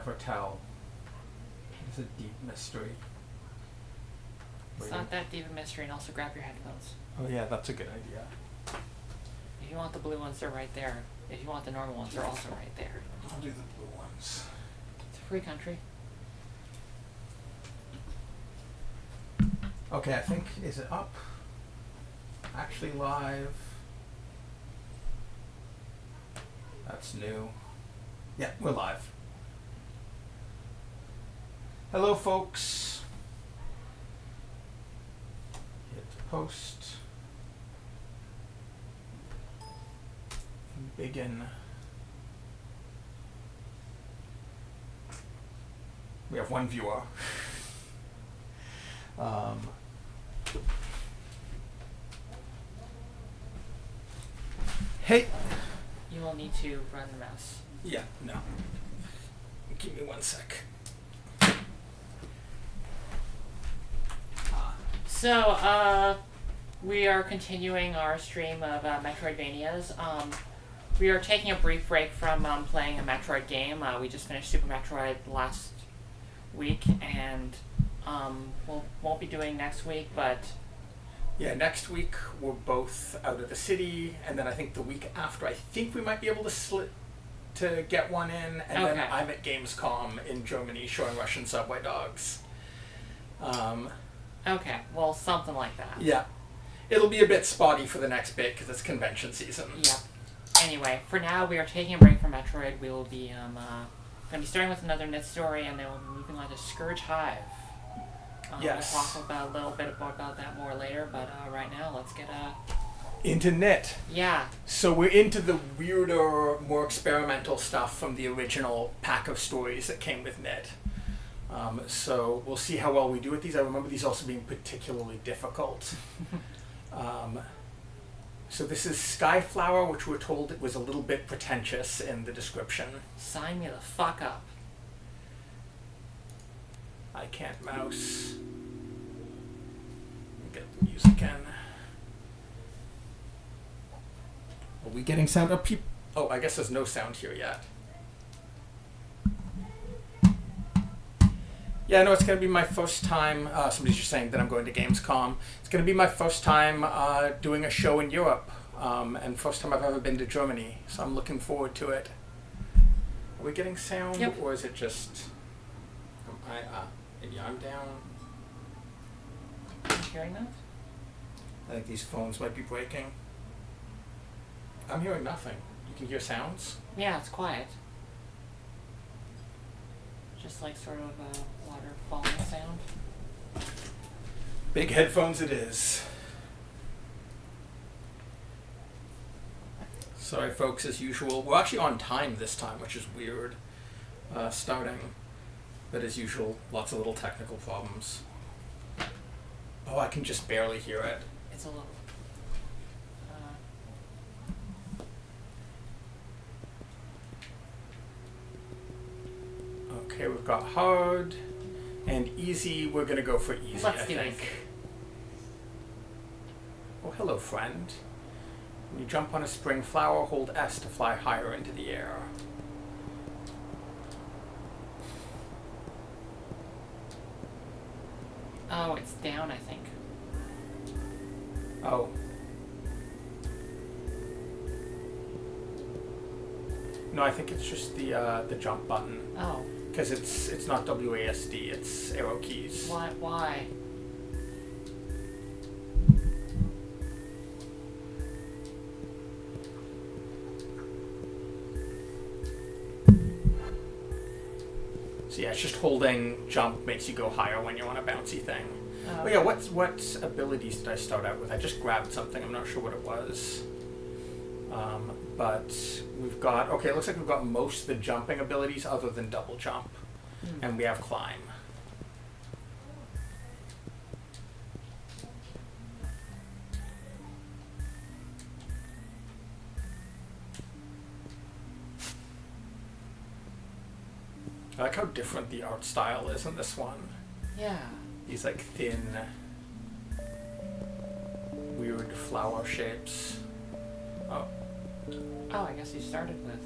Never tell. It's a deep mystery. It's not that deep a mystery, and also grab your headphones. Oh yeah, that's a good idea. If you want the blue ones, they're right there. If you want the normal ones, they're also right there. I'll do the blue ones. It's a free country. Okay, I think, is it up? Actually live. That's new. Yeah, we're live. Hello folks. Hit post. Begin. We have one viewer. Hey. You will need to run the mouse. Yeah, no. Give me 1 sec. So, we are continuing our stream of Metroidvanias. We are taking a brief break from playing a Metroid game. We just finished Super Metroid last week, and won't be doing next week, but... Yeah, next week we're both out of the city, and then I think the week after, I think we might be able to get one in, and then I'm at Gamescom in Germany showing Russian subway dogs. Okay, well, something like that. Yeah. It'll be a bit spotty for the next bit because it's convention season. Yeah. Anyway, for now, we are taking a break from Metroid. We will be going to be starting with another Knytt story, and then we'll be moving on to Scurge Hive. Yes. We'll talk about a little bit about that more later, but right now, let's get into Knytt. Yeah. So we're into the weirder, more experimental stuff from the original pack of stories that came with Knytt. So we'll see how well we do with these. I remember these also being particularly difficult. So this is Skyflower, which we're told it was a little bit pretentious in the description. Sign me the fuck up. I can't mouse. Get the music in. Are we getting sound up? Oh, I guess there's no sound here yet. Yeah, no, it's going to be my first time. Somebody's just saying that I'm going to Gamescom. It's going to be my first time doing a show in Europe, and first time I've ever been to Germany. So I'm looking forward to it. Are we getting sound, Yep. or is it just? Maybe I'm down. Are you hearing that? I think these phones might be breaking. I'm hearing nothing. You can hear sounds? Yeah, it's quiet. Just like sort of a water falling sound. Big headphones it is. Sorry folks, as usual. We're actually on time this time, which is weird. Starting. But as usual, lots of little technical problems. Oh, I can just barely hear it. It's a little... Okay, we've got hard and easy. We're going to go for easy, I think. Easy. Oh, hello, friend. When you jump on a spring flower, hold S to fly higher into the air. Oh, it's down, I think. Oh. No, I think it's just the jump button. Oh. Because it's not WASD, it's arrow keys. Why? So yeah, it's just holding jump makes you go higher when you're on a bouncy thing. Oh, Oh yeah, what abilities did I start out with? I just grabbed something, I'm not sure what it was. But we've got, okay, it looks like we've got most of the jumping abilities other than double jump. And we have climb. I like how different the art style is in this one. Yeah. These like thin, weird flower shapes. Oh. Oh, I guess you started with...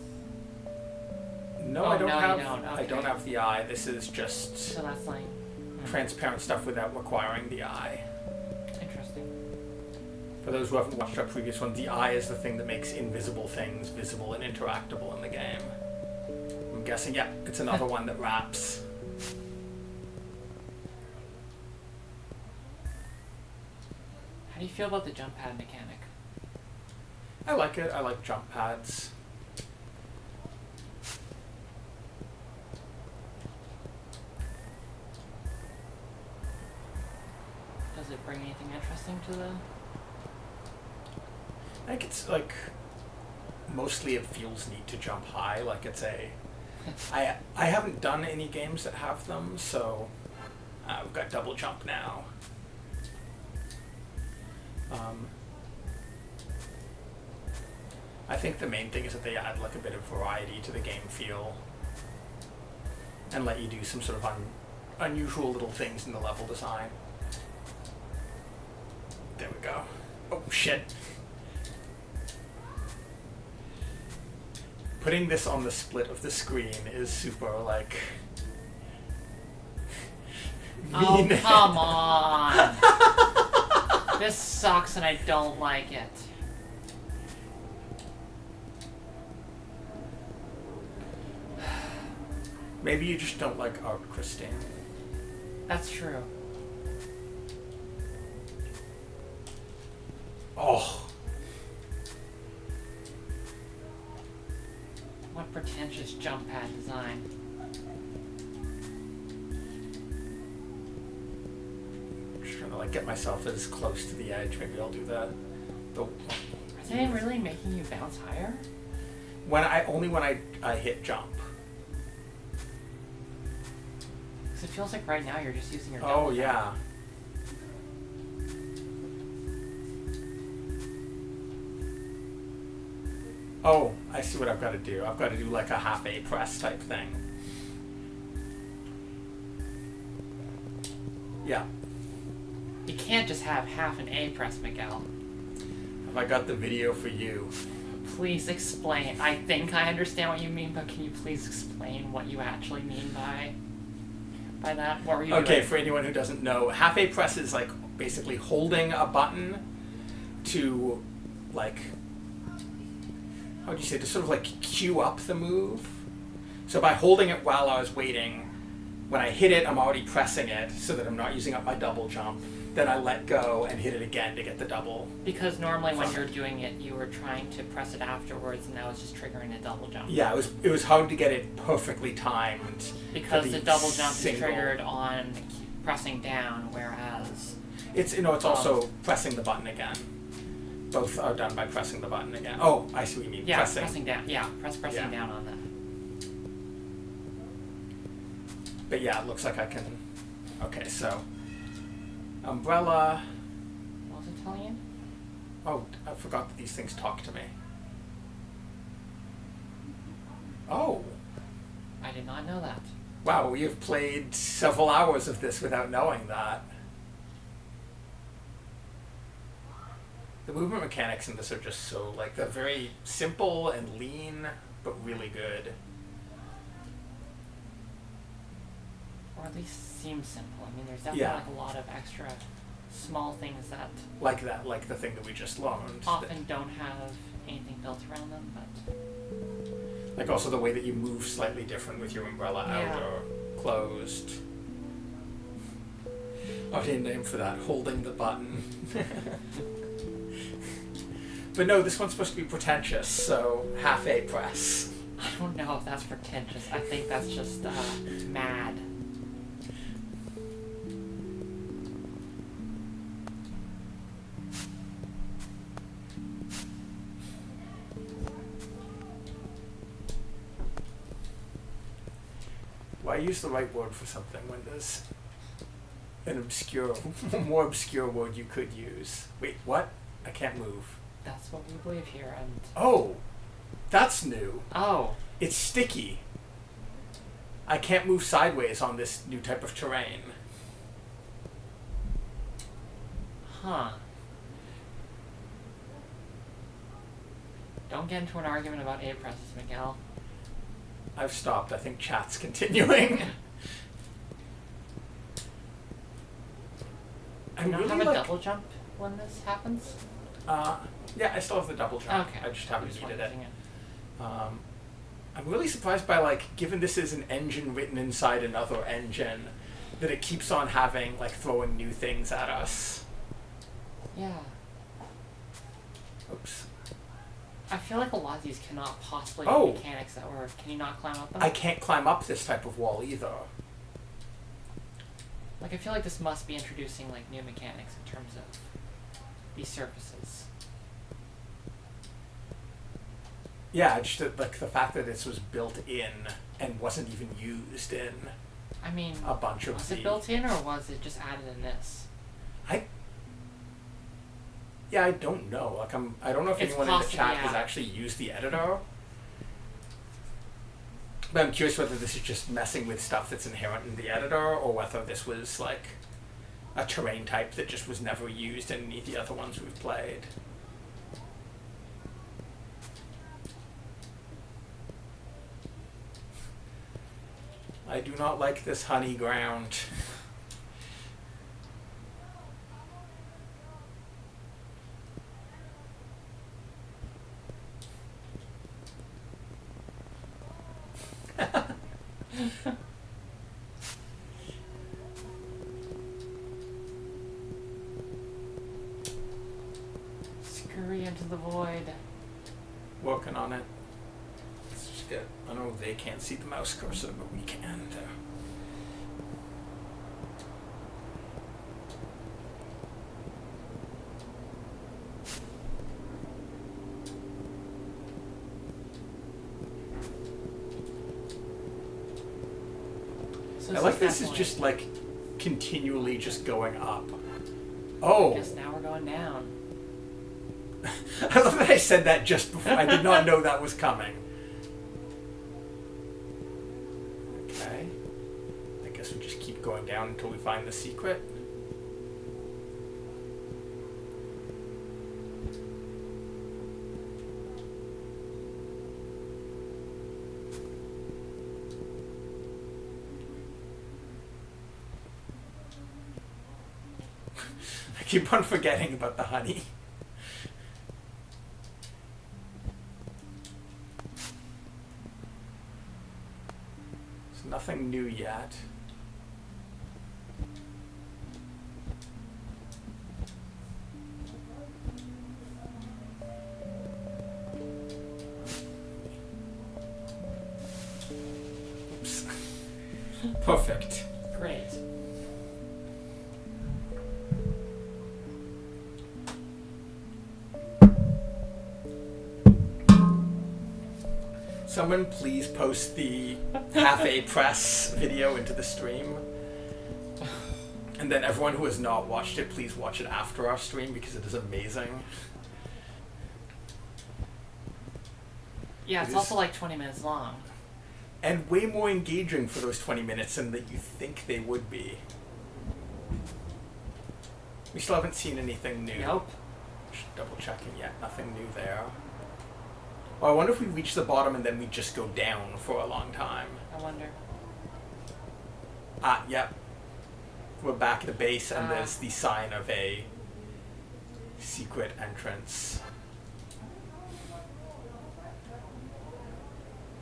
No, Oh, I don't no, you have. don't. I don't Okay. have the eye. This is just So that's like transparent stuff without requiring the eye. interesting. For those who haven't watched our previous one, the eye is the thing that makes invisible things visible and interactable in the game. I'm guessing, yeah, it's another one that wraps. How do you feel about the jump pad mechanic? I like it. I like jump pads. Does it bring anything interesting to the... I think it's like mostly it feels neat to jump high. Like it's a. I haven't done any games that have them, so we've got double jump now. I think the main thing is that they add like a bit of variety to the game feel and let you do some sort of unusual little things in the level design. There we go. Oh shit. Putting this on the split of the screen is super like Oh, mean. come on! This sucks and I don't like it. Maybe you just don't like art, Christine. That's true. Oh. What pretentious jump pad design. Just trying to like get myself as close to the edge. Maybe I'll do the Are they really making you bounce higher? when I hit jump. Because it feels like right now you're just using your Oh double jump. yeah. Oh, I see what I've got to do. I've got to do like a half A press type thing. Yeah. You can't just have half an A press, Miguel. Have I got the video for you? Please explain. I think I understand what you mean, but can you please explain what you actually mean by that? What were you Okay, doing? for anyone who doesn't know, half A press is like basically holding a button to like, how would you say, to sort of like cue up the move. So by holding it while I was waiting, when I hit it, I'm already pressing it so that I'm not using up my double jump. Then I let go and hit it again to get the double. Because normally when you're doing it, you were trying to press it afterwards, and that was just triggering a double jump. Yeah, it was hard to get it perfectly timed. Because for the double jump single. is triggered on pressing down, whereas... It's also pressing the button again. Both are done by pressing the button again. Oh, I see what you mean. Yeah, pressing down. Yeah, pressing Yeah. down on that. But yeah, it looks like I can. Okay, so umbrella. What was it telling you? Oh, I forgot that these things talk to me. Oh, I did not know that. wow, you've played several hours of this without knowing that. The movement mechanics in this are just so, like, they're very simple and lean, but really good. Or at least seem simple. I mean, there's definitely Yeah. like a lot of extra small things that Like that, like the thing that we just learned. often don't have anything built around them, but... Like also the way that you move slightly different with your umbrella out Yeah. or closed. I need a name for that, holding the button. But no, this one's supposed to be pretentious, so half A press. I don't know if that's pretentious. I think that's just mad. Why use the right word for something when there's an obscure, more obscure word you could use? Wait, what? I can't move. That's what we believe here, and... Oh, that's new. Oh, It's sticky. I can't move sideways on this new type of terrain. huh. Don't get into an argument about A presses, Miguel. I've stopped. I think chat's continuing. You don't have a double jump when this happens? Yeah, I still have the double jump. Okay. I just haven't needed it. Using I'm really surprised by, like, given this is an engine written inside another engine, that it keeps on having, like, throwing new things at us. Yeah. Oops. I feel like a lot of these cannot possibly Oh. be mechanics that work. Can you not climb up them? I can't climb up this type of wall either. Like, I feel like this must be introducing, like, new mechanics in terms of these surfaces. Yeah, just like the fact that this was built in and wasn't even used in I mean, a bunch of was it built in or was it just added in this? I don't know. Like, I don't know if It's anyone in the possibly, chat has yeah. actually used the editor. But I'm curious whether this is just messing with stuff that's inherent in the editor, or whether this was like a terrain type that just was never used in any of the other ones we've played. I do not like this honey ground. Scurry into the void. Working on it. Let's just get. I know they can't see the mouse cursor, but we can. There. So I like this is just like continually just going up. Oh. I guess now we're going down. I love that I said that just before. I did not know that was coming. Okay. I guess we just keep going down until we find the secret. I keep on forgetting about the honey. There's nothing new yet. Oops. Perfect. Great. Someone please post the half-A press video into the stream. And then everyone who has not watched it, please watch it after our stream because it is amazing. Yeah, it's It is- also like 20 minutes long. And way more engaging for those 20 minutes than that you think they would be. We still haven't seen anything new. Nope. Just double checking yet. Nothing new there. Well, I wonder if we reach the bottom and then we just go down for a long time. I wonder. Ah, yep. We're back at the base and there's the sign of a secret entrance.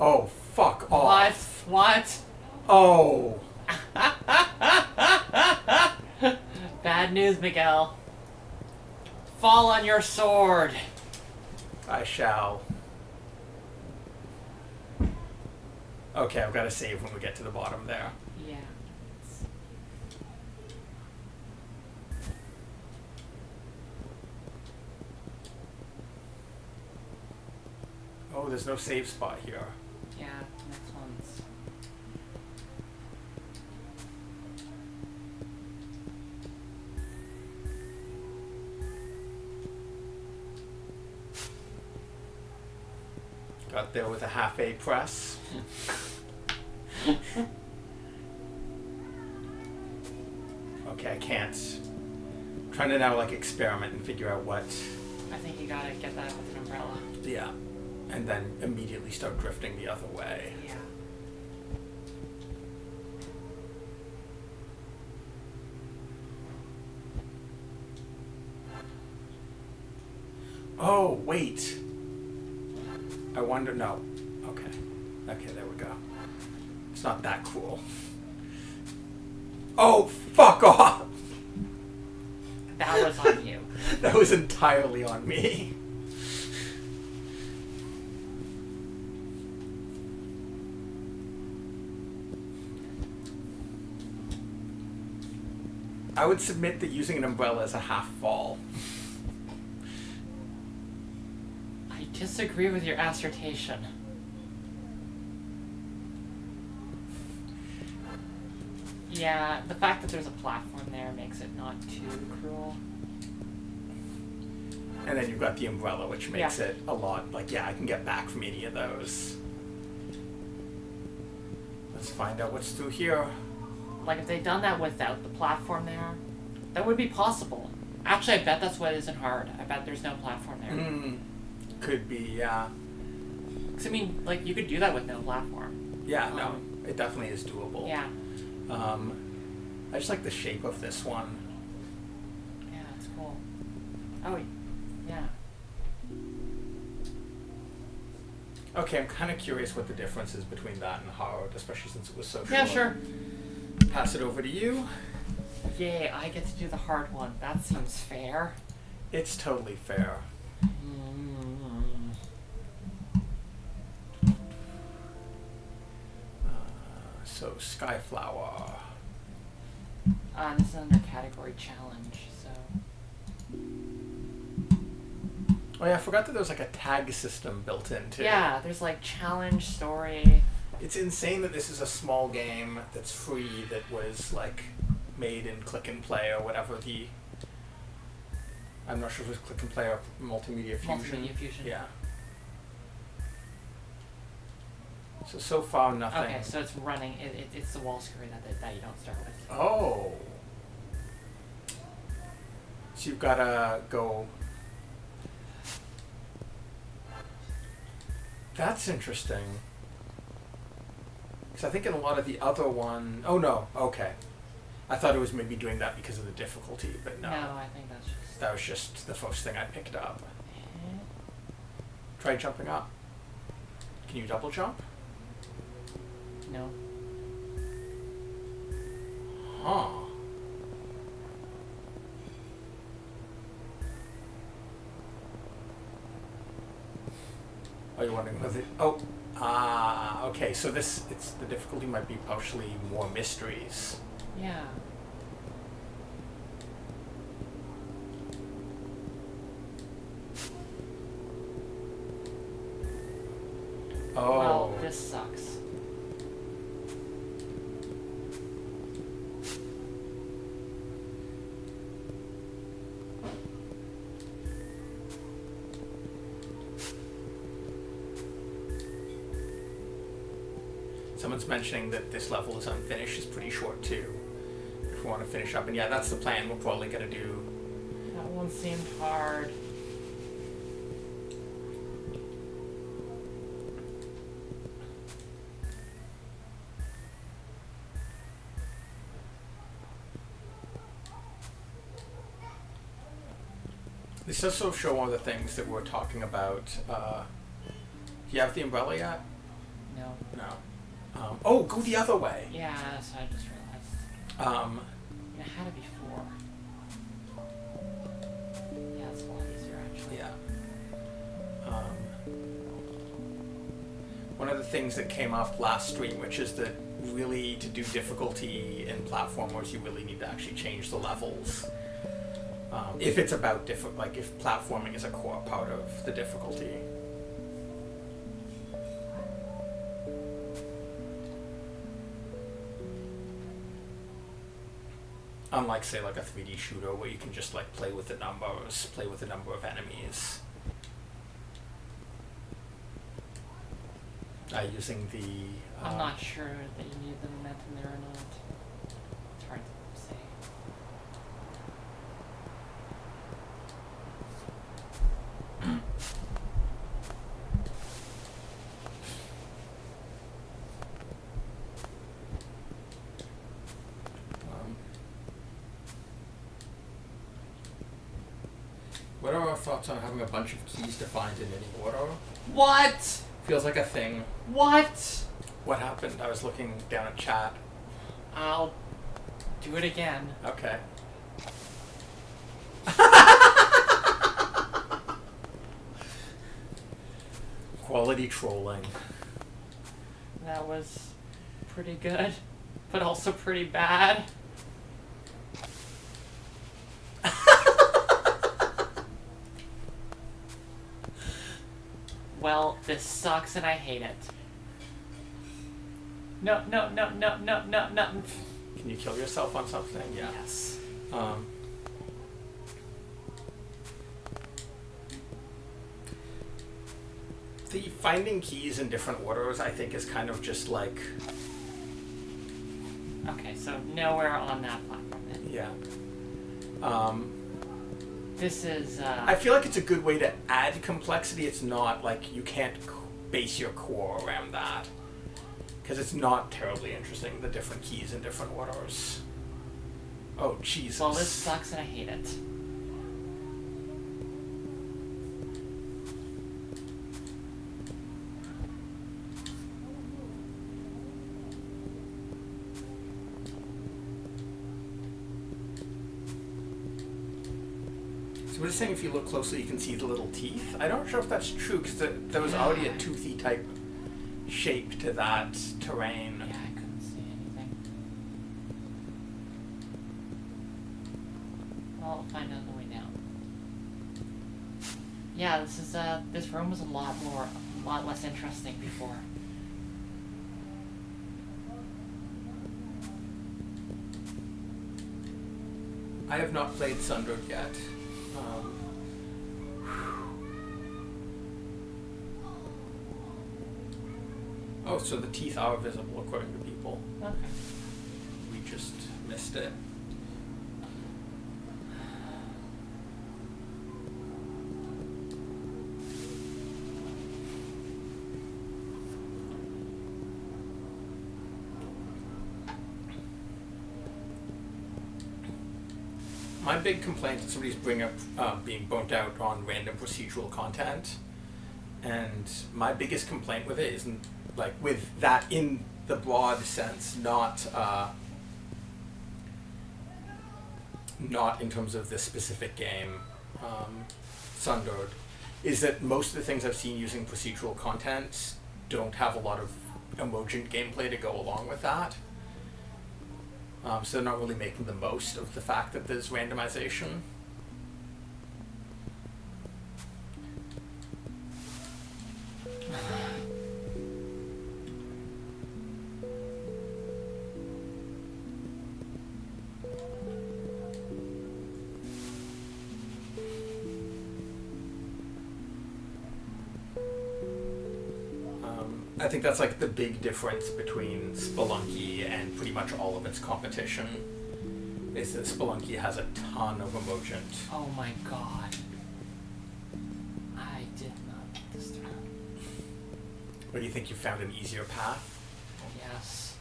Oh, fuck off. What? Oh. Bad news, Miguel. Fall on your sword. I shall. Okay, I've got to save when we get to the bottom there. Yeah. Oh, there's no save spot here. Yeah, next one's. Got there with a half-A press. Okay, I can't. I'm trying to now like experiment and figure out what. I think you gotta get that with an umbrella. Yeah, and then immediately start drifting the other way. Yeah. Oh, wait. I wonder... No. Okay. Okay, there we go. It's not that cool. Oh, fuck off! That was on you. That was entirely on me. I would submit that using an umbrella is a half fall. I disagree with your assertion. Yeah, the fact that there's a platform there makes it not too cruel. And then you've got the umbrella, which makes it a lot like, yeah, I can get back from any of those. Let's find out what's through here. Like, if they'd done that without the platform there, that would be possible. Actually, I bet that's what isn't hard. I bet there's no platform there. Could be, yeah. Because, I mean, like, you could do that with no platform. Yeah, no, it definitely is doable. Yeah. I just like the shape of this one. Yeah, it's cool. Oh, yeah. Okay, I'm kind of curious what the difference is between that and hard, especially since it was so short. Yeah, sure. Pass it over to you. Yay, I get to do the hard one. That seems fair. It's totally fair. So, Skyflower. This is under category challenge, so... Oh yeah, I forgot that there was like a tag system built in too. Yeah, there's like challenge, story... It's insane that this is a small game that's free that was like made in Click and Play or whatever the... I'm not sure if it was Click and Play or Multimedia Fusion. Multimedia Fusion. Yeah. So far nothing. Okay, so it's running, it's the wall scurry that you don't start with. Oh. So you've got to go... That's interesting. Because I think in a lot of the other one... Oh, no. Okay. I thought it was maybe doing that because of the difficulty, but no. No, I think that's just... That was just the first thing I picked up. Try jumping up. Can you double jump? No. Huh. Are you wondering whether... Oh. Okay. So the difficulty might be partially more mysteries. Yeah. Oh. Well, this sucks. Someone's mentioning that this level is unfinished is pretty short too. If we want to finish up, and yeah, that's the plan. We're probably gonna do. That one seemed hard. This does sort of show all the things that we're talking about. Do you have the umbrella yet? No. No. Oh, go the other way. Yeah, so I just realized. I had it before. Yeah, it's a lot easier actually. Yeah. One of the things that came up last stream, which is that really to do difficulty in platformers, you really need to actually change the levels. If it's about like if platforming is a core part of the difficulty. Unlike, say, like a 3D shooter where you can just like play with the numbers, play with the number of enemies. Using the... I'm not sure that you need the momentum there or not. It's hard to say. What are our thoughts on having a bunch of keys defined in any order? What? Feels like a thing. What? What happened? I was looking down at chat. I'll do it again. Okay. Quality trolling. That was pretty good, but also pretty bad. Well, this sucks and I hate it. No. Can you kill yourself on something? Yeah. Yes. The finding keys in different orders, I think, is kind of just like... Okay, so nowhere on that platform then. Yeah. This is, I feel like it's a good way to add complexity. It's not like you can't base your core around that. Because it's not terribly interesting, the different keys in different orders. Oh, Jesus. Well, this sucks and I hate it. So we're just saying if you look closely, you can see the little teeth. I'm not sure if that's true, because there was already a toothy type shape to that terrain. Yeah, I couldn't see anything. Well, I'll find out on the way down. Yeah, this room was a lot less interesting before. I have not played Sundered yet. Oh, so the teeth are visible according to people. Okay. We just missed it. My big complaint is somebody's bringing up being burnt out on random procedural content, and my biggest complaint with it isn't like with that in the broad sense, not in terms of this specific game, Sundered, is that most of the things I've seen using procedural content don't have a lot of emergent gameplay to go along with that. So they're not really making the most of the fact that there's randomization. I think that's like the big difference between Spelunky and pretty much all of its competition, is that Spelunky has a ton of emergent. Oh my god. I did not get this through. What do you think, you found an easier path? Yes.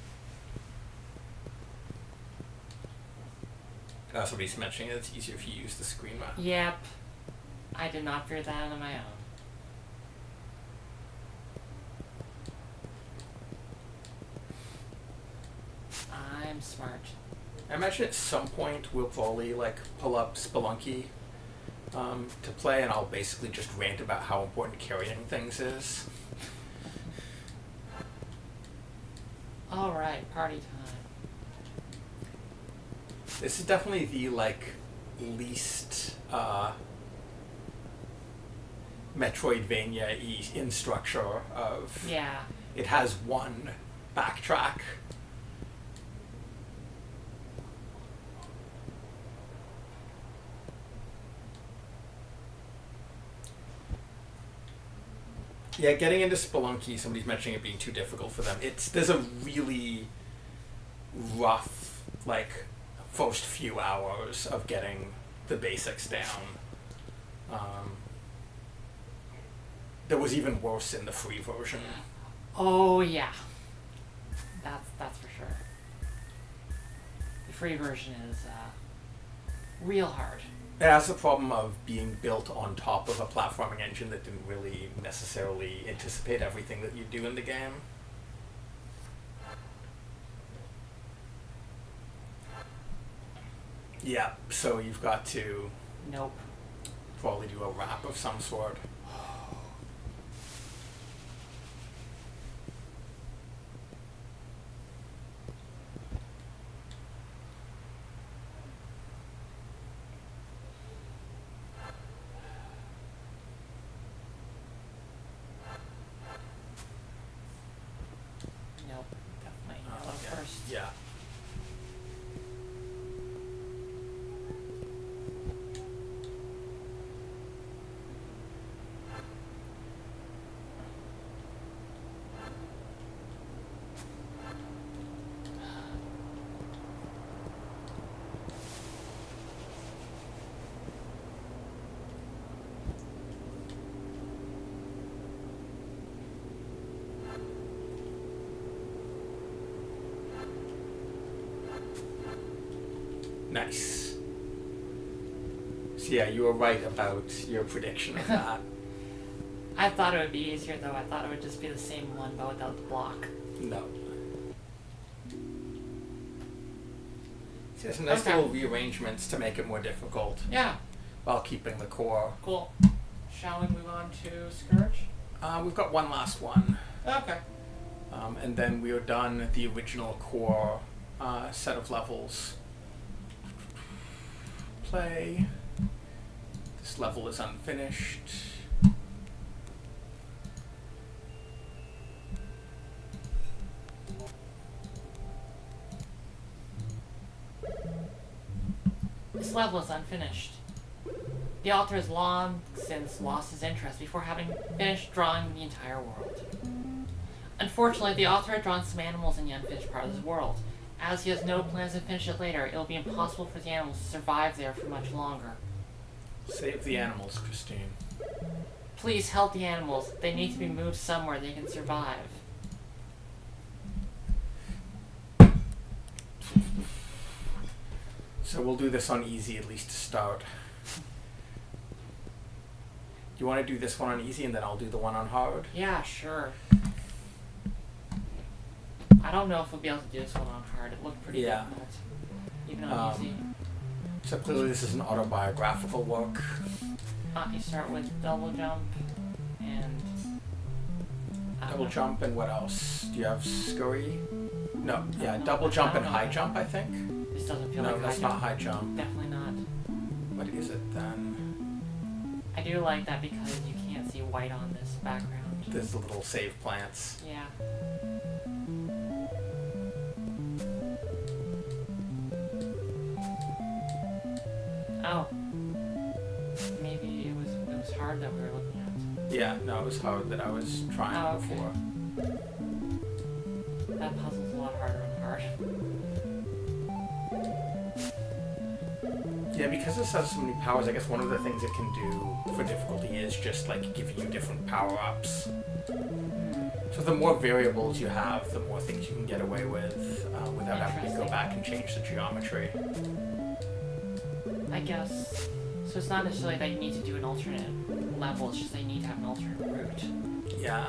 Somebody's mentioning it's easier if you use the screen map. Yep. I did not figure that out on my own. I'm smart. I imagine at some point we'll probably like pull up Spelunky to play, and I'll basically just rant about how important carrying things is. Alright, party time. This is definitely the like least Metroidvania-y in structure of... Yeah. It has one backtrack. Yeah, getting into Spelunky, somebody's mentioning it being too difficult for them. There's a really rough, like, first few hours of getting the basics down. There was even worse in the free version. Oh yeah. That's for sure. The free version is real hard. It has the problem of being built on top of a platforming engine that didn't really necessarily anticipate everything that you do in the game. Yeah, so you've got to Nope. probably do a wrap of some sort. Nope. Definitely Oh, yellow okay. first. Yeah. Nice. So yeah, you were right about your prediction of that. I thought it would be easier though. I thought it would just be the same one but without the block. No. So there's some nice Okay. little rearrangements to make it more difficult Yeah. while keeping the core. Cool. Shall we move on to Scurge? We've got one last one. Okay. And then we are done the original core set of levels. Play. This level is unfinished. This level is unfinished. The author has long since lost his interest before having finished drawing the entire world. Unfortunately, the author had drawn some animals in the unfinished part of this world. As he has no plans to finish it later, it will be impossible for the animals to survive there for much longer. Save the animals, Christine. Please help the animals. They need to be moved somewhere they can survive. So we'll do this on easy at least to start. You want to do this one on easy and then I'll do the one on hard? Yeah, sure. I don't know if we'll be able to do this one on hard. It looked pretty difficult. Even on easy. So clearly this is an autobiographical work. You start with double jump and... Double jump and what else? Do you have scurry? No, yeah, double jump and high jump, I think. This doesn't feel No, like that's high not jump. high jump. Definitely not. What is it then? I do like that because you can't see white on this background. There's the little save plants. Yeah. Oh. Maybe it was hard that we were looking at. Yeah, no, it was hard that I was trying Oh, okay. before. That puzzle's a lot harder on hard. Yeah, because this has so many powers, I guess one of the things it can do for difficulty is just like give you different power-ups. So the more variables you have, the more things you can get away with without having to go back and change the geometry. I guess. So it's not necessarily that you need to do an alternate level, it's just that you need to have an alternate route. Yeah.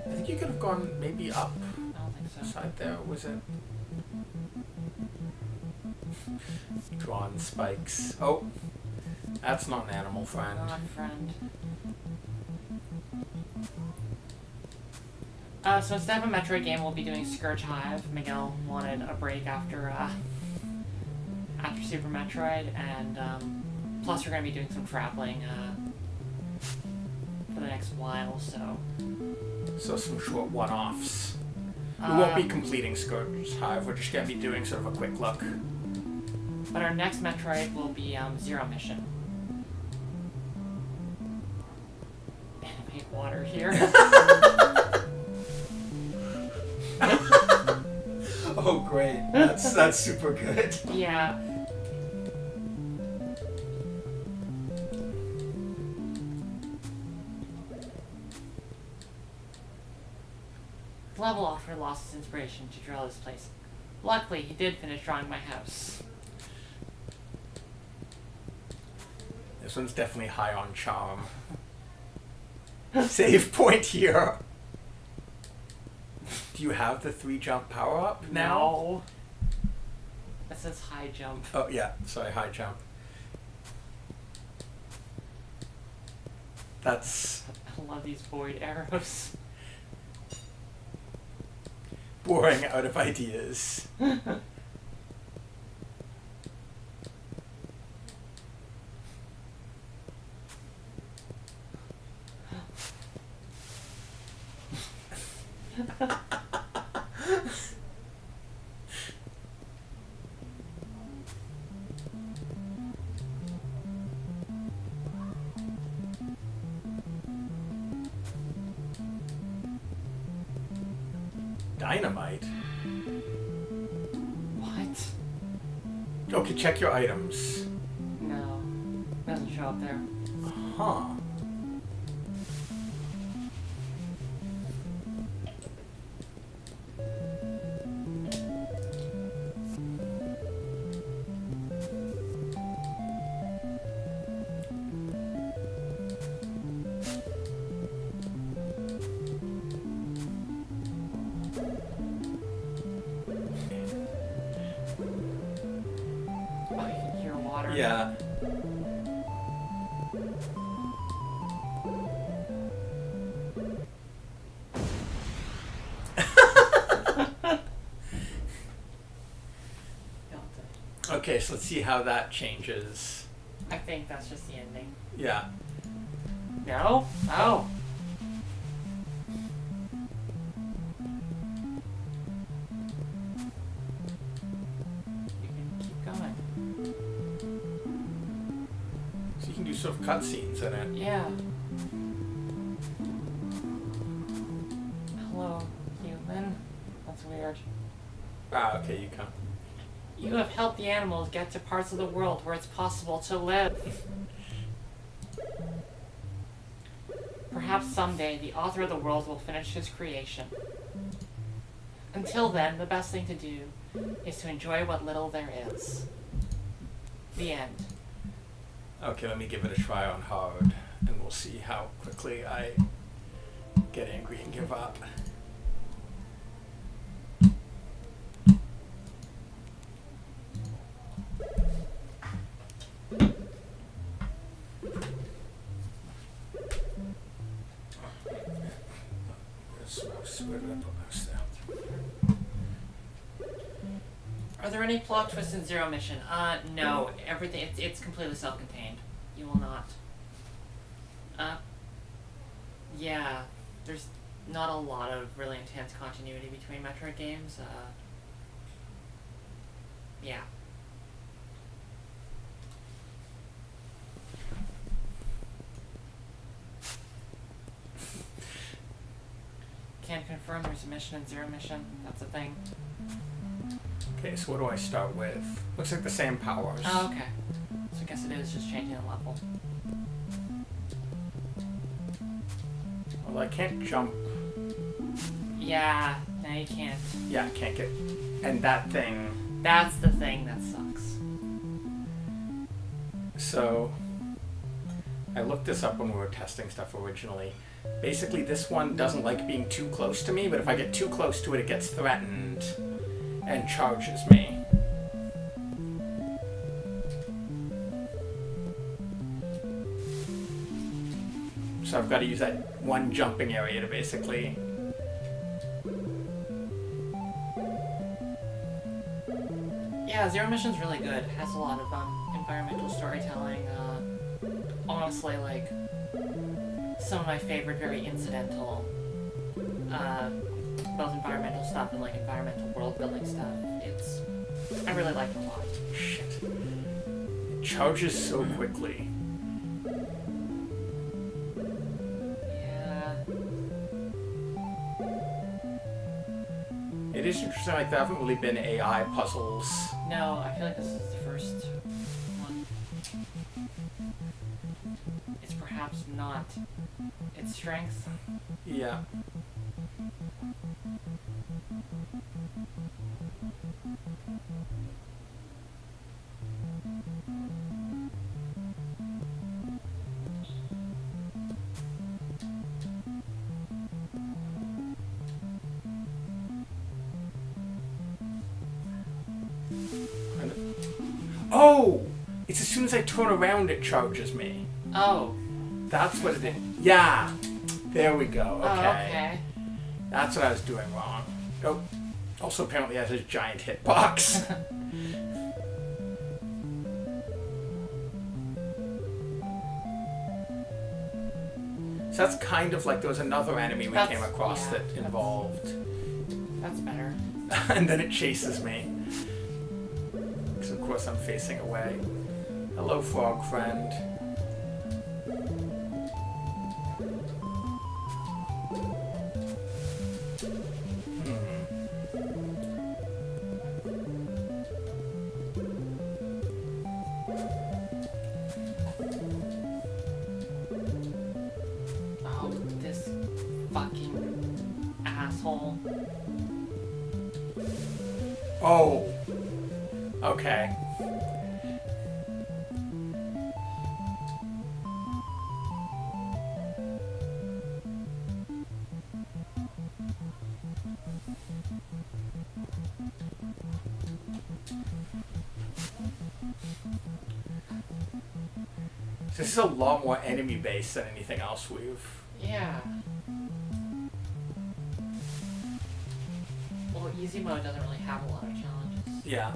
I think you could have gone maybe up. I don't think so. Side there, was it? Drawn spikes. Oh, that's not an animal friend. Not friend. So instead of a Metroid game, we'll be doing Scurge Hive. Miguel wanted a break after Super Metroid, and plus we're going to be doing some traveling for the next while, so... So some short one-offs. We won't be completing Scurge Hive, we're just going to be doing sort of a quick look. But our next Metroid will be Zero Mission. Animate water here. Oh great, that's super good. Yeah. The level author lost his inspiration to draw this place. Luckily, he did finish drawing my house. This one's definitely high on charm. Save point here. Do you have the 3 jump power up now? No. That says high jump. Oh yeah, sorry, high jump. That's I love these void arrows. boring out of ideas. Dynamite? What? Okay, check your items. No. Doesn't show up there. Huh. Oh, you can hear water. Yeah. Okay, so let's see how that changes. I think that's just the ending. Yeah. No? Oh. You can keep going. So you can do sort of cutscenes in it. Yeah. Hello, human. That's weird. Ah, okay, you come. You have helped the animals get to parts of the world where it's possible to live. Perhaps someday the author of the world will finish his creation. Until then, the best thing to do is to enjoy what little there is. The end. Okay, let me give it a try on hard, and we'll see how quickly I get angry and give up. Where did I put mouse there? Are there any plot twists in Zero Mission? No. Everything, it's completely self-contained. You will not. Yeah. There's not a lot of really intense continuity between Metroid games. Yeah. Can confirm there's a mission in Zero Mission. That's a thing. Okay, so what do I start with? Looks like the same powers. Oh, okay. So I guess it is just changing the level. Well, I can't jump. Yeah, no, you can't. Yeah, I can't get. And that thing. That's the thing that sucks. So, I looked this up when we were testing stuff originally. Basically, this one doesn't like being too close to me, but if I get too close to it, it gets threatened and charges me. So I've got to use that one jumping area to basically... Yeah, Zero Mission's really good. It has a lot of environmental storytelling. Honestly, like, some of my favorite very incidental both environmental stuff and like environmental world building stuff. I really like it a lot. Shit. It charges so quickly. Yeah. It is interesting, like there haven't really been AI puzzles. No, I feel like this is the first one. It's perhaps not its strength. Yeah. Oh! It's as soon as I turn around it charges me. Oh. That's what it is. Yeah! There we go. Okay. Oh, okay. That's what I was doing wrong. Oh. Also apparently has a giant hitbox. So that's kind of like there was another enemy we came across that involved. That's better. And then it chases me. Because of course I'm facing away. Hello, frog friend. Oh, this fucking asshole. Oh. Okay. This is a lot more enemy based than anything else we've. Yeah. Well, easy mode doesn't really have a lot of challenges. Yeah.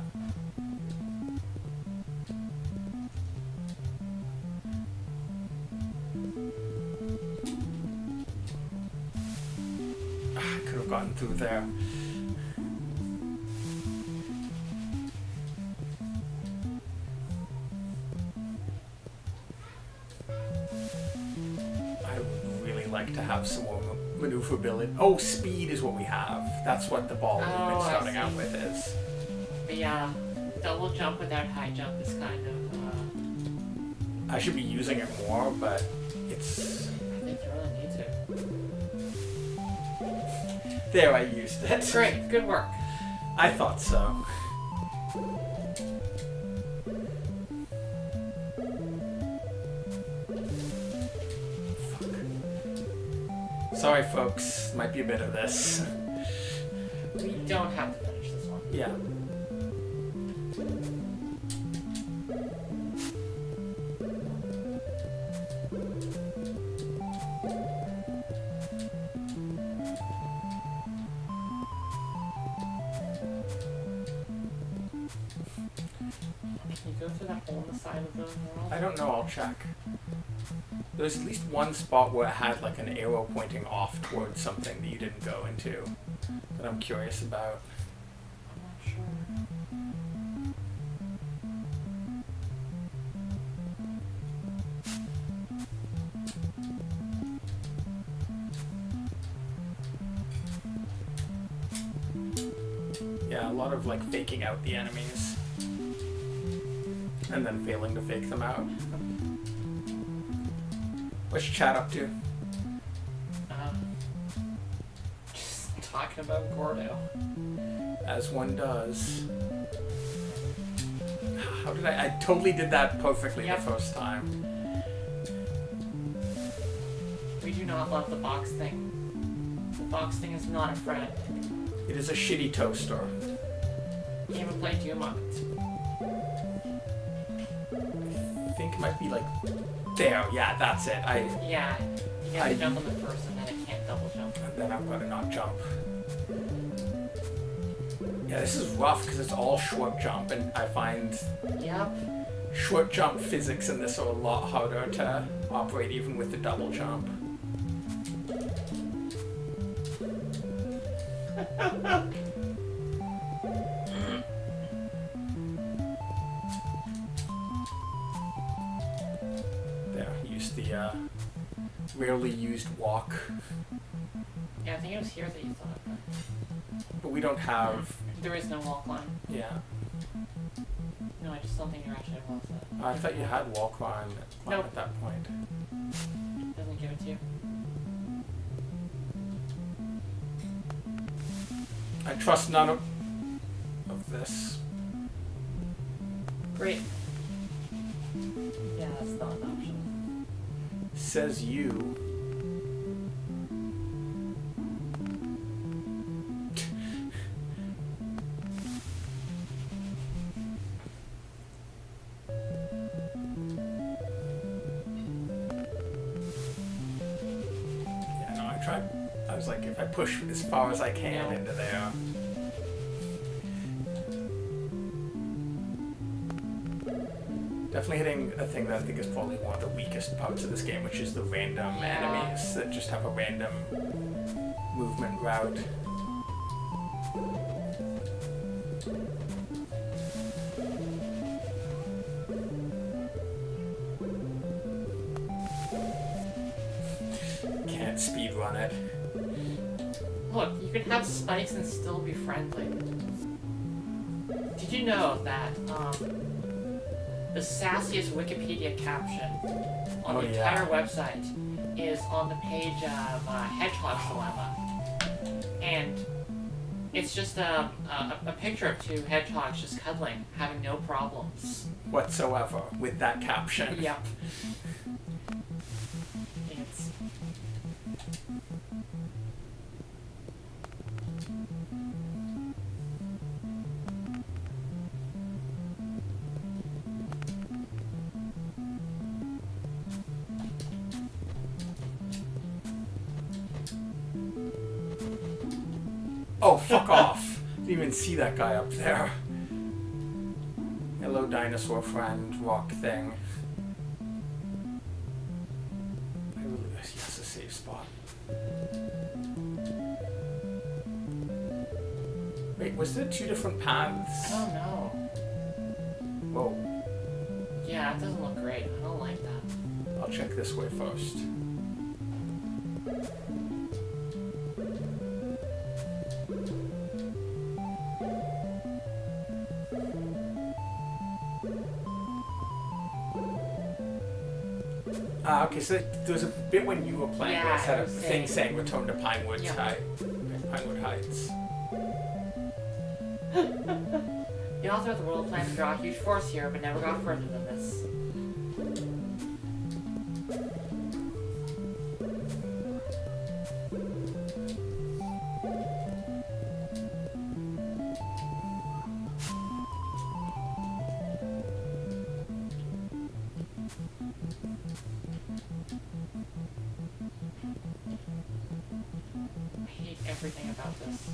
I could have gotten through there. I would really like to have some more maneuverability. Oh, speed is what we have. That's what the ball we've been starting out with is. But yeah, double jump without high jump is kind of, I should be using it more, but it's... I think you really need to. There, I used it. Great, good work. I thought so. Fuck. Sorry, folks. Might be a bit of this. We don't have to finish this one. Yeah. Can you go through that hole in the side of the world? I don't know. I'll check. There's at least one spot where it had like an arrow pointing off towards something that you didn't go into that I'm curious about. I'm not sure. Yeah, a lot of like faking out the enemies and then failing to fake them out. What's chat up to? Just talking about Gordo. As one does. How did I totally did that perfectly the first time. We do not love the box thing. The box thing is not a friend. It is a shitty toaster. You haven't played Doom on it. I think it might be like there. Yeah, that's it. Yeah, you gotta jump on the first and then it can't double jump. And then I'm gonna not jump. Yeah, this is rough because it's all short jump, and I find short jump physics in this are a lot harder to operate even with the double jump. There, use the rarely used walk. Yeah, I think it was here that you thought. But we don't have... There is no walk line. Yeah. No, I just don't think you're actually was that. I thought you had walk line Nope. at that point. with you. I trust none of this. Great. Yeah, that's not an option. Says you. Yeah, no, I tried. I was like, if I push as far as I can into there. Definitely hitting a thing that I think is probably one of the weakest parts of this game, which is the random enemies that just have a random movement route. Can't speedrun it. Look, you can have spikes and still be friendly. Did you know that, the sassiest Wikipedia caption on the entire website is on the page of Hedgehog's Dilemma. And it's just a picture of two hedgehogs just cuddling, having no problems. Whatsoever with that caption. Yep. It's... Oh, fuck off. Didn't even see that guy up there. Hello, dinosaur friend, rock thing. I really, yes, a safe spot. Wait, was there two different paths? I don't know. Whoa. Yeah, it doesn't look great. I don't like that. I'll check this way first. Okay, so there was a bit when you were playing where I had a thing saying return to Pinewood Heights. The author of the world planned to draw a huge force here, but never got further than this. Everything about this.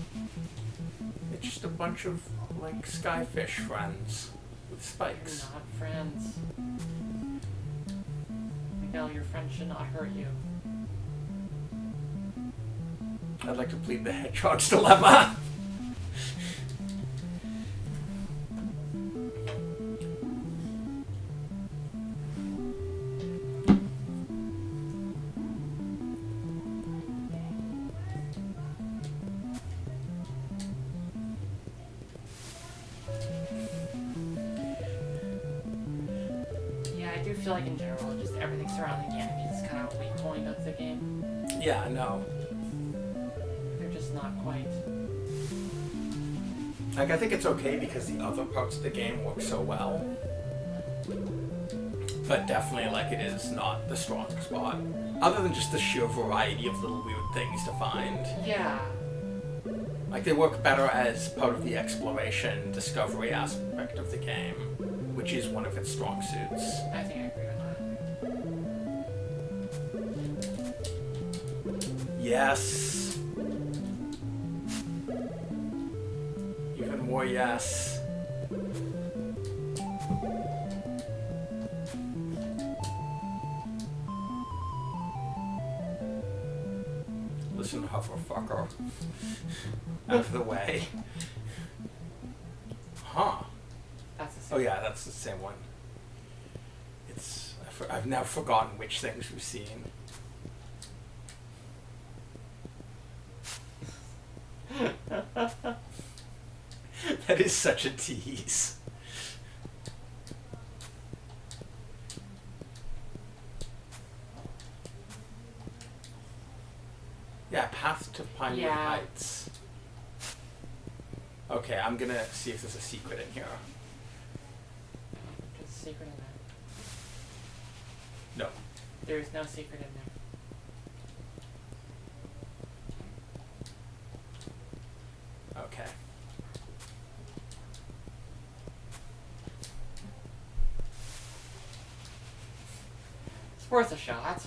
It's just a bunch of, like, skyfish friends with spikes. They're not friends. Miguel, your friend should not hurt you. I'd like to plead the Hedgehog's Dilemma. I do feel like in general, just everything surrounding the enemies is kind of a weak point of the game. Yeah, I know. They're just not quite. Like, I think it's okay because the other parts of the game work so well. But definitely, like, it is not the strong spot. Other than just the sheer variety of little weird things to find. Yeah. Like, they work better as part of the exploration, discovery aspect of the game, which is one of its strong suits. I think I agree with that. Yes. Even more yes. Listen, Hufflefucker. Out of the way. Huh. That's the same. Oh yeah, that's the same one. I've now forgotten which things we've seen. That is such a tease. Yeah, path to Pinewood Yeah. Heights. Okay, I'm gonna see if there's a secret in here. There's a secret in there. No. There's no secret in there. Okay. It's worth a shot.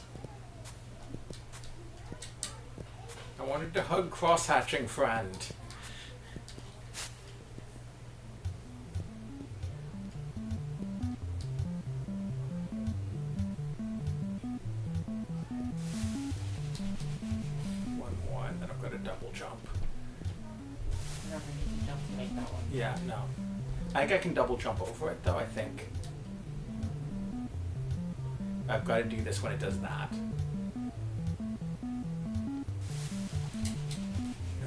I wanted to hug cross-hatching friend. One more, and then I've got a double jump. You never need to jump to make that one. Yeah, no. I think I can double jump over it, though, I think. I've got to do this when it does that. And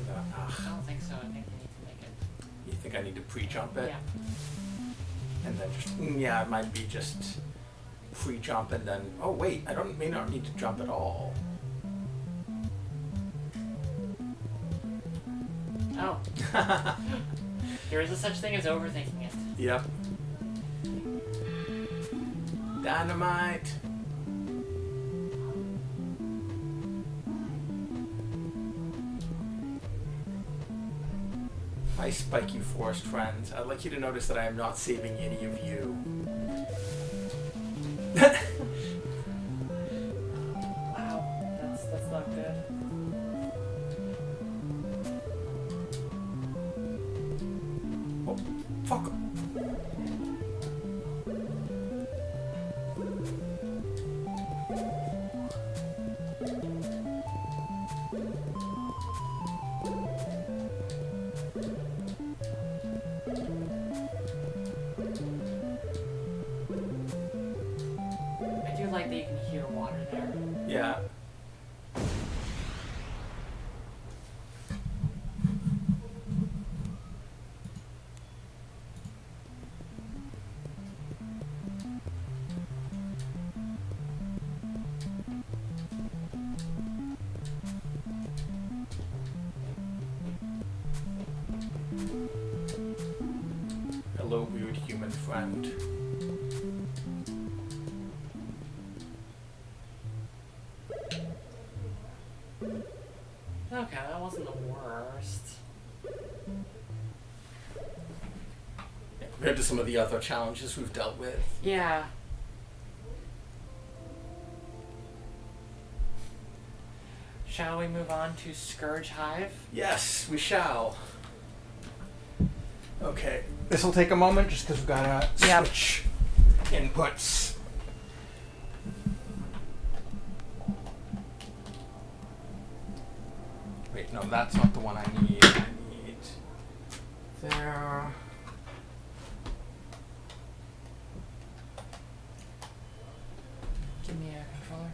then, I don't think so. I think you need to make it. you think I need to pre-jump it? Yeah. And then just, yeah, it might be just pre-jump and then, oh wait, may not need to jump at all. Oh. There is a such thing as overthinking it. Yep. Dynamite. Hi, spiky forest friends. I'd like you to notice that I am not saving any of you. Wow. That's not good. Oh, fuck. I do like that you can hear water there. Yeah. Hello, weird human friend. Okay, that wasn't the worst. Yeah, compared to some of the other challenges we've dealt with. Yeah. Shall we move on to Scurge Hive? Yes, we shall. Okay, this will take a moment just because we've got to Yep. switch inputs. Wait, no, that's not the one I need. I need there. Give me a controller.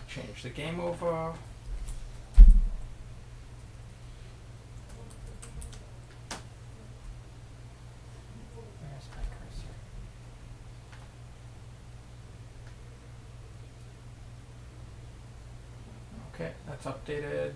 Change the game over. Where's my cursor? Okay, that's updated.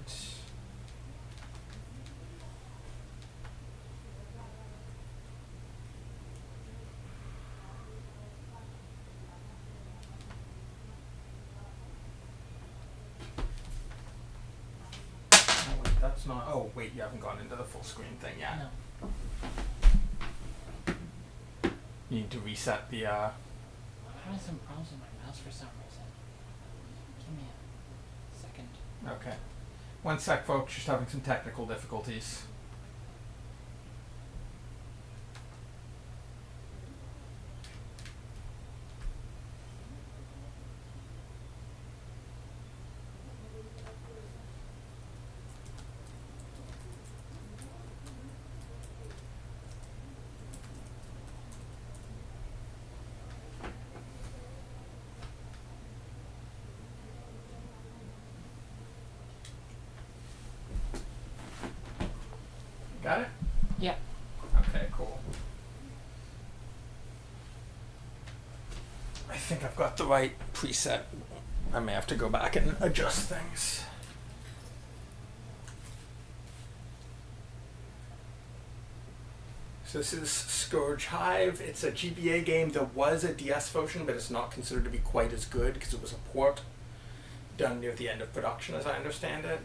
Oh, wait, that's not. Oh, wait, you haven't gone into the full screen thing yet. No. You need to reset the. I'm having some problems with my mouse for some reason. Give me a second. Okay. One sec, folks. Just having some technical difficulties. Yeah. Okay, cool. I think I've got the right preset. I may have to go back and adjust things. So this is Scurge Hive. It's a GBA game. There was a DS version, but it's not considered to be quite as good because it was a port done near the end of production, as I understand it.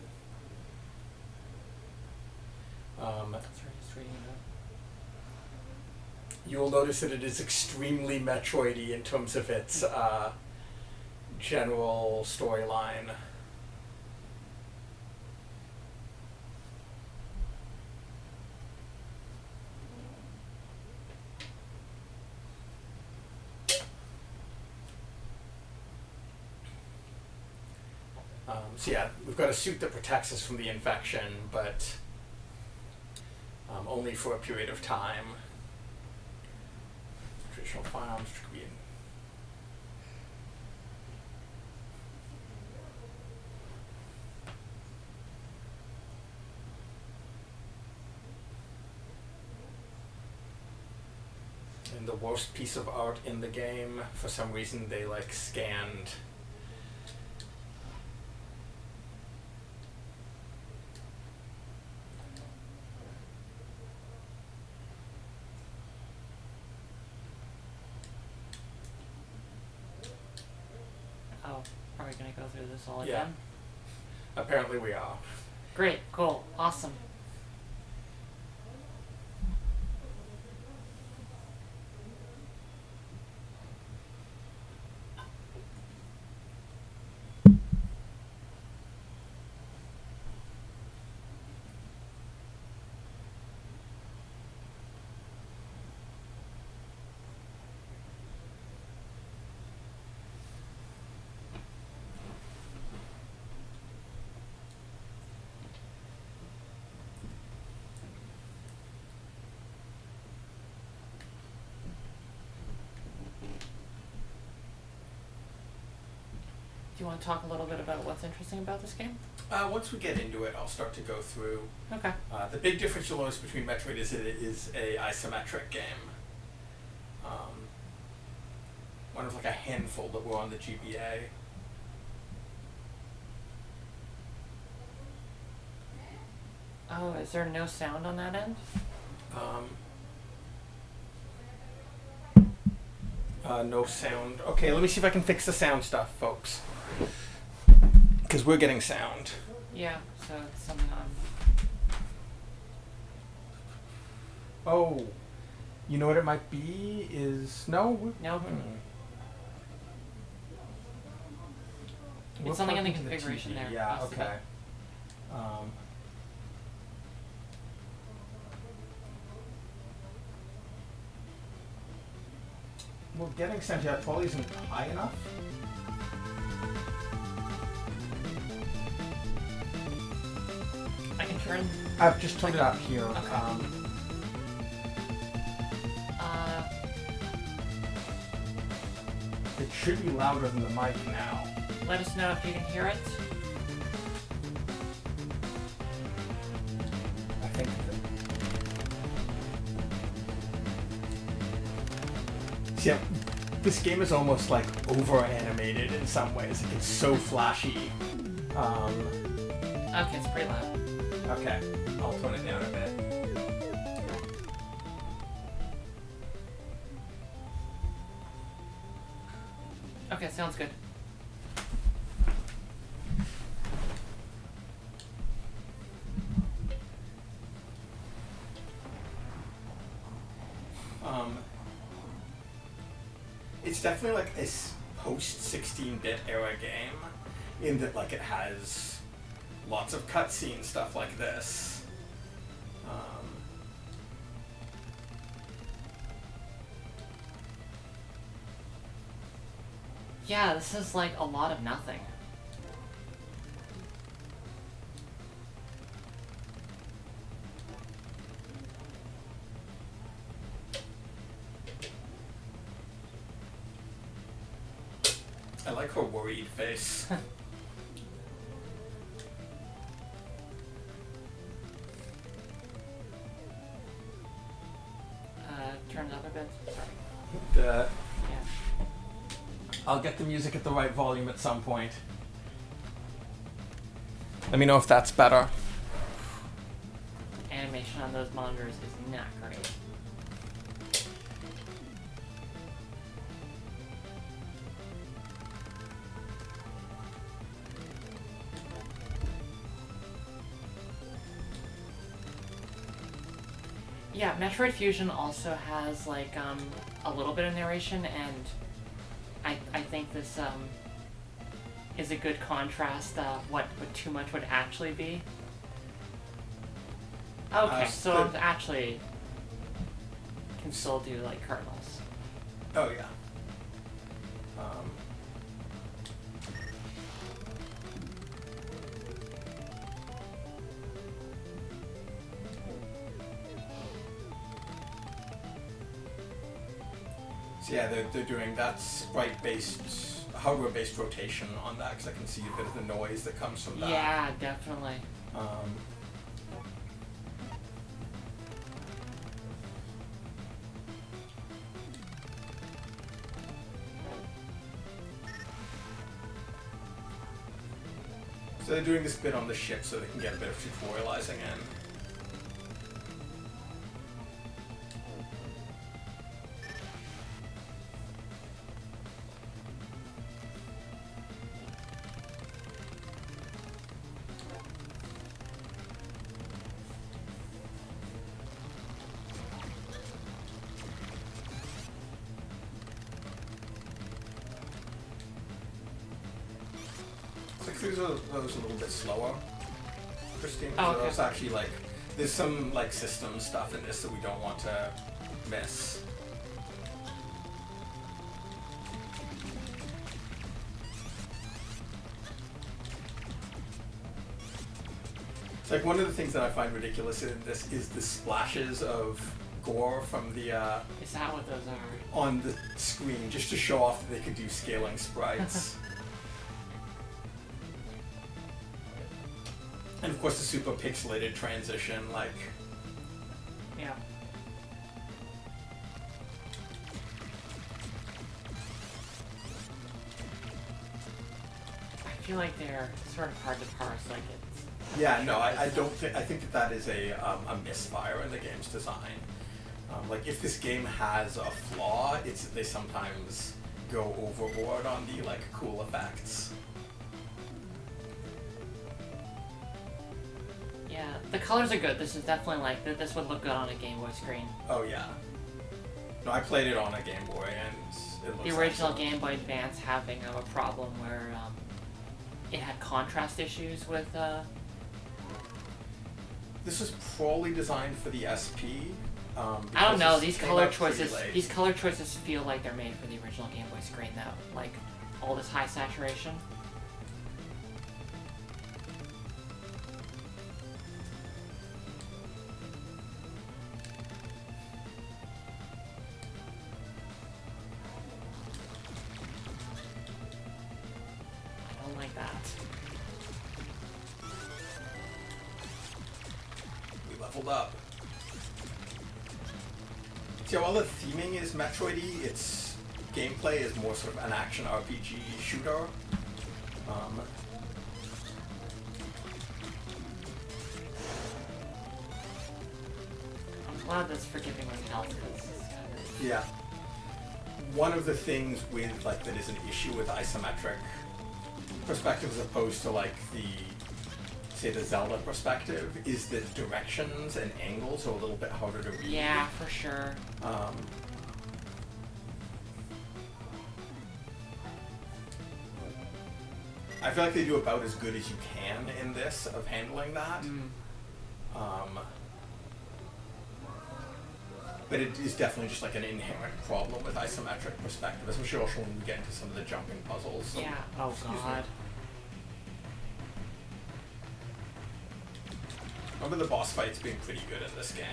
You'll notice that it is extremely Metroidy in terms of its general storyline. So yeah, we've got a suit that protects us from the infection, but only for a period of time. Traditional firearms could be and the worst piece of art in the game, for some reason they like scanned Are we going to go through this all Yeah. again? Apparently we are. Great, cool, awesome. Do you want to talk a little bit about what's interesting about this game? Once we get into it, I'll start to go through. Okay. The big difference you'll notice between Metroid is it is a isometric game. One of like a handful that were on the GBA. Oh, is there no sound on that end? No sound. Okay, let me see if I can fix the sound stuff, folks. Because we're getting sound. Yeah, so it's something on. Oh, you know what it might be is no. Nope. It's something in the configuration there. Yeah. Possibly. Okay. Well, getting sound here probably isn't high enough. I can turn. I've just turned it up here. Okay. It should be louder than the mic now. Let us know if you can hear it. I think yeah, this game is almost like over-animated in some ways. Like it's so flashy. Okay, it's pretty loud. Okay, I'll tone it down a bit. Okay, sounds good. It's definitely like a post 16-bit era game, in that like it has lots of cutscene stuff like this. Yeah, this is like a lot of nothing. I like her worried face. I'll get the music at the right volume at some point. Let me know if that's better. Animation on those monitors is not great. Yeah, Metroid Fusion also has like a little bit of narration, and I think this is a good contrast what too much would actually be. Okay, so it actually can still do like kernels. Oh yeah. So yeah, they're doing that sprite-based, hardware-based rotation on that, because I can see a bit of the noise that comes from that. Yeah, definitely. So they're doing this bit on the ship so they can get a bit of tutorializing in. Those a little bit slower, Christine. Oh, okay. Those actually like, there's some like system stuff in this that we don't want to miss. It's like one of the things that I find ridiculous in this is the splashes of gore from the Is that what those are? on the screen, just to show off that they could do scaling sprites. And of course the super pixelated transition, like... Yeah. I feel like they're sort of hard to parse, like it's... Yeah, no, I don't think... I think that is a misfire in the game's design. Like, if this game has a flaw, it's they sometimes go overboard on the, like, cool effects. Yeah, the colors are good. This is definitely like, this would look good on a Game Boy screen. Oh, yeah. No, I played it on a Game Boy, and it looks The original excellent. Game Boy Advance having a problem where it had contrast issues with... This was probably designed for the SP. I don't know, because these color came out pretty choices late. these color choices feel like they're made for the original Game Boy screen though. Like, all this high saturation. I don't like that. We leveled up. So while the theming is Metroid-y, its gameplay is more sort of an action RPG shooter. I'm glad that's forgiving with health because it's kind of... Yeah. One of the things with like that is an issue with isometric perspective as opposed to like the say the Zelda perspective is that directions and angles are a little bit harder to read. Yeah, for sure. I feel like they do about as good as you can in this of handling that. But it is definitely just like an inherent problem with isometric perspective, especially also when we get into some of the jumping puzzles. So, Yeah, oh excuse me. god. Remember the boss fights being pretty good in this game.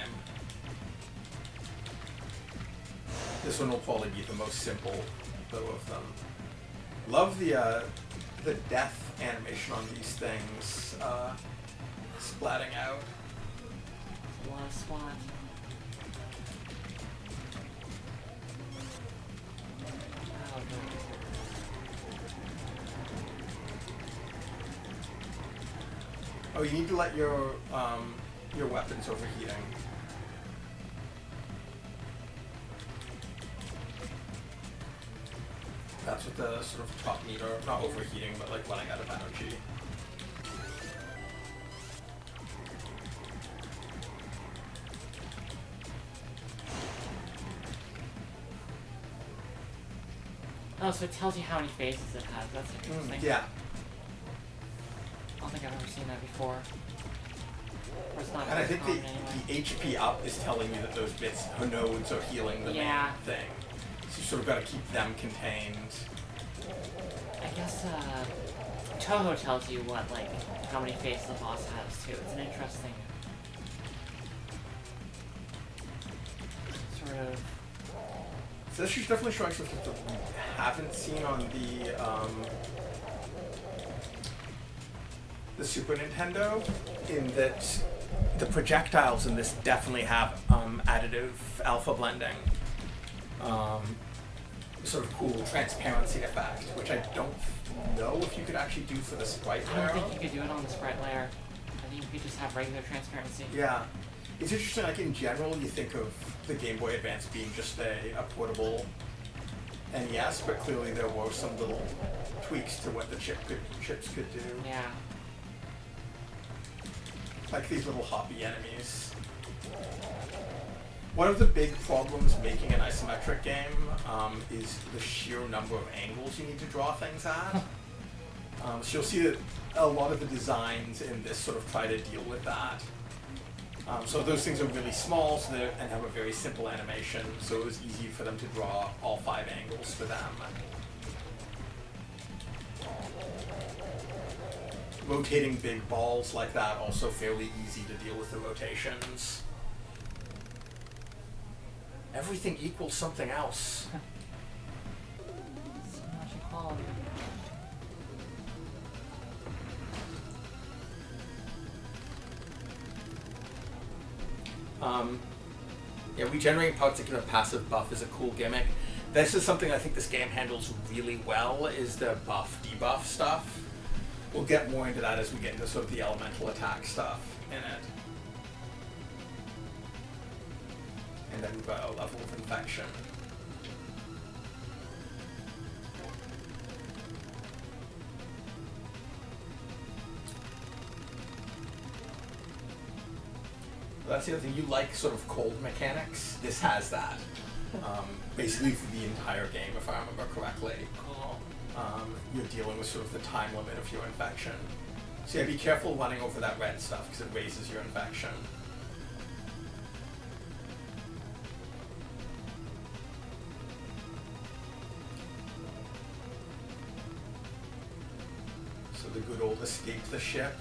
This one will probably be the most simple, though, of them. Love the death animation on these things, splatting out. A lot of splat. Oh, no. Oh, you need to let your weapons overheating. That's what the sort of top meter, not overheating, but like running out of energy. Oh, so it tells you how many phases it has. That's interesting. Yeah. I don't think I've ever seen that before. Or it's not And I very think common anyway. the HP up is telling you that those bits or nodes are healing the main thing. So you sort of got to keep them contained. I guess Toho tells you what, like, how many phases the boss has too. It's an interesting sort of. So this definitely showing something that we haven't seen on the Super Nintendo, in that the projectiles in this definitely have additive alpha blending. Sort of cool transparency effect, which I don't know if you could actually do for the sprite I layer. don't think you could do it on the sprite layer. I think you could just have regular transparency. Yeah. It's interesting, like in general, you think of the Game Boy Advance being just a portable NES, but clearly there were some little tweaks to what the chips could do. Yeah. Like these little hoppy enemies. One of the big problems making an isometric game is the sheer number of angles you need to draw things at. So you'll see that a lot of the designs in this sort of try to deal with that. So those things are really small and have a very simple animation, so it was easy for them to draw all 5 angles for them. Rotating big balls like that, also fairly easy to deal with the rotations. Everything equals something else. So much equality. Yeah, regenerating particular passive buff is a cool gimmick. This is something I think this game handles really well, is the buff debuff stuff. We'll get more into that as we get into sort of the elemental attack stuff in it. And then we've got a level of infection. That's the other thing. You like sort of cold mechanics. This has that. Basically for the entire game, if I remember correctly. Cool. You're dealing with sort of the time limit of your infection. So yeah, be careful running over that red stuff because it raises your infection. So the good old escape the ship.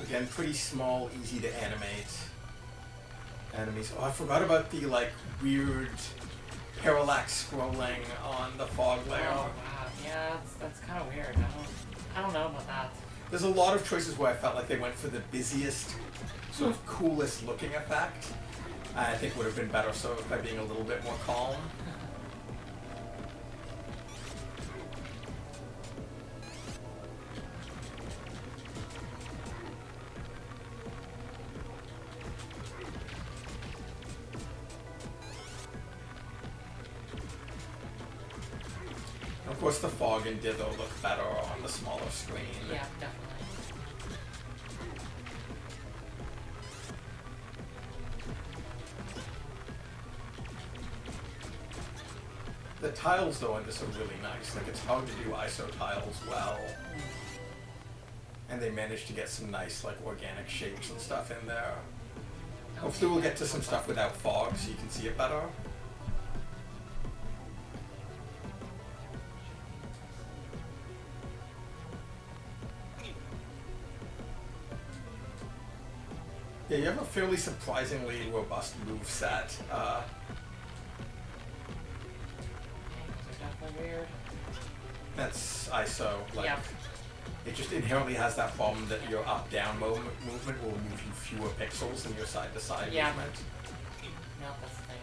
Again, pretty small, easy to animate enemies. Oh, I forgot about the like weird parallax scrolling on the fog layer. Oh wow, yeah, that's kind of weird. I don't know about that. There's a lot of choices where I felt like they went for the busiest, sort of coolest looking effect. I think would have been better served by being a little bit more calm. Of course, the fog and dither look better on the smaller screen. Yeah, definitely. The tiles, though, in this are really nice. Like, it's hard to do ISO tiles well. And they managed to get some nice, like, organic shapes and stuff in there. Hopefully we'll get to some stuff without fog so you can see it better. Yeah, you have a fairly surprisingly robust move set. Weird. That's ISO. Like, Yeah. it just inherently has that problem that your up-down movement will move you fewer pixels than your side-to-side Yeah. movement. No, that's the thing.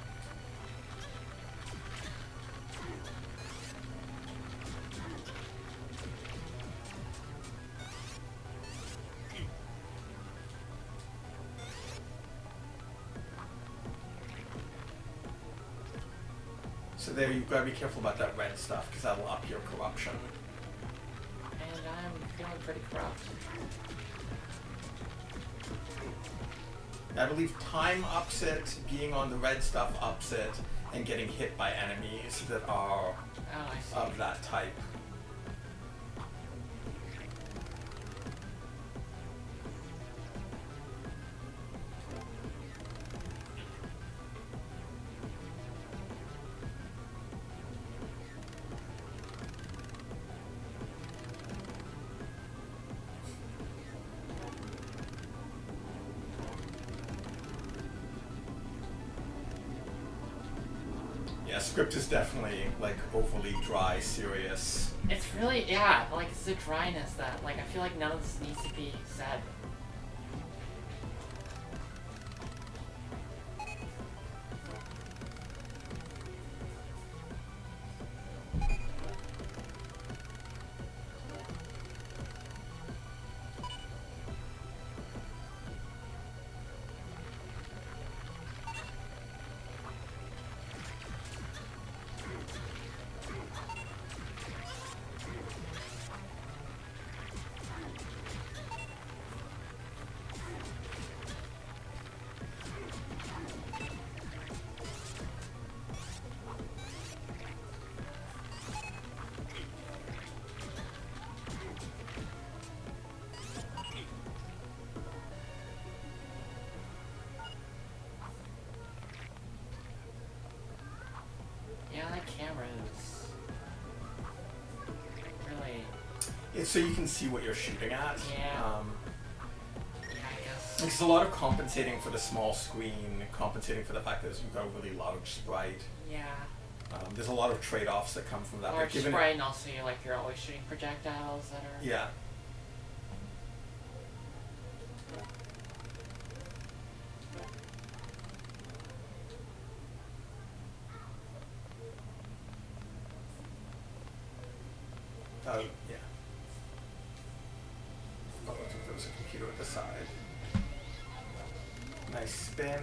So there, you've got to be careful about that red stuff, because that'll up your corruption. And I'm feeling pretty corrupt. I believe time ups it, being on the red stuff ups it, and getting hit by enemies that are Oh, I see. of that type. Yeah, script is definitely, like, overly dry, serious. It's really, yeah, like, it's the dryness that, like, I feel like none of this needs to be said. Yeah, that camera is really, It's so you can see what you're shooting at. yeah, I guess. There's a lot of compensating for the small screen, compensating for the fact that you've got a really large sprite. Yeah. There's a lot of trade-offs that come from that. Large but given sprite, and also you're always shooting projectiles that are. Yeah. Yeah. Oh, looks like there was a computer at the side. Nice spin.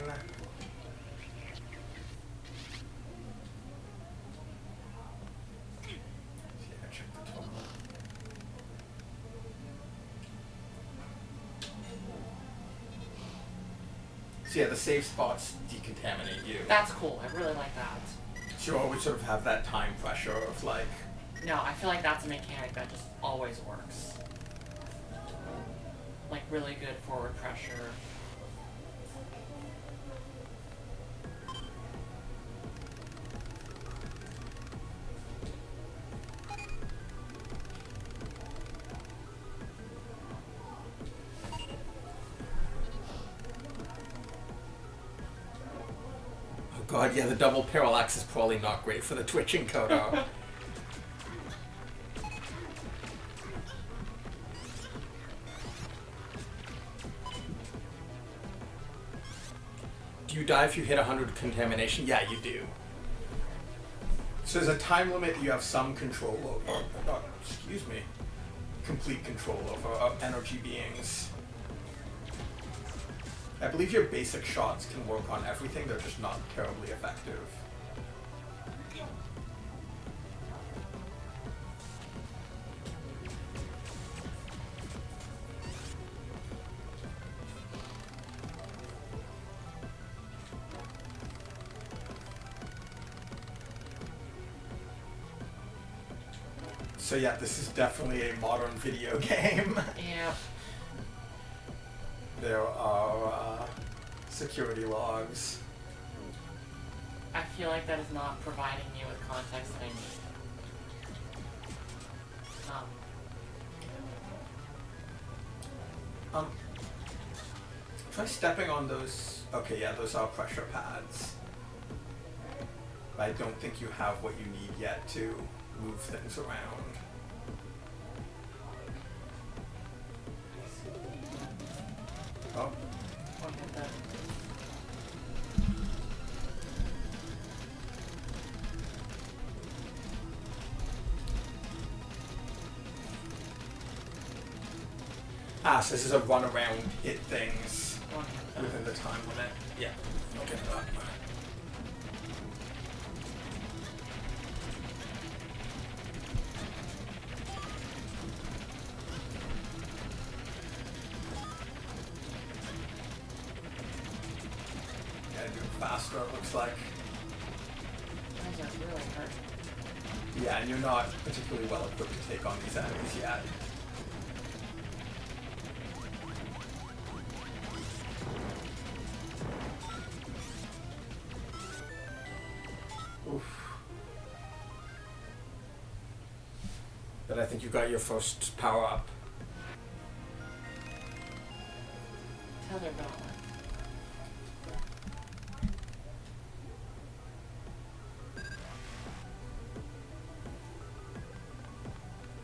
Yeah, check the total. So yeah, the safe spots decontaminate you. That's cool. I really like that. So you always sort of have that time pressure of like, No, I feel like that's a mechanic that just always works. Like really good forward pressure. oh god, yeah, the double parallax is probably not great for the Twitch encoder. Do you die if you hit 100 contamination? Yeah, you do. So there's a time limit you have some control over. Excuse me. Complete control over energy beings. I believe your basic shots can work on everything, they're just not terribly effective. So yeah, this is definitely a modern video game. Yeah. There are security logs. I feel like that is not providing me with context that I need. Try stepping on those. Okay, yeah, those are pressure pads. But I don't think you have what you need yet to move things around. Oh. What did that? So this is a run around, hit things One hit within the time limit. Yeah, I'll get that. Gotta do it faster, it looks like. That just really hurt. Yeah, and you're not particularly well equipped to take on these enemies yet. Oof. But I think you got your first power up. Tether gauntlet.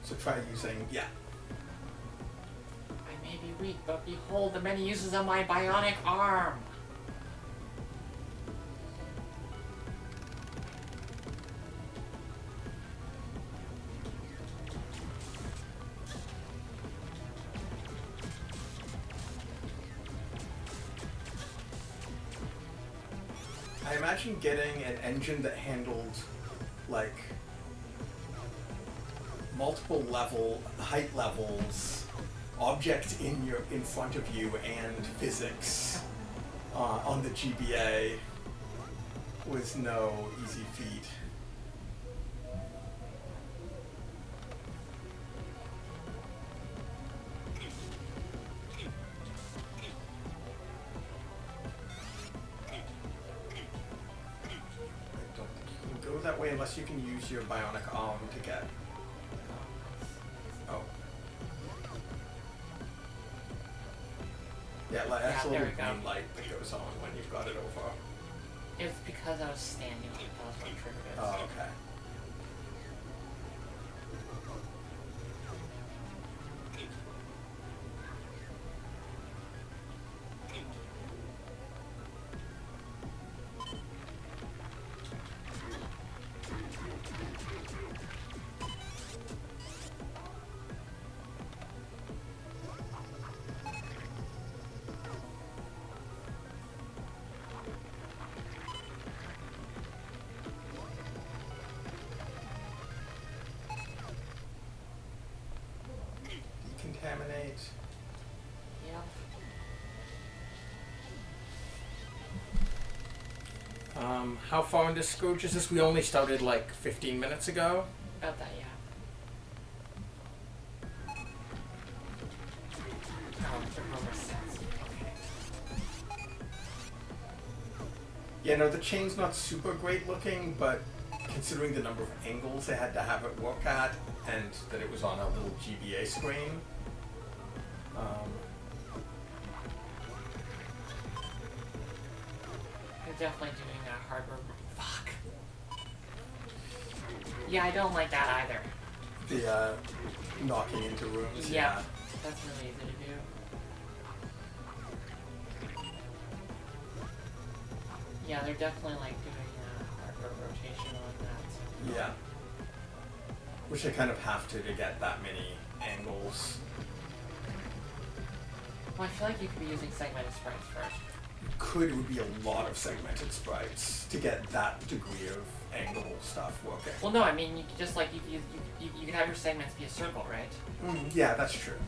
So try using, yeah. I may be weak, but behold the many uses of my bionic arm. I imagine getting an engine that handled, like, multiple height levels, objects in front of you, and physics on the GBA was no easy feat. That way unless you can use your bionic arm to get. Oh. Yeah, like that's a little green light that goes on when you've got it over. It's because I was standing on it. That was what triggered it. Oh, okay. Contaminate. Yep. How far into Scurge is this? We only started like 15 minutes ago. About that, yeah. Oh, took over 6. Okay. Yeah, no, the chain's not super great looking, but considering the number of angles they had to have it work at, and that it was on a little GBA screen. They're definitely doing a hardware. Fuck. Yeah, I don't like that either. The knocking into rooms. Yeah, that's really easy to do. Yeah, they're definitely like doing hardware rotation on that. Yeah. Which they kind of have to get that many angles. Well, I feel like you could be using segmented sprites first. It would be a lot of segmented sprites to get that degree of angle stuff working. Well, no, I mean, you could just like, you could have your segments be a circle, right? Yeah, that's true.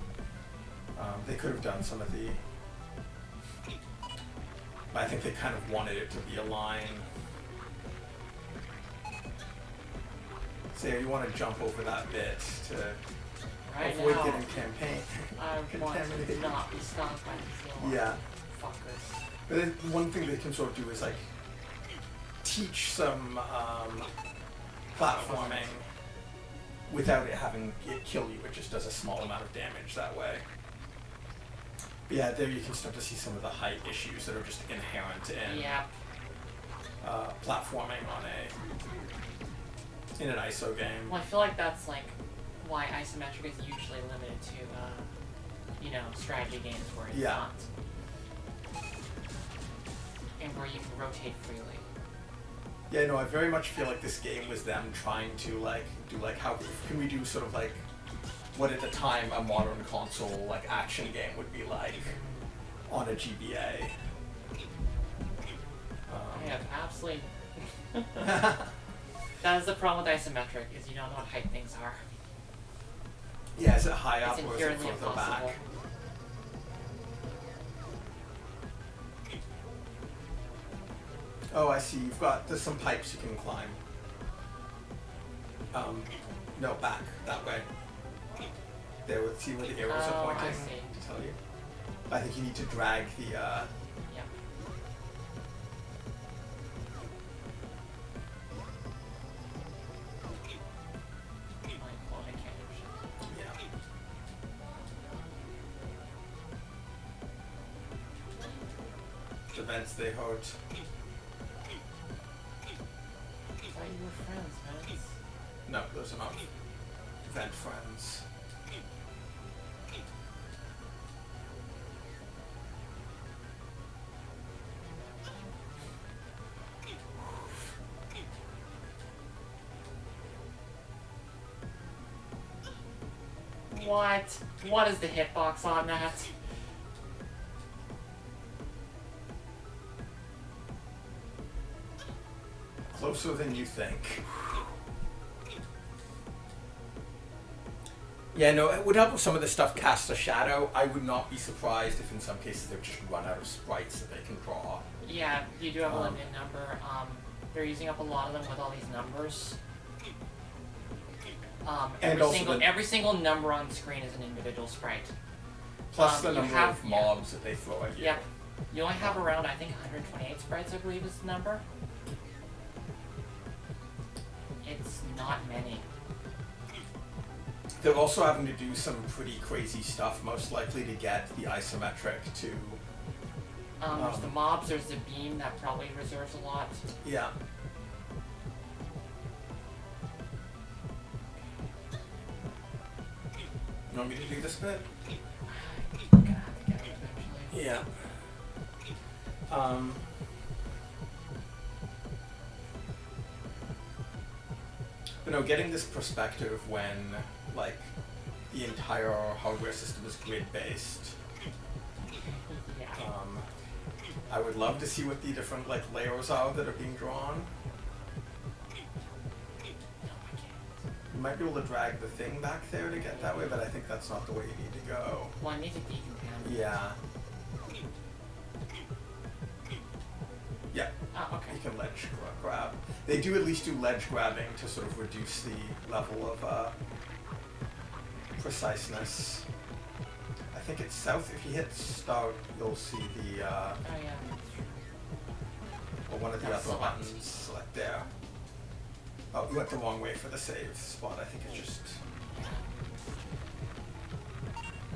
They could have done some of the... But I think they kind of wanted it to be a line. So you want to jump over that bit to Right avoid now, getting campaign. I want to contaminated. not be stopped by these little Yeah. fuckers. But then one thing they can sort of do is like teach some platforming without it having it kill you. It just does a small amount of damage that way. But yeah, there you can start to see some of the height issues that are just inherent in Yeah. platforming in an ISO game. Well, I feel like that's like why isometric is usually limited to, strategy games where it's Yeah. not, and where you can rotate freely. Yeah, no, I very much feel like this game was them trying to like do like how can we do sort of like what at the time a modern console like action game would be like on a GBA. I have absolutely. That is the problem with isometric, is you don't know what height things are. Yeah, is it high up It's or is it inherently further impossible. back? Oh, I see. There's some pipes you can climb. No, back, that way. There, see where the arrows are Oh, I pointing see. to tell you. I think you need to drag the, Yeah. Well, I can't do shit. yeah. The vents, they hurt. I thought you were friends, man. No, those are not vent friends. What? What is the hitbox on that? Closer than you think. Yeah, no, it would help if some of this stuff casts a shadow. I would not be surprised if in some cases they've just run out of sprites that they can draw. Yeah, you do have a limited number. They're using up a lot of them with all these numbers. And also Every single number on the screen is an individual sprite. Plus the you number have- of mobs that they throw at you. Yep. You only have around, I think, 128 sprites, I believe is the number. It's not many. They're also having to do some pretty crazy stuff, most likely to get the isometric to... There's the mobs, there's the beam that probably reserves a lot. Yeah. You want me to do this bit? I'm gonna have to get it eventually. Yeah. But no, getting this perspective when, like, the entire hardware system is grid-based. Yeah. I would love to see what the different, like, layers are that are being drawn. No, I can't. You might be able to drag the thing back there to get that way, but I think that's not the way you need to go. Well, I need to decontaminate. Yeah. Yeah. Oh, okay. You can ledge grab. They do at least do ledge grabbing to sort of reduce the level of preciseness. I think it's south. If you hit start, you'll see the Oh, yeah. or one of the That's other select. buttons. Select there. Oh, you went the wrong way for the save spot. I think it's just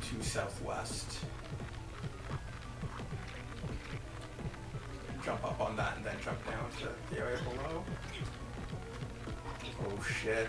to southwest. Jump up on that and then jump down to the area below. Oh shit.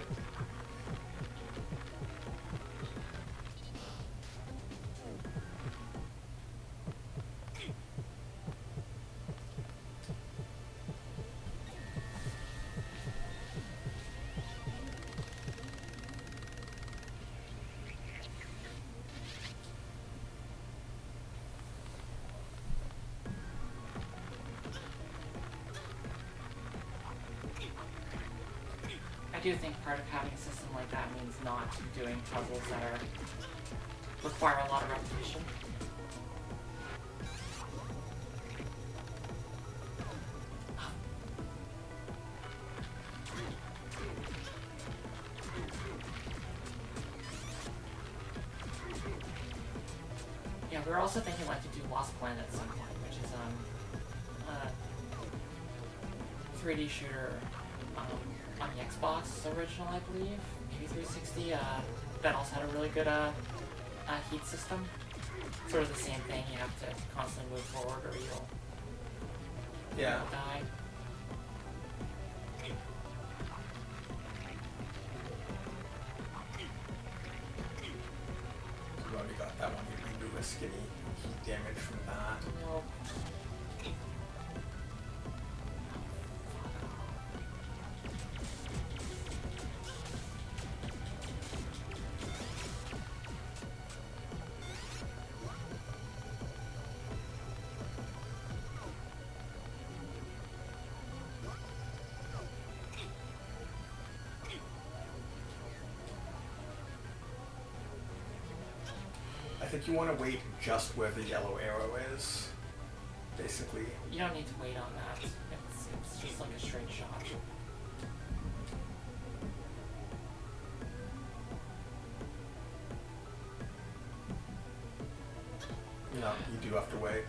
I do think part of having a system like that means not doing puzzles that require a lot of repetition. Yeah, we were also thinking like to do Lost Planet at some point, which is a 3D shooter on the Xbox original, I believe, maybe 360. That also had a really good heat system. Sort of the same thing. You have to constantly move forward, or you'll die. You've already got that one. You can do risk any heat damage from that. No. I think you want to wait just where the yellow arrow is, basically. You don't need to wait on that. It's just like a straight shot. No, you do have to wait.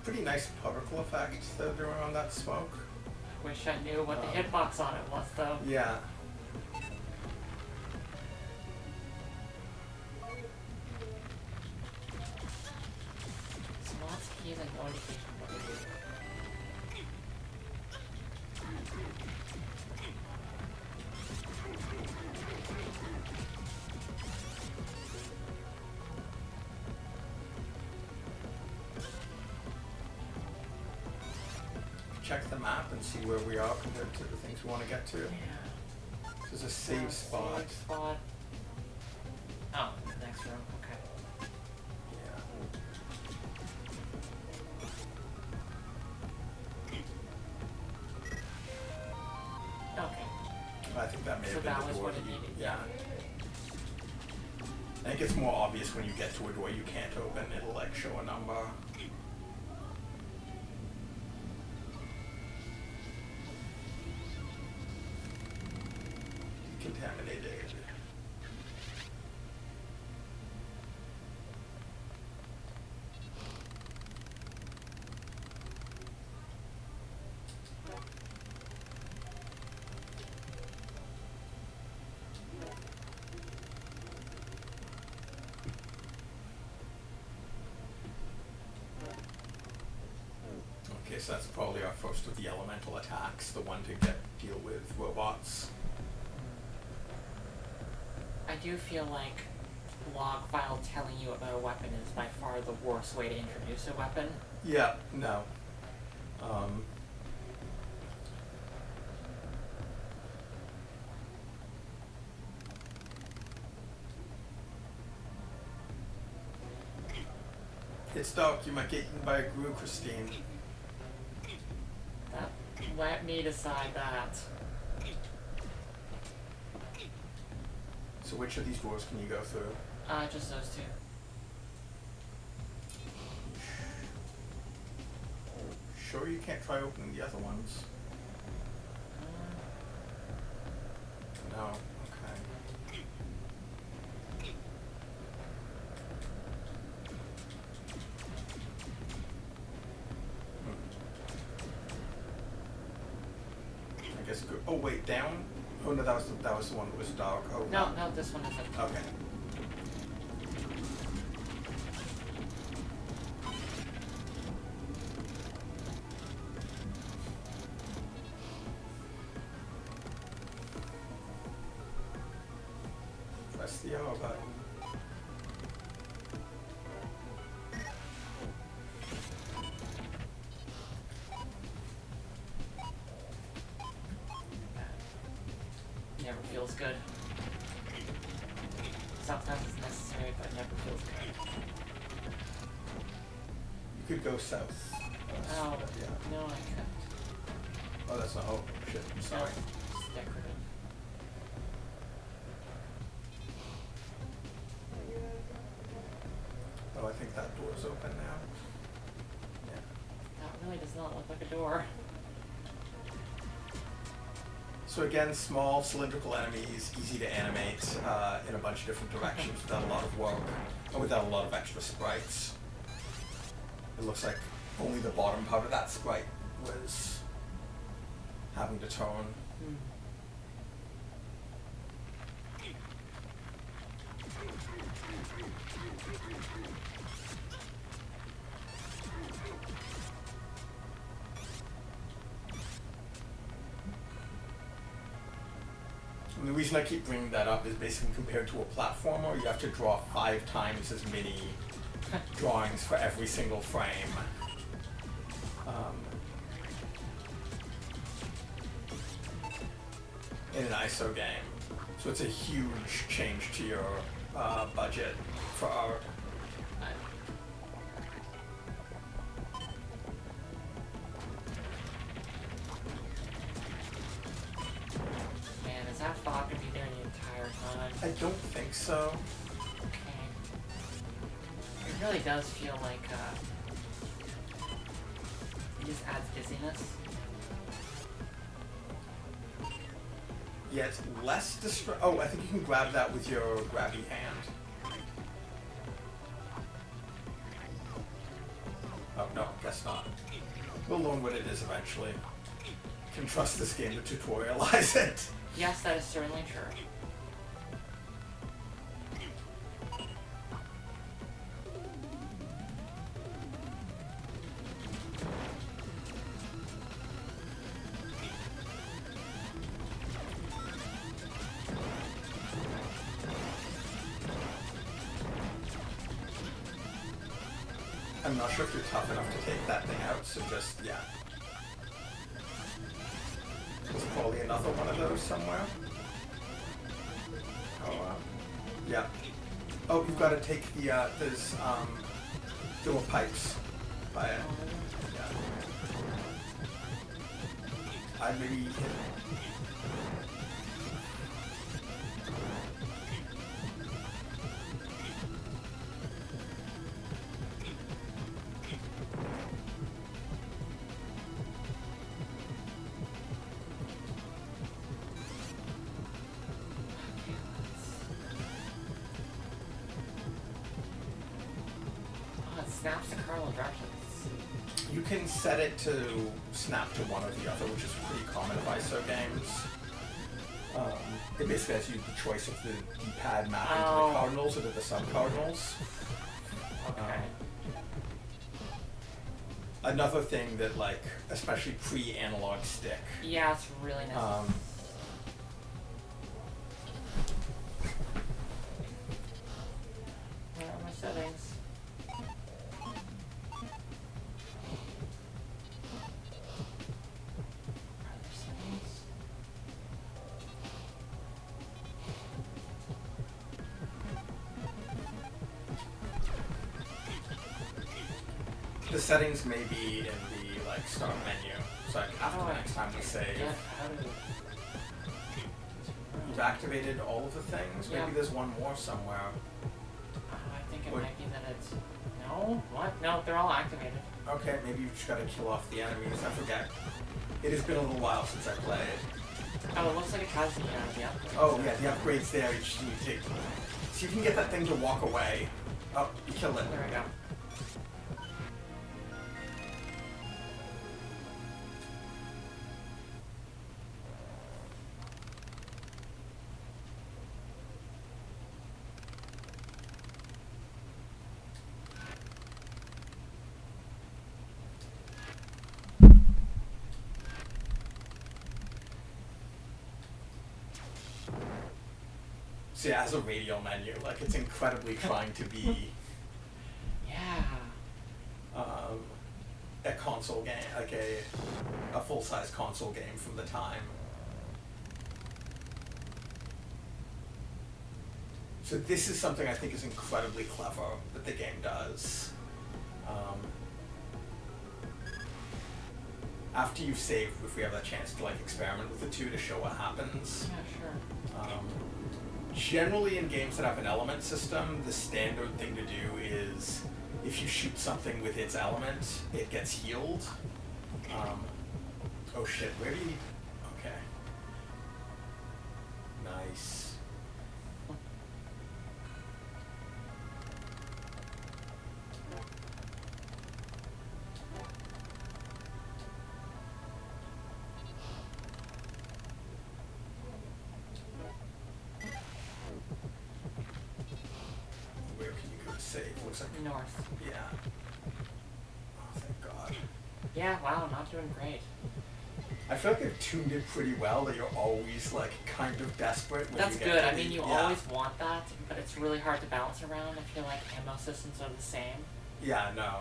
Pretty nice particle effect they're doing on that smoke. Wish I knew what the hitbox on it was, though. Yeah. So lots of keys and notification. Check the map and see where we are compared to the things we want to get to. Yeah. There's a save spot. Save spot. Oh, the next room. Okay. Yeah. Okay. I think that may So have been that the was door. what it needed. Yeah. I think it's more obvious when you get to a door you can't open. It'll like show a number. Contaminated. Okay, so that's probably our first of the elemental attacks, the one to deal with robots. I do feel like log file telling you about a weapon is by far the worst way to introduce a weapon. Yeah, no. It's dark, you might get eaten by a Gru, Christine. Let me decide that. So which of these doors can you go through? Just those two. Sure you can't try opening the other ones? No, okay. I guess go. Oh wait, down? Oh no, that was the one that was dark. Oh No, this one isn't. Okay. Press the arrow button. Never feels good. Sometimes it's necessary, but it never feels good. You could go south. Oh, Yeah. no, I can't. Oh, that's not. Oh, shit. I'm sorry. No, it's decorative. think that door's open now. Yeah. That really does not look like a door. So again, small cylindrical enemies, easy to animate in a bunch of different directions without a lot of work, and without a lot of extra sprites. It looks like only the bottom part of that sprite was having to tone. And the reason I keep bringing that up is basically compared to a platformer, you have to draw 5 times as many drawings for every single frame. In an ISO game. So it's a huge change to your budget for art. Man, is that fog gonna be there the entire time? I don't think so. Okay. It really does feel like it just adds dizziness. Yeah, it's less oh, I think you can grab that with your grabby hand. Oh, no, guess not. We'll learn what it is eventually. Can trust this game to tutorialize it. Yes, that is certainly true. I'm not sure if you're tough enough to take that thing out, so just, yeah. There's probably another one of those somewhere. Oh, yeah. Oh, you've got to take the, there's, there were pipes by it. Yeah. I maybe hit Snaps to cardinal directions. You can set it to snap to one or the other, which is pretty common in ISO games. It basically has you the choice of the D-pad mapping to the cardinals or to the sub-cardinals. Okay. Another thing that, like, especially pre-analog stick. Yeah, it's really nice. Where are my settings? The settings may be in the, like, start menu, so after the next time we save. Yeah, how do You've activated all of the things? Yeah. Maybe there's one more somewhere. I think it might be that it's... No? What? No, they're all activated. Okay, maybe you've just got to kill off the enemies. I forget. It has been a little while since I played. Oh, it looks like it has the upgrades. Oh, yeah, the upgrade's there. You just need to... So you can get that thing to walk away. Oh, you killed it. There we go. So yeah, as a radial menu, like, it's incredibly trying to be Yeah. a console game, like a full-size console game from the time. So this is something I think is incredibly clever that the game does. After you've saved, if we have that chance to, like, experiment with the two to show what happens. Yeah, sure. Generally in games that have an element system, the standard thing to do is, if if you shoot something with its element, it gets healed. Oh shit, where do you... Okay. Nice. Where can you go to save? Looks like... North. Yeah. Oh, thank God. Yeah, wow, not doing great. I feel like they've tuned it pretty well, that you're always, like, kind of desperate when That's you get good. to I the- mean, you yeah. always want that, but it's really hard to balance around. I feel like ammo systems are the same. Yeah, no.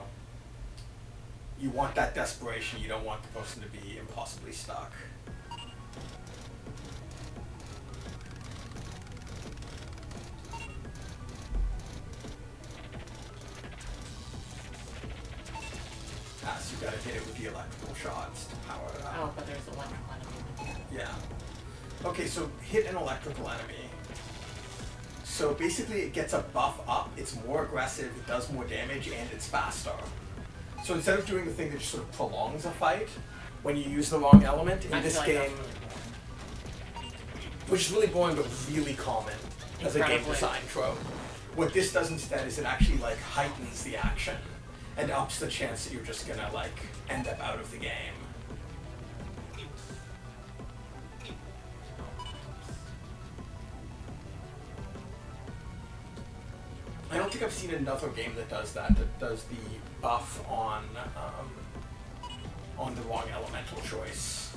You want that desperation, you don't want the person to be impossibly stuck. Ah, so you gotta hit it with the electrical shots to power it up. Oh, but there's electrical enemy. Yeah. Okay, so hit an electrical enemy. So basically it gets a buff up, it's more aggressive, it does more damage, and it's faster. So instead of doing the thing that just sort of prolongs a fight, when you use the wrong element, in I this feel like game, that's really cool. which is really boring but really common as a game Incredibly. design trope, what this does instead is it actually like heightens the action and ups the chance that you're just gonna like end up out of the game. I don't think I've seen another game that does that does the buff on the wrong elemental choice.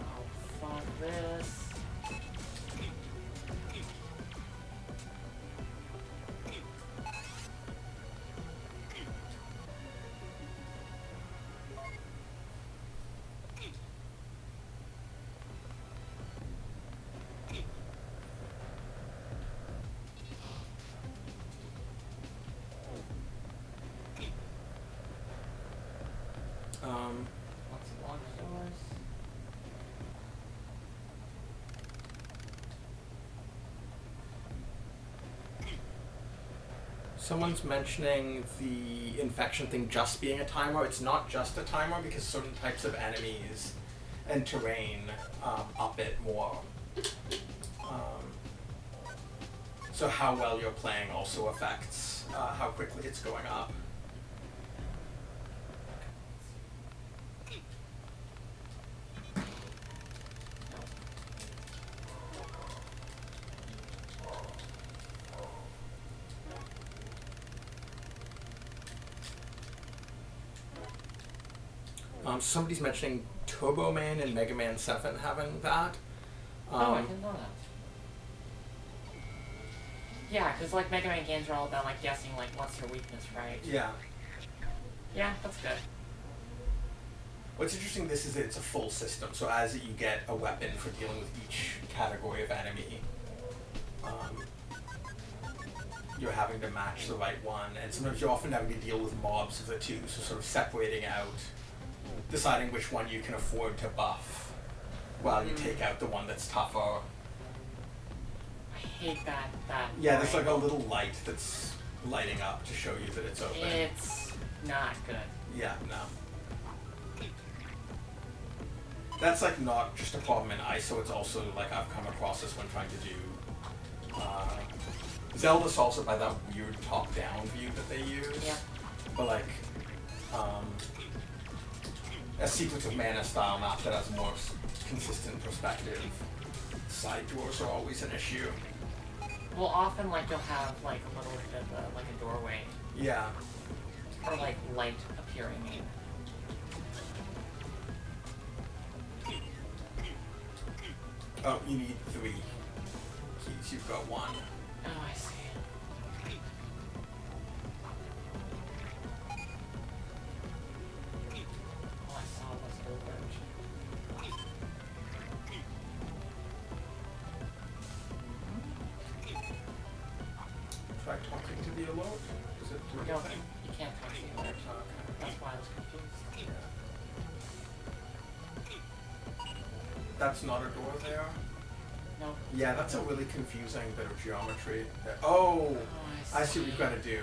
Oh, fuck this. Lots of long doors. Someone's mentioning the infection thing just being a timer. It's not just a timer because certain types of enemies and terrain up it more. So how well you're playing also affects how quickly it's going up. Somebody's mentioning Turbo Man and Mega Man 7 having that. Oh, I didn't know that. Yeah, because like Mega Man games are all about like guessing like what's your weakness, right? Yeah. Yeah, that's good. What's interesting, this is that it's a full system, so as you get a weapon for dealing with each category of enemy, you're having to match the right one, and sometimes you're often having to deal with mobs of the two, so sort of separating out, deciding which one you can afford to buff, while you take out the one that's tougher. I hate that. Yeah, there's like a little light that's lighting up to show you that it's open. It's not good. Yeah, no. That's like not just a problem in ISO, it's also like I've come across this when trying to do Zelda solves it by that weird top-down view that they use. Yeah. But like a Secrets of Mana style map that has a more consistent perspective, side doors are always an issue. Well, often like you'll have like a little bit of like a doorway Yeah. or like light appearing in. Oh, you need 3 keys, you've got 1. Oh, I see. All I saw was Scurge. Try talking to the alert. Is it doing No, a thing? you can't touch the alert. Okay. That's why I was confused. That's not a door there? No. Yeah, that's a really confusing bit of geometry. Oh, Oh, I see what you've got to do.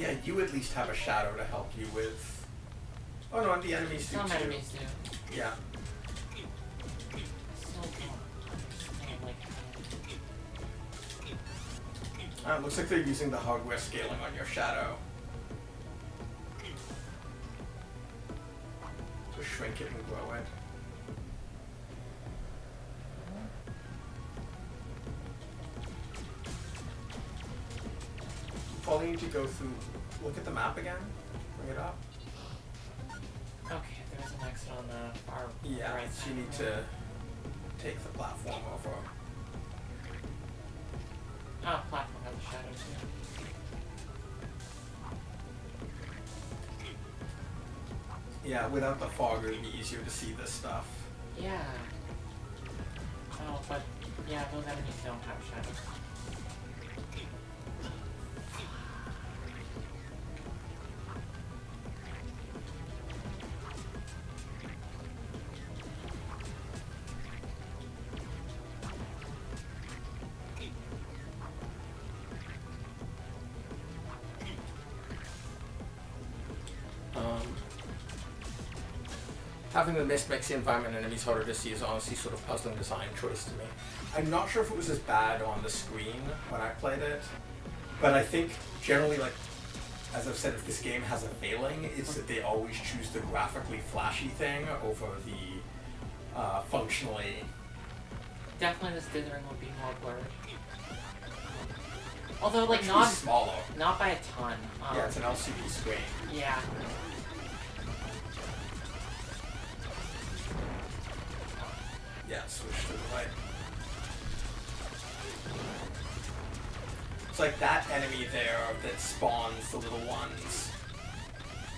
Yeah, you at least have a shadow to help you with. Oh no, and the enemies do Some too. enemies do. Yeah. Still don't understand, like, It looks like they're using the hardware scaling on your shadow. To shrink it and grow it. You probably need to go through, look at the map again, bring it up. okay, there's an exit on the far Yeah, right so side. you need to take the platform over. Oh, platform has a shadow too. Yeah, without the fog it would be easier to see this stuff. Yeah. Oh, but yeah, those enemies don't have shadows. Having the mist makes the environment and enemies harder to see is honestly sort of puzzling design choice to me. I'm not sure if it was as bad on the screen when I played it, but I think generally, like, as I've said, if this game has a failing, it's that they always choose the graphically flashy thing over the functionally. Definitely this dithering will be more blurred. Although, like, Actually smaller. not by a ton. Yeah, it's an LCD screen. Yeah. Yeah, switch to the right. It's like that enemy there that spawns the little ones.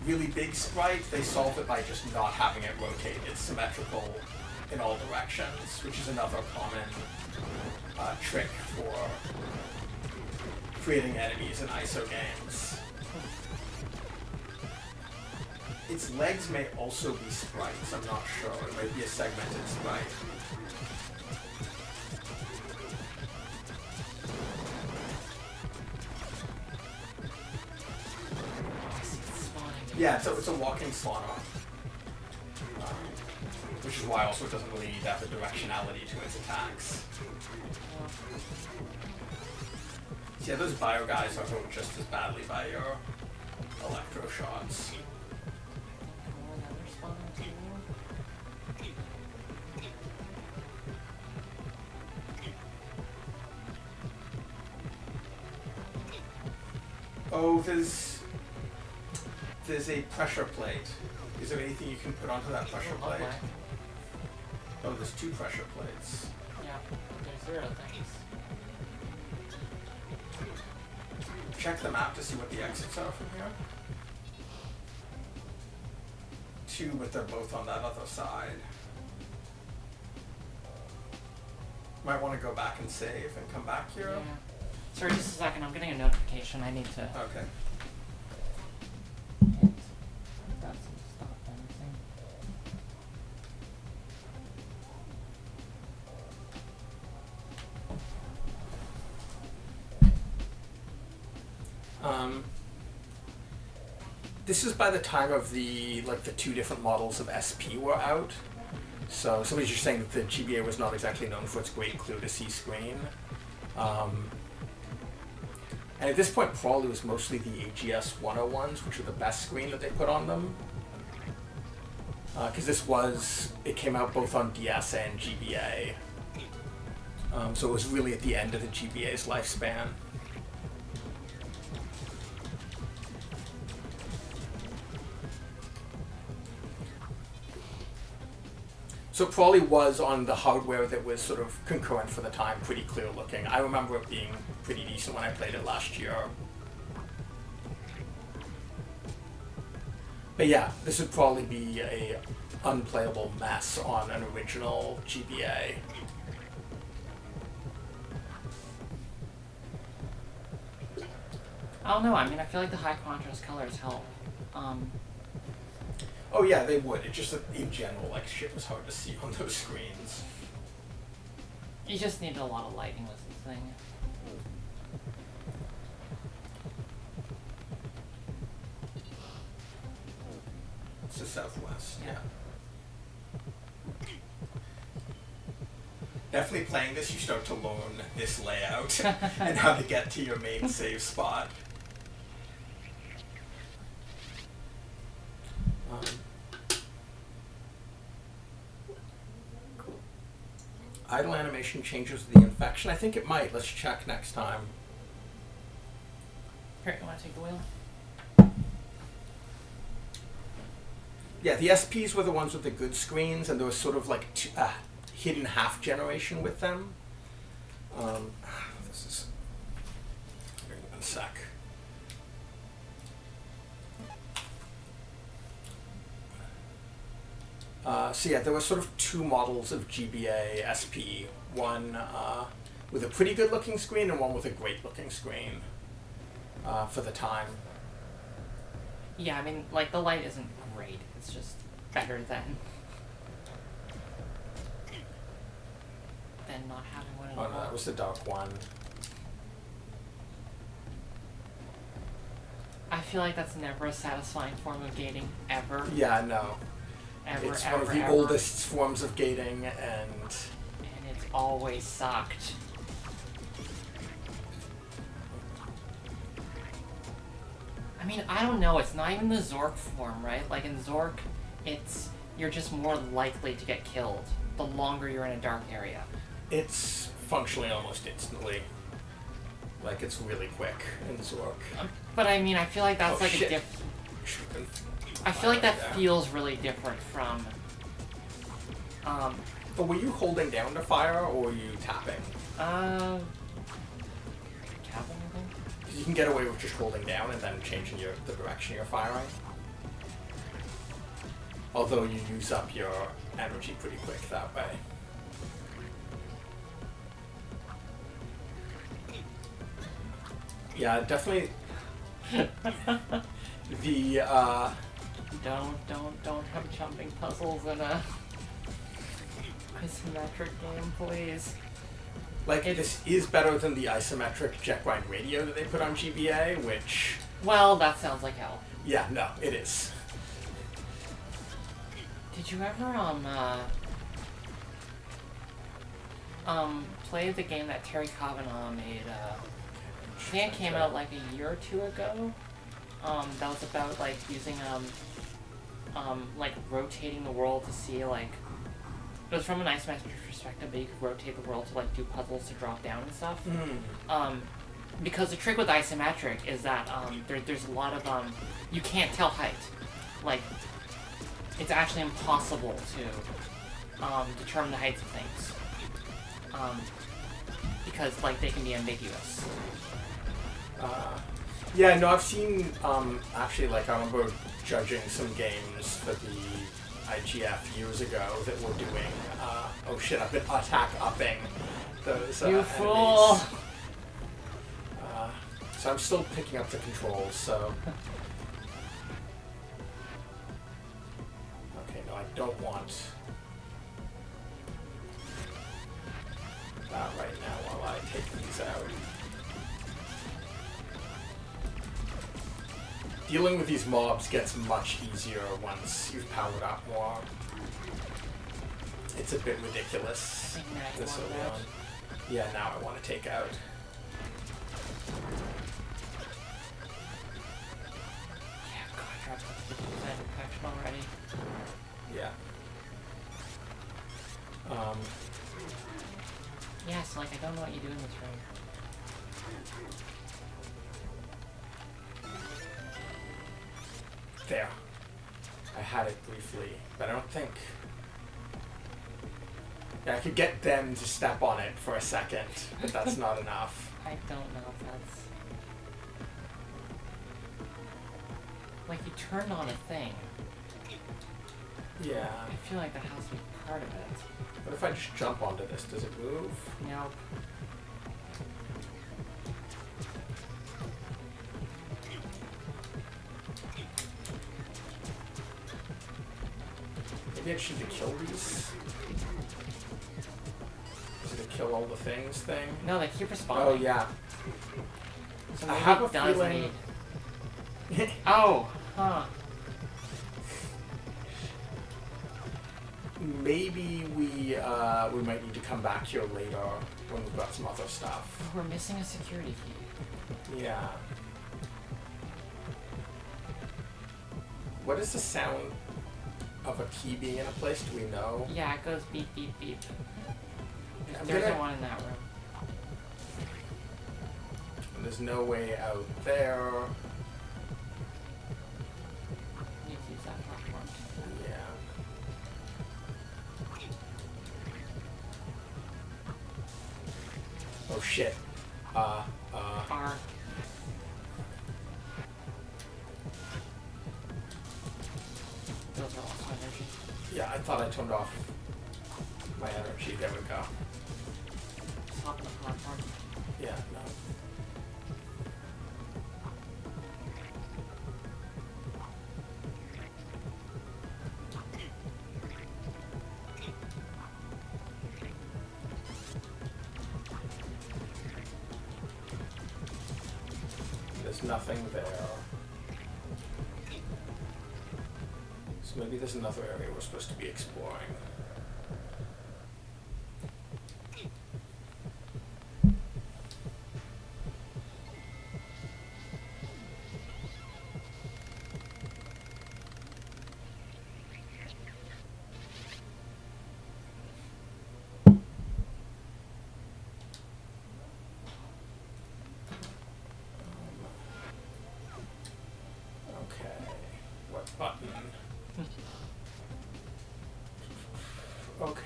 Really big sprite, they solve it by just not having it rotate. It's symmetrical in all directions, which is another common trick for creating enemies in ISO games. Its legs may also be sprites, I'm not sure. It might be a segmented sprite. Yeah, it's a walking spawner. Which is why also it doesn't really need to have the directionality to its attacks. So yeah, those bio guys are hurt just as badly by your electro shots. Oh, there's a pressure plate. Is there anything you can put onto that pressure plate? Okay. Oh, there's 2 pressure plates. Yeah, there's 0 things. Check the map to see what the exits are from here. 2, but they're both on that other side. Might want to go back and save and come back here. Yeah. Sorry, just a second. I'm getting a notification. I need to. Okay. Got some stuff and everything. This is by the time of the 2 different models of SP were out. So somebody's just saying that the GBA was not exactly known for its great clear to see screen. And at this point, probably it was mostly the AGS 101s, which were the best screen that they put on them. Because it came out both on DS and GBA. So it was really at the end of the GBA's lifespan. So it probably was on the hardware that was sort of concurrent for the time, pretty clear looking. I remember it being pretty decent when I played it last year. But yeah, this would probably be a unplayable mess on an original GBA. I don't know. I mean, I feel like the high contrast colors help. Oh yeah, they would. It's just that in general, like, shit was hard to see on those screens. You just need a lot of lighting with this thing. It's the southwest. Yeah. Definitely playing this, you start to learn this layout and how to get to your main save spot. Idle animation changes the infection. I think it might. Let's check next time. Here, you want to take the wheel? Yeah, the SPs were the ones with the good screens, and there was sort of like hidden half generation with them. This is... Wait 1 sec. So yeah, there were sort of 2 models of GBA SP. One with a pretty good looking screen and one with a great looking screen for the time. Yeah, I mean, like, the light isn't great. It's just better than not having one at all. Oh no, that was the dark one. I feel like that's never a satisfying form of gating, ever. Yeah, no. Ever, It's ever, one of the ever. oldest forms of gating, and And it's always sucked. I mean, I don't know, it's not even the Zork form, right? Like, in Zork, you're just more likely to get killed the longer you're in a dark area. it's functionally almost instantly. Like, it's really quick in Zork. But I mean, I feel like that's Oh, like shit. a diff. Should've been I feel like that there. feels really different from. But were you holding down to fire, or were you tapping? Tapping, I think? 'Cause you can get away with just holding down and then changing the direction you're firing. Although you use up your energy pretty quick that way. Yeah, definitely. The Don't have jumping puzzles in a isometric game, please. like this is better than the isometric jet grind radio that they put on GBA, which Well, that sounds like hell. yeah, no, it is. Did you ever play the game that Terry Kavanagh made? I think it came out like a year or 2 ago. That was about like using like rotating the world to see like it was from an isometric perspective, but you could rotate the world to like do puzzles to drop down and stuff. Because the trick with isometric is that there's a lot of you can't tell height. Like it's actually impossible to determine the heights of things. Because like they can be ambiguous. Yeah, no, I've seen, actually, like, I remember judging some games for the IGF years ago that were doing, oh shit, I've been attack upping those, You enemies. fool! So I'm still picking up the controls, so. Okay, no, I don't want that right now while I take these out. Dealing with these mobs gets much easier once you've powered up more. It's a bit ridiculous I think now you this want early that. on. Yeah, now I want to take out. Yeah, God, I dropped 50% infection already. Yeah. Yeah, so like I don't know what you do in this room. There. I had it briefly, but I don't think... Yeah, I could get them to step on it for a second, but that's not enough. I don't know if that's... Like, you turned on a thing. Yeah. I feel like that has to be part of it. But if I just jump onto this, does it move? Nope. Maybe I should kill these? Is it a kill all the things thing? No, they keep responding. Oh, yeah. So I maybe have it a does feeling... need... Oh, huh. maybe we might need to come back here later when we've got some other stuff. We're missing a security key. Yeah. What is the sound of a key being in a place? Do we know? Yeah, it goes beep, beep, beep. I'm There's gonna- no one in that room. And there's no way out there. Need to use that platform. Yeah. Oh shit. R. Those are also energy. Yeah, I thought I turned off my energy. There we go. Just hop on the platform. Yeah, no. There's nothing there. So maybe there's another area we're supposed to be exploring. Okay, what button? Okay.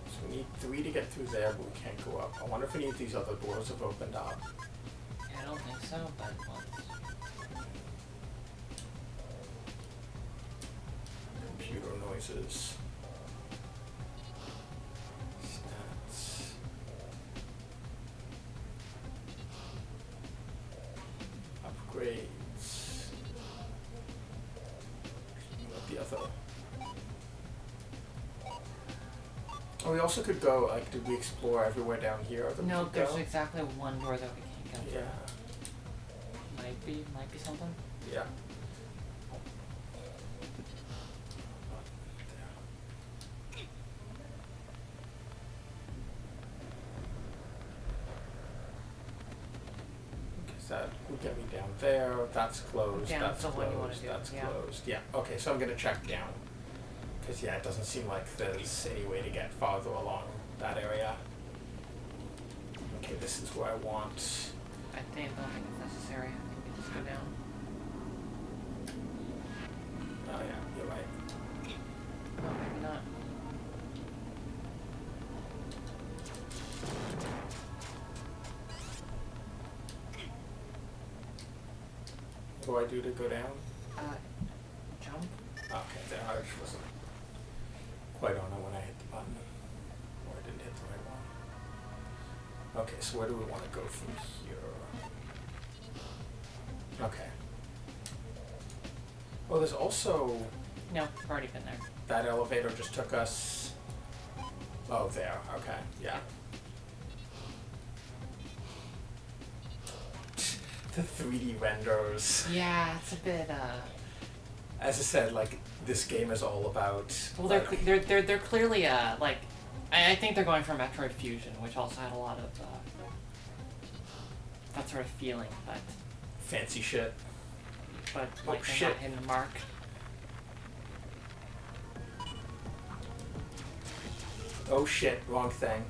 So we need 3 to get through there, but we can't go up. I wonder if any of these other doors have opened up. Yeah, I don't think so, but let's... Computer noises. Stats. Upgrades. What the other? Oh, we also could go, like, did we explore everywhere down here? That we No, could there's go? exactly one door that we can't go through. Yeah. Might be something. Yeah. Because that will get me down there. That's closed. Down's That's the one you wanna closed. do, That's yeah. closed. Yeah. Okay, so I'm gonna check down. Because yeah, it doesn't seem like there's any way to get farther along that area. Okay, this is where I want. I don't think it's necessary. I think we just go down. Oh yeah, you're right. Oh, maybe not. What do I do to go down? Jump? Okay, there. I just wasn't quite on it when I hit the button. Or I didn't hit the right one. Okay, so where do we want to go from here? Okay. Oh, there's also No, we've already been there. that elevator just took us. Oh, there. Okay, yeah. The 3D renders. Yeah, it's a bit. As I said, like this game is all about. Well, like, they're clearly like. I think they're going for Metroid Fusion, which also had a lot of that sort of feeling, but fancy shit. like they're shit. not hitting the mark. Oh shit! Wrong thing.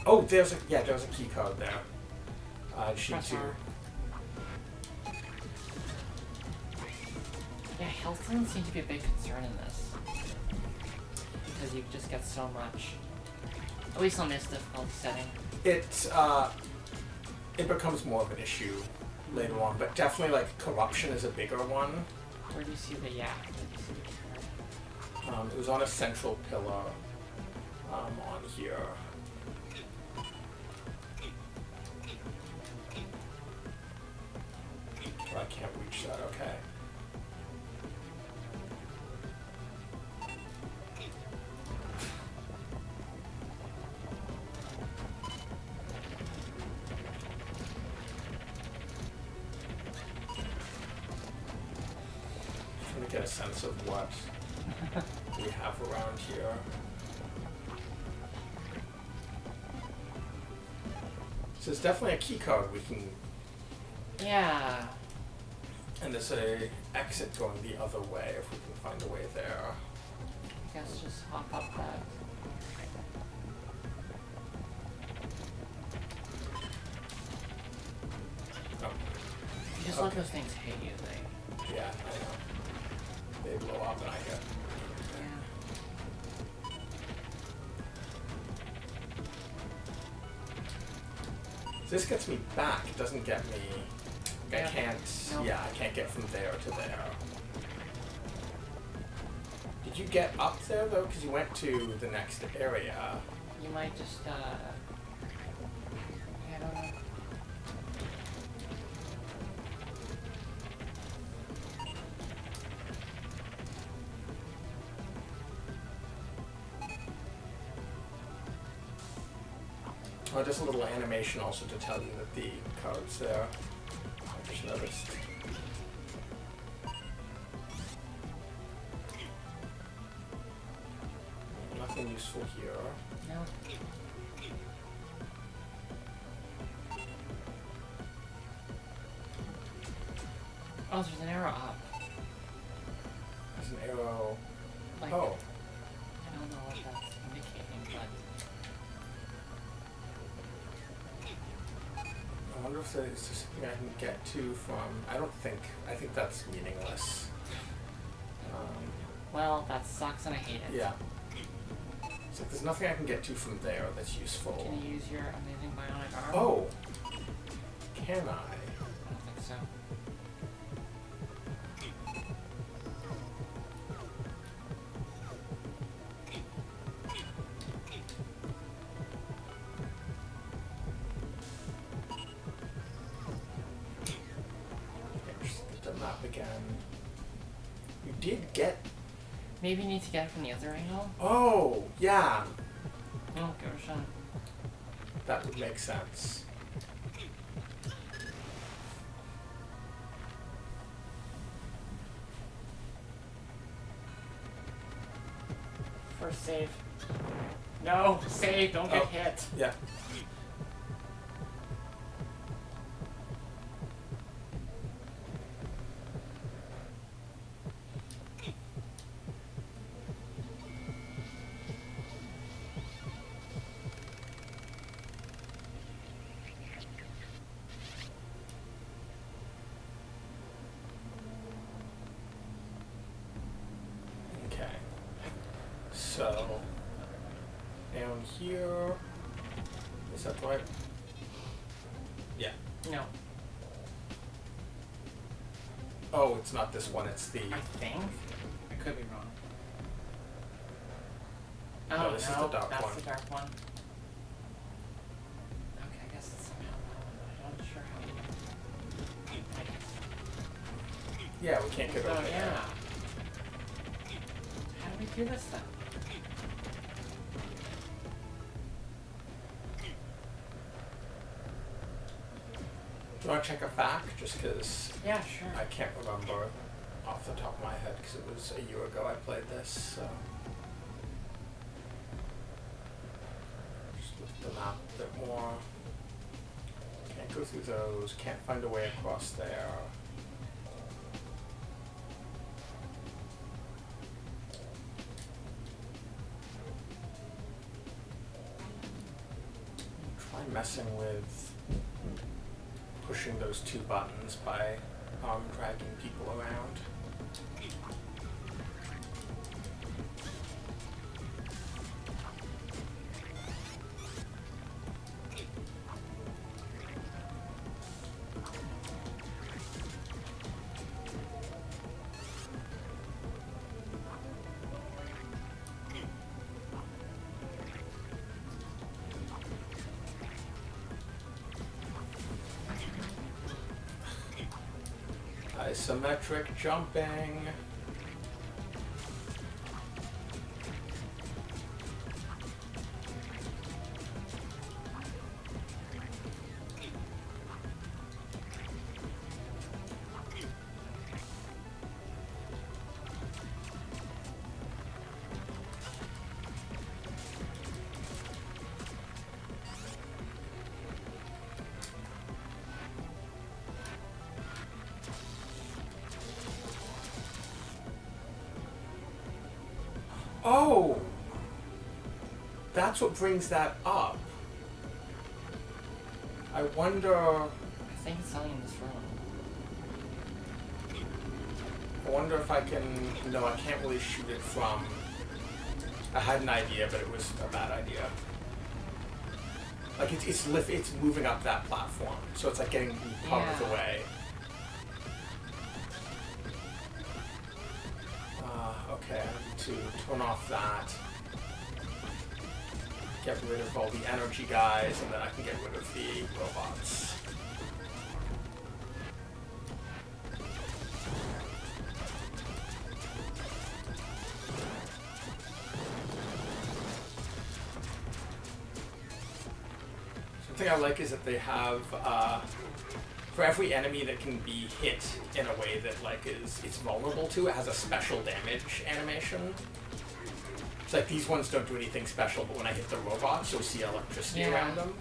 Oh, there's a key code there. Sheet Press 2. R. Yeah, health doesn't seem to be a big concern in this. Because you just get so much. At least on this difficulty setting. It becomes more of an issue later on, but definitely like corruption is a bigger one. Where do you see the, yeah, where do you see the card? It was on a central pillar on here. I can't reach that, okay. get a sense of what we have around here. So it's definitely a key card we can... Yeah. And there's a exit going the other way if we can find a way there. I guess just hop up that. Oh. You just let those things hit you, Yeah, I know. They blow up and I get... Yeah. This gets me back. It doesn't get me... Yeah. I can't... Nope. Yeah, I can't get from there to there. Did you get up there, though? Because you went to the next area. You might just, I don't know. Oh, just a little animation also to tell you that the card's there. I just noticed. Nothing useful here. No. Oh, there's an arrow up. There's an arrow. Like, Oh. I don't know what that's indicating, but... I wonder if there's something I can get to from... I think that's meaningless. Well, that sucks and I hate it. Yeah. It's like there's nothing I can get to from there that's useful. Can you use your amazing bionic arm? Oh! Can I? I don't think so. Just get the map again. You did get... Maybe you need to get it from the other angle? Oh! Yeah! Oh, give it a shot. That would make sense. First save. No, save, don't get Oh. hit. Yeah. Okay. So, down here, is that right? Yeah. No, Oh, it's not this one, it's the... I think. I could be wrong. No, Oh, this is no, the dark that's one. the dark one. Okay, I guess it's somehow that one, but I'm not sure how you... Yeah, we can't get Oh, over yeah. there. How do we do this then? Do you want to check a fact? Just because Yeah, sure. I can't remember off the top of my head because it was a year ago I played this, so... Just look at the map a bit more. Can't go through those, can't find a way across there. Try messing with pushing those two buttons by dragging people around. Isometric jumping. Oh! That's what brings that up. I wonder... I think it's something in this room. I wonder if I can... No, I can't really shoot it from... I had an idea, but it was a bad idea. Like, it's moving up that platform, so it's like getting part of the way. Okay, I need to turn off that. Get rid of all the energy guys, and then I can get rid of the robots. Something I like is that they have, for every enemy that can be hit in a way that like it's vulnerable to, it has a special damage animation. It's like these ones don't do anything special, but when I hit the robots, you'll see electricity around them.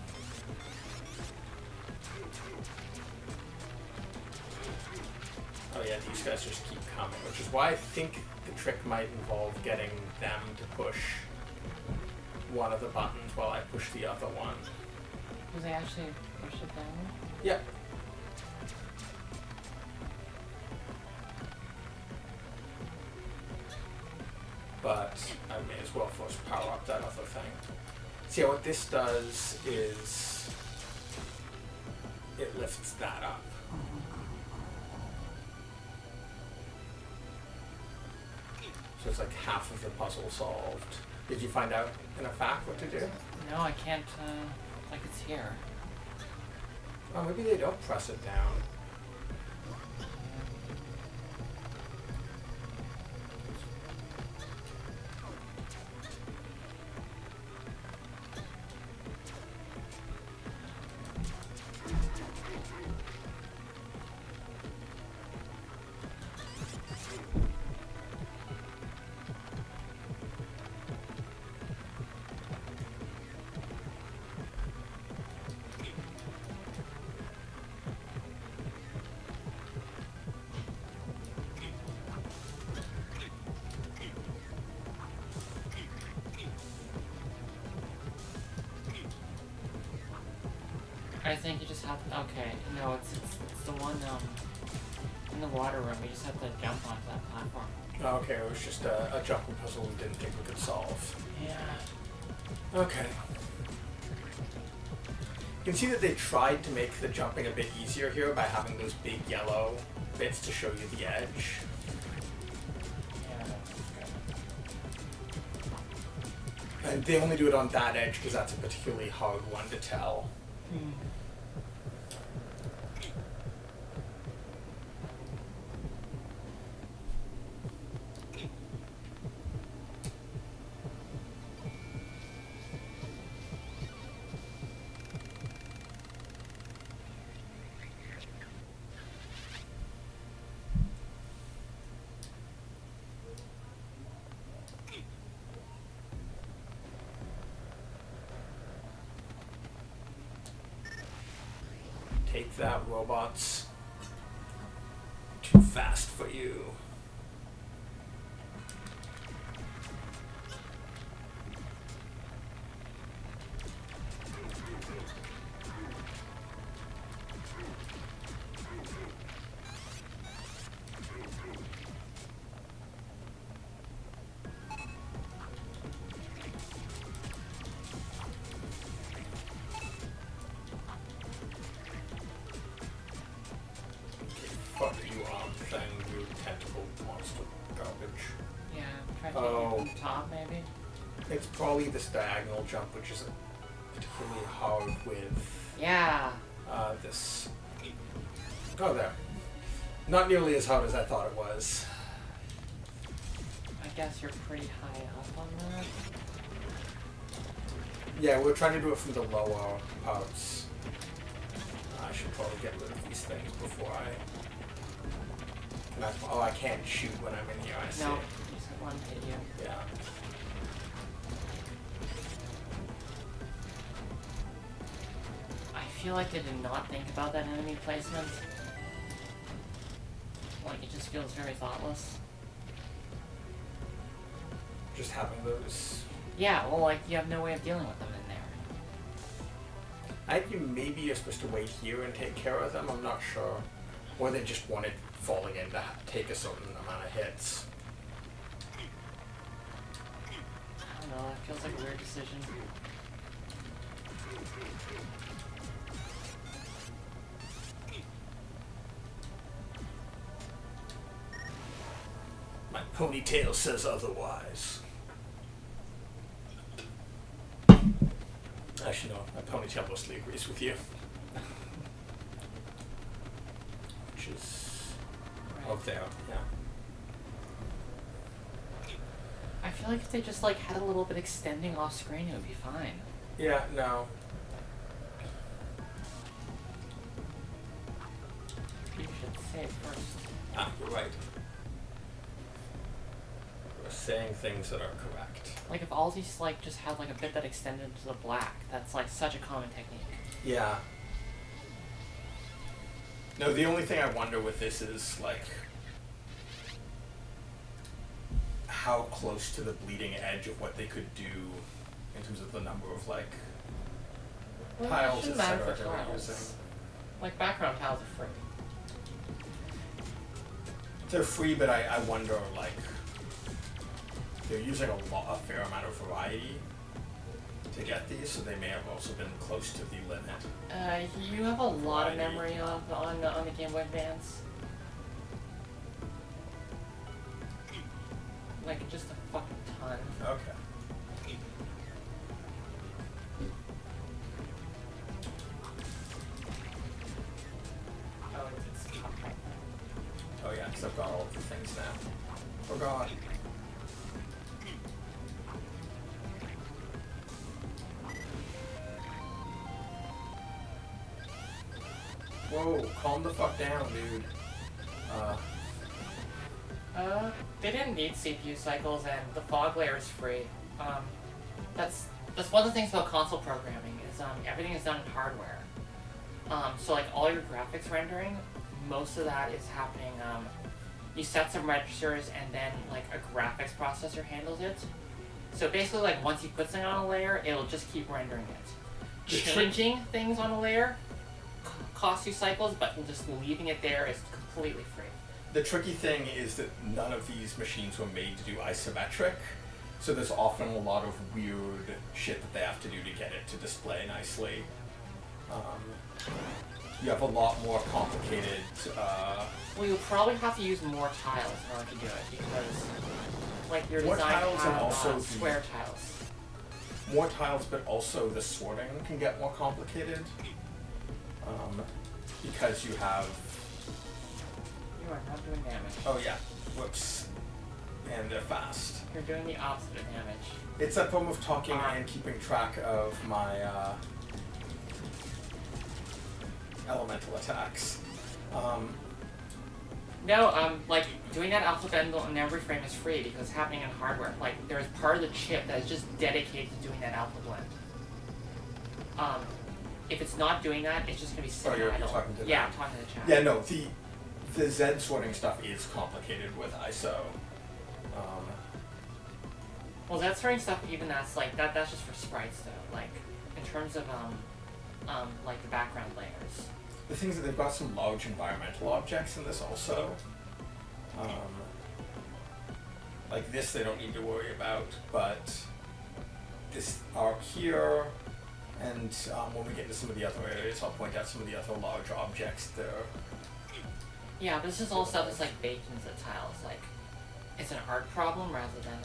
Oh yeah, these guys just keep coming, which is why I think the trick might involve getting them to push one of the buttons while I push the other one. Do they actually push it down? Yep. But I may as well first power up that other thing. See, what this does is it lifts that up. So it's like half of the puzzle solved. Did you find out in a fact what to do? No, I can't, like it's here. Oh, maybe they don't press it down. I think you just have to, okay, no, it's the one, in the water room, you just have to jump onto that platform. Oh, okay, it was just a jumping puzzle we didn't think we could solve. Yeah. Okay. You can see that they tried to make the jumping a bit easier here by having those big yellow bits to show you the edge. Yeah, that's good. And they only do it on that edge because that's a particularly hard one to tell. Take that, robots. Too fast for you. Fuck you, thing, you tentacle monster garbage. Yeah, try taking it from the top, maybe? It's probably this diagonal jump, which is particularly hard with Yeah. this. Oh, there. Not nearly as hard as I thought it was. I guess you're pretty high up on that. Yeah, we're trying to do it from the lower parts. I should probably get rid of these things before I... Oh, I can't shoot when I'm in here, I see. No, you just one hit you. Yeah. I feel like they did not think about that enemy placement. Like, it just feels very thoughtless. Just having those. Yeah, well, like, you have no way of dealing with them in there. I think maybe you're supposed to wait here and take care of them. I'm not sure. Or they just wanted falling in to take a certain amount of hits. I don't know, that feels like a weird decision. My ponytail says otherwise. Actually, no, my ponytail mostly agrees with you. Which is up there, yeah. I feel like if they just, like, had a little bit extending off screen, it would be fine. Yeah, no. You should say it first. Ah, you're right. We're saying things that are correct. Like, if all these, like, just had, like, a bit that extended into the black, that's, like, such a common technique. Yeah. No, the only thing I wonder with this is, like, how close to the bleeding edge of what they could do in terms of the number of, like, Well, tiles, it shouldn't etc. matter for they were tiles. using. Like, background tiles are free. They're free, but I wonder, like, they're using a fair amount of variety to get these, so they may have also been close to the limit. You have a lot of Variety. memory on the Game Boy Advance. Like, just a fucking ton. Okay. Oh, it's tough. Oh yeah, because I've got all of the things now. Oh god. Whoa, calm the fuck down, dude. They didn't need CPU cycles, and the fog layer is free. That's one of the things about console programming is everything is done in hardware. So like all your graphics rendering, most of that is happening. You set some registers, and then like a graphics processor handles it. So basically, like once you put something on a layer, it'll just keep rendering it. Changing things on a layer costs you cycles, but just leaving it there is completely free. The tricky thing is that none of these machines were made to do isometric, so there's often a lot of weird shit that they have to do to get it to display nicely. You have a lot more complicated. Well, you'll probably have to use more tiles in order to do it, because like your More design tiles and have also the- square tiles. More tiles, but also the sorting can get more complicated. Because you have. You are not doing damage. Oh yeah, whoops. And they're fast. You're doing the opposite of damage. It's that problem of talking and keeping track of my elemental attacks. No, like doing that alphabet in every frame is free because it's happening in hardware. Like there's part of the chip that is just dedicated to doing that alpha blend. If it's not doing that, it's just gonna be sitting you're idle. talking to Yeah, them. I'm talking to the chat. Yeah, no, the Z sorting stuff is complicated with ISO. Well, that sorting stuff, even that's like that's just for sprites though. Like in terms of like the background layers. The things that they've got some large environmental objects in this also. Like this they don't need to worry about, but this arc here, and when we get into some of the other areas, I'll point out some of the other large objects there. Yeah, but this is all stuff that's like baked into the tiles. Like it's an art problem rather than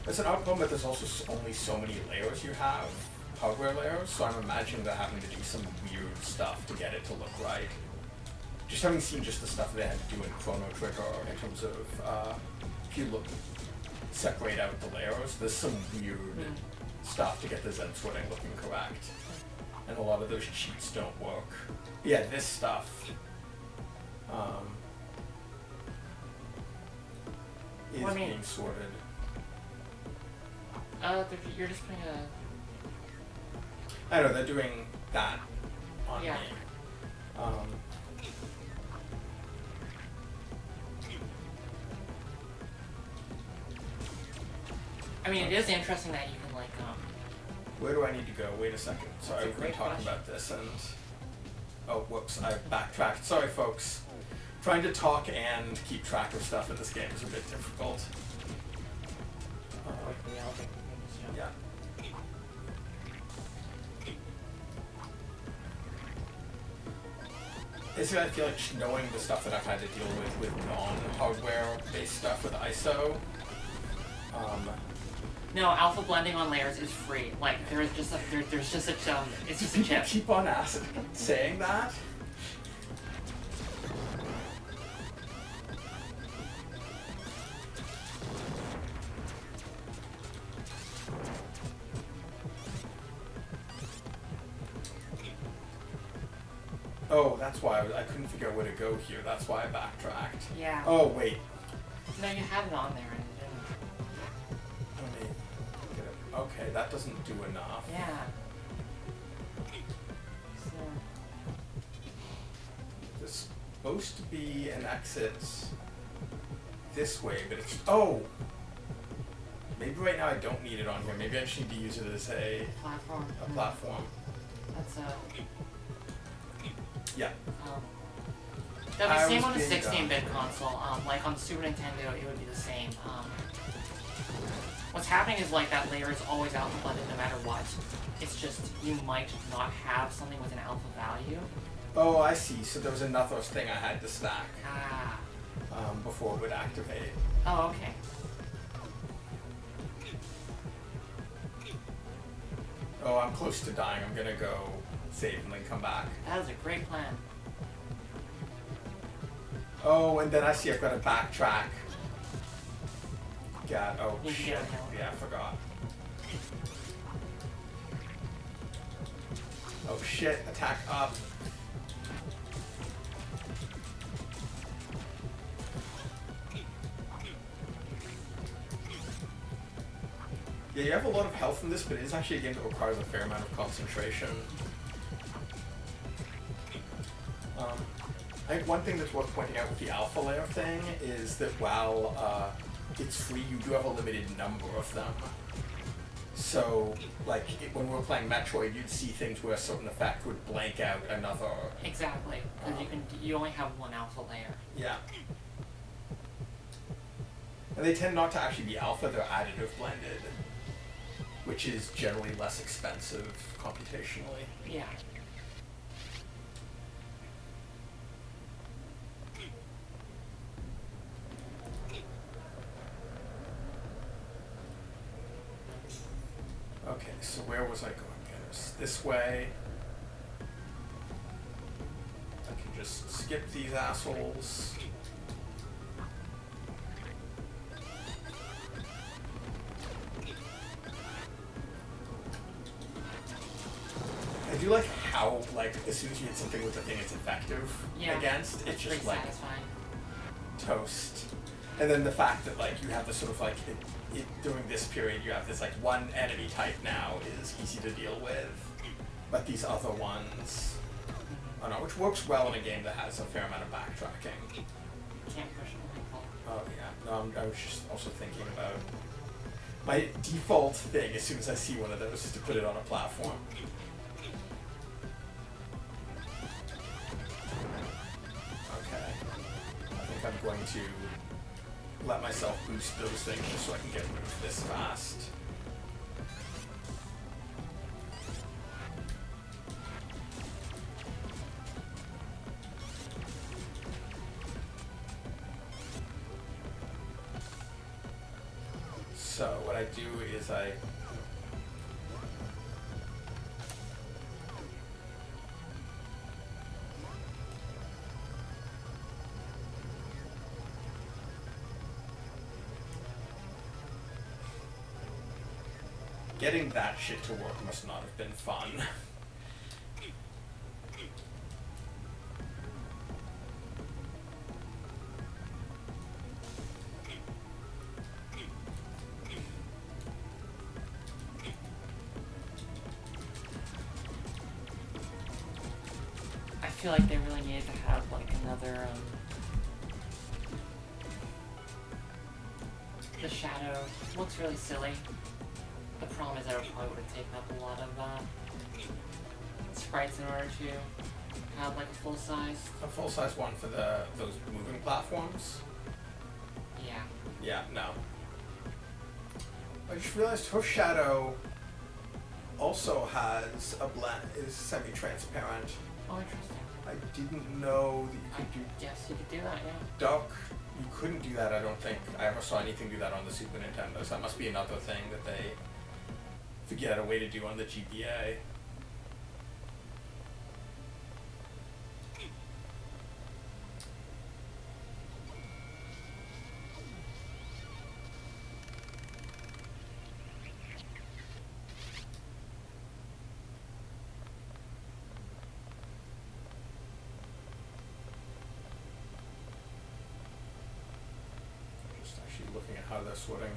There's an art problem, but there's also only so many layers you have, hardware layers, so I'm imagining they're having to do some weird stuff to get it to look right. Just having seen just the stuff they had to do in Chrono Trigger in terms of, if you look, separate out the layers, there's some weird stuff to get the Z sorting looking correct. And a lot of those cheats don't work. But yeah, this stuff is Well, I mean- being sorted. you're just putting a. I know, they're doing that on Yeah. me. mean, it is interesting that you can, like, Where do I need to go? Wait a second. Sorry, we've been talking question. about this and... Oh, whoops, I backtracked. Sorry, folks. Trying to talk and keep track of stuff in this game is a bit difficult. wait for the elevator. Just jump. Yeah. Basically, I feel like knowing the stuff that I've had to deal with non-hardware based stuff with ISO. No, alpha blending on layers is free. Like, there's just a, there's just a, it's just a People chip. keep on saying that. Oh, that's why I couldn't figure out where to go here. That's why I backtracked. Yeah. Oh, wait. No, you had it on there and it didn't. Let me get it. Okay, that doesn't do enough. Yeah. So, There's supposed to be an exit this way, but it's... Oh! Maybe right now I don't need it on here. Maybe I just need to use it as a platform. platform. That's Yeah. That'd be I same was on a being 16-bit console. Like on the Super Nintendo, it would be the same. What's happening is like that layer is always alpha blended no matter what. It's just you might not have something with an alpha value. Oh, I see. So there was another thing I had to stack Ah. before it would activate. Oh, okay. Oh, I'm close to dying. I'm gonna go save and then come back. That is a great plan. Oh, and then I see I've got to backtrack. God, oh You can shit. get on hill. Yeah, I forgot. Oh shit, attack up. Yeah, you have a lot of health in this, but it is actually a game that requires a fair amount of concentration. I think one thing that's worth pointing out with the alpha layer thing is that while it's free, you do have a limited number of them. So, like, when we were playing Metroid, you'd see things where a certain effect would blank out another... Exactly, because you only have one alpha layer. Yeah. And they tend not to actually be alpha, they're additive blended, which is generally less expensive computationally. Yeah. Okay, so where was I going? There's this way. I can just skip these assholes. I do like how, like, as soon as you hit something with the thing it's effective against, it's just pretty like satisfying. toast. And then the fact that, like, you have this sort of, like, during this period, you have this, like, one enemy type now is easy to deal with, but these other ones, oh no, which works well in a game that has a fair amount of backtracking. Can't push it. Oh yeah, no, I was just also thinking about my default thing as soon as I see one of those is to put it on a platform. Okay, I think I'm going to let myself boost those things just so I can get moved this fast. So what I do is I getting that shit to work must not have been fun. I feel like they really needed to have like another the shadow looks really silly. The problem is I probably would have taken up a lot of sprites in order to have like a full size. A full-size one for those moving platforms? Yeah. Yeah, no. I just realized Hoof Shadow also has a blend, is semi-transparent. Oh, interesting. I didn't know that you could do Yes, you could do that, yeah. Duck. You couldn't do that, I don't think. I ever saw anything do that on the Super Nintendo, so that must be another thing that they figured out a way to do on the GBA. Just actually looking at how they're sorting,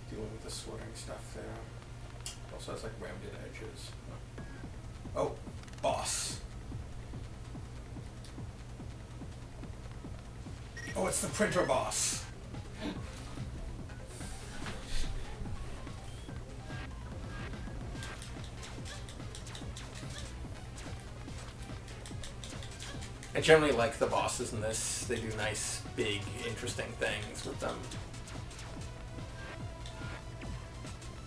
dealing with the sorting stuff there. Also has like rounded edges. Oh, boss. Oh, it's the printer boss. I generally like the bosses in this. They do nice, big, interesting things with them.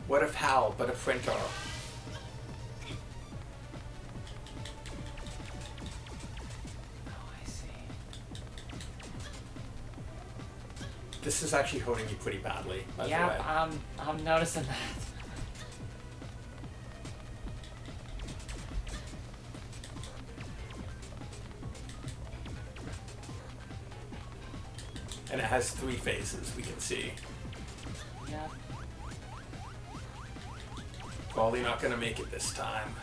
What if Hal, but a printer? Oh, I see. This is actually hurting you pretty badly, by the way. Yeah, I'm noticing that. And it has 3 phases, we can see. Yeah. Probably not going to make it this time.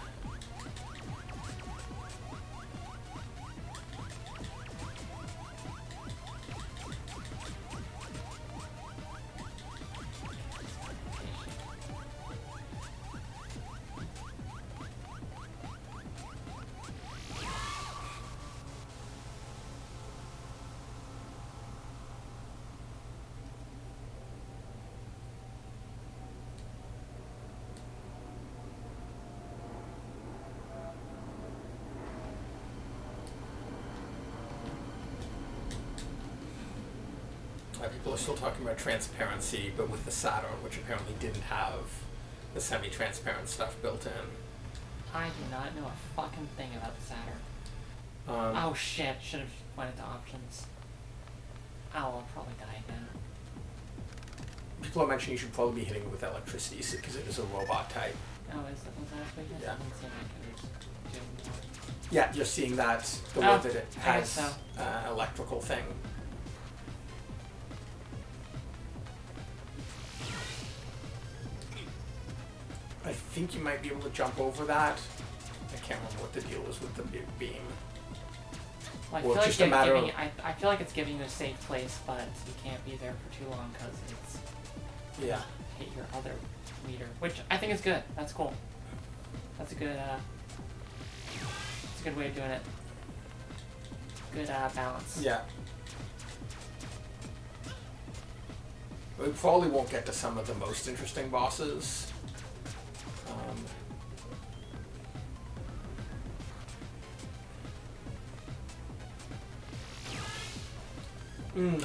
People are still talking about transparency, but with the Saturn, which apparently didn't have the semi-transparent stuff built in. I do not know a fucking thing about the Saturn. Oh shit, should have went into options. Oh, I'll probably die again. People are mentioning you should probably be hitting it with electricity because it is a robot type. Oh, was that a weakness? Yeah. I didn't see my code doing more. Yeah, you're seeing that, the way Oh, that it I guess has so. electrical thing. I think you might be able to jump over that. I can't remember what the deal is with the big beam. Well, I Well, feel just like a matter giving, of- I feel like it's giving you a safe place, but you can't be there for too long because it's Yeah. hit your other meter, which I think is good. That's cool. That's a good way of doing it. Good balance. Yeah. We probably won't get to some of the most interesting bosses.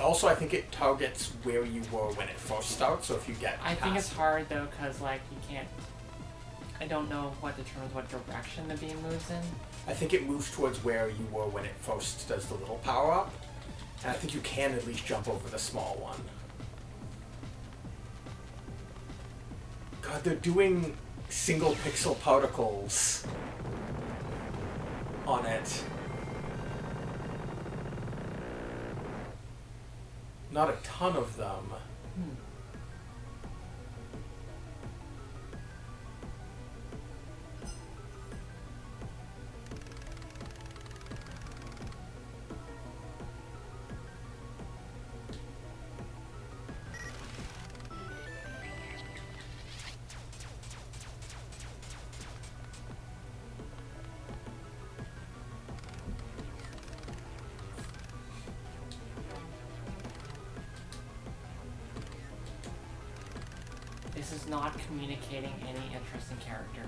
Also, I think it targets where you were when it first starts, so if you get I think past it's hard though, cause like you can't. I don't know what determines what direction the beam moves in. I think it moves towards where you were when it first does the little power up. And I think you can at least jump over the small one. God, they're doing single pixel particles on it. Not a ton of them. This is not communicating any interesting character.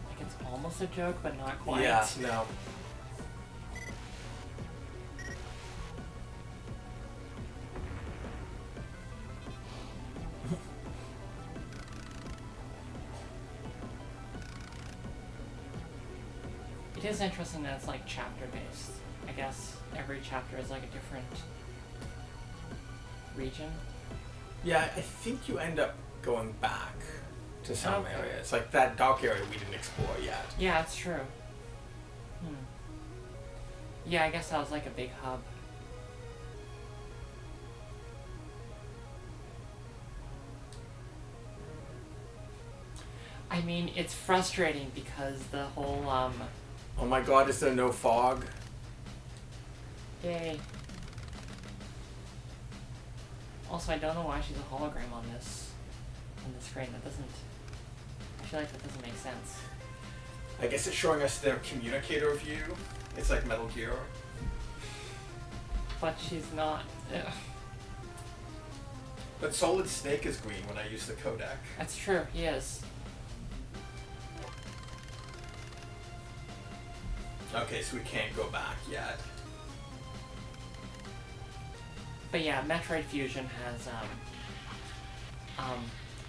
Like it's almost a joke, but not quite. Yeah, no. It is interesting that it's like chapter based. I guess every chapter is like a different region. Yeah, I think you end up going back to some Okay. areas. Like that dark area we didn't explore yet. Yeah, that's true. Yeah, I guess that was like a big hub. I mean, it's frustrating because the whole, Oh my god, is there no fog? yay. Also, I don't know why she's a hologram on the screen. That doesn't, I feel like that doesn't make sense. I guess it's showing us their communicator view. It's like Metal Gear. But she's not, But Solid Snake is green when I use the codec. that's true, he is. Okay, so we can't go back yet. But yeah, Metroid Fusion has,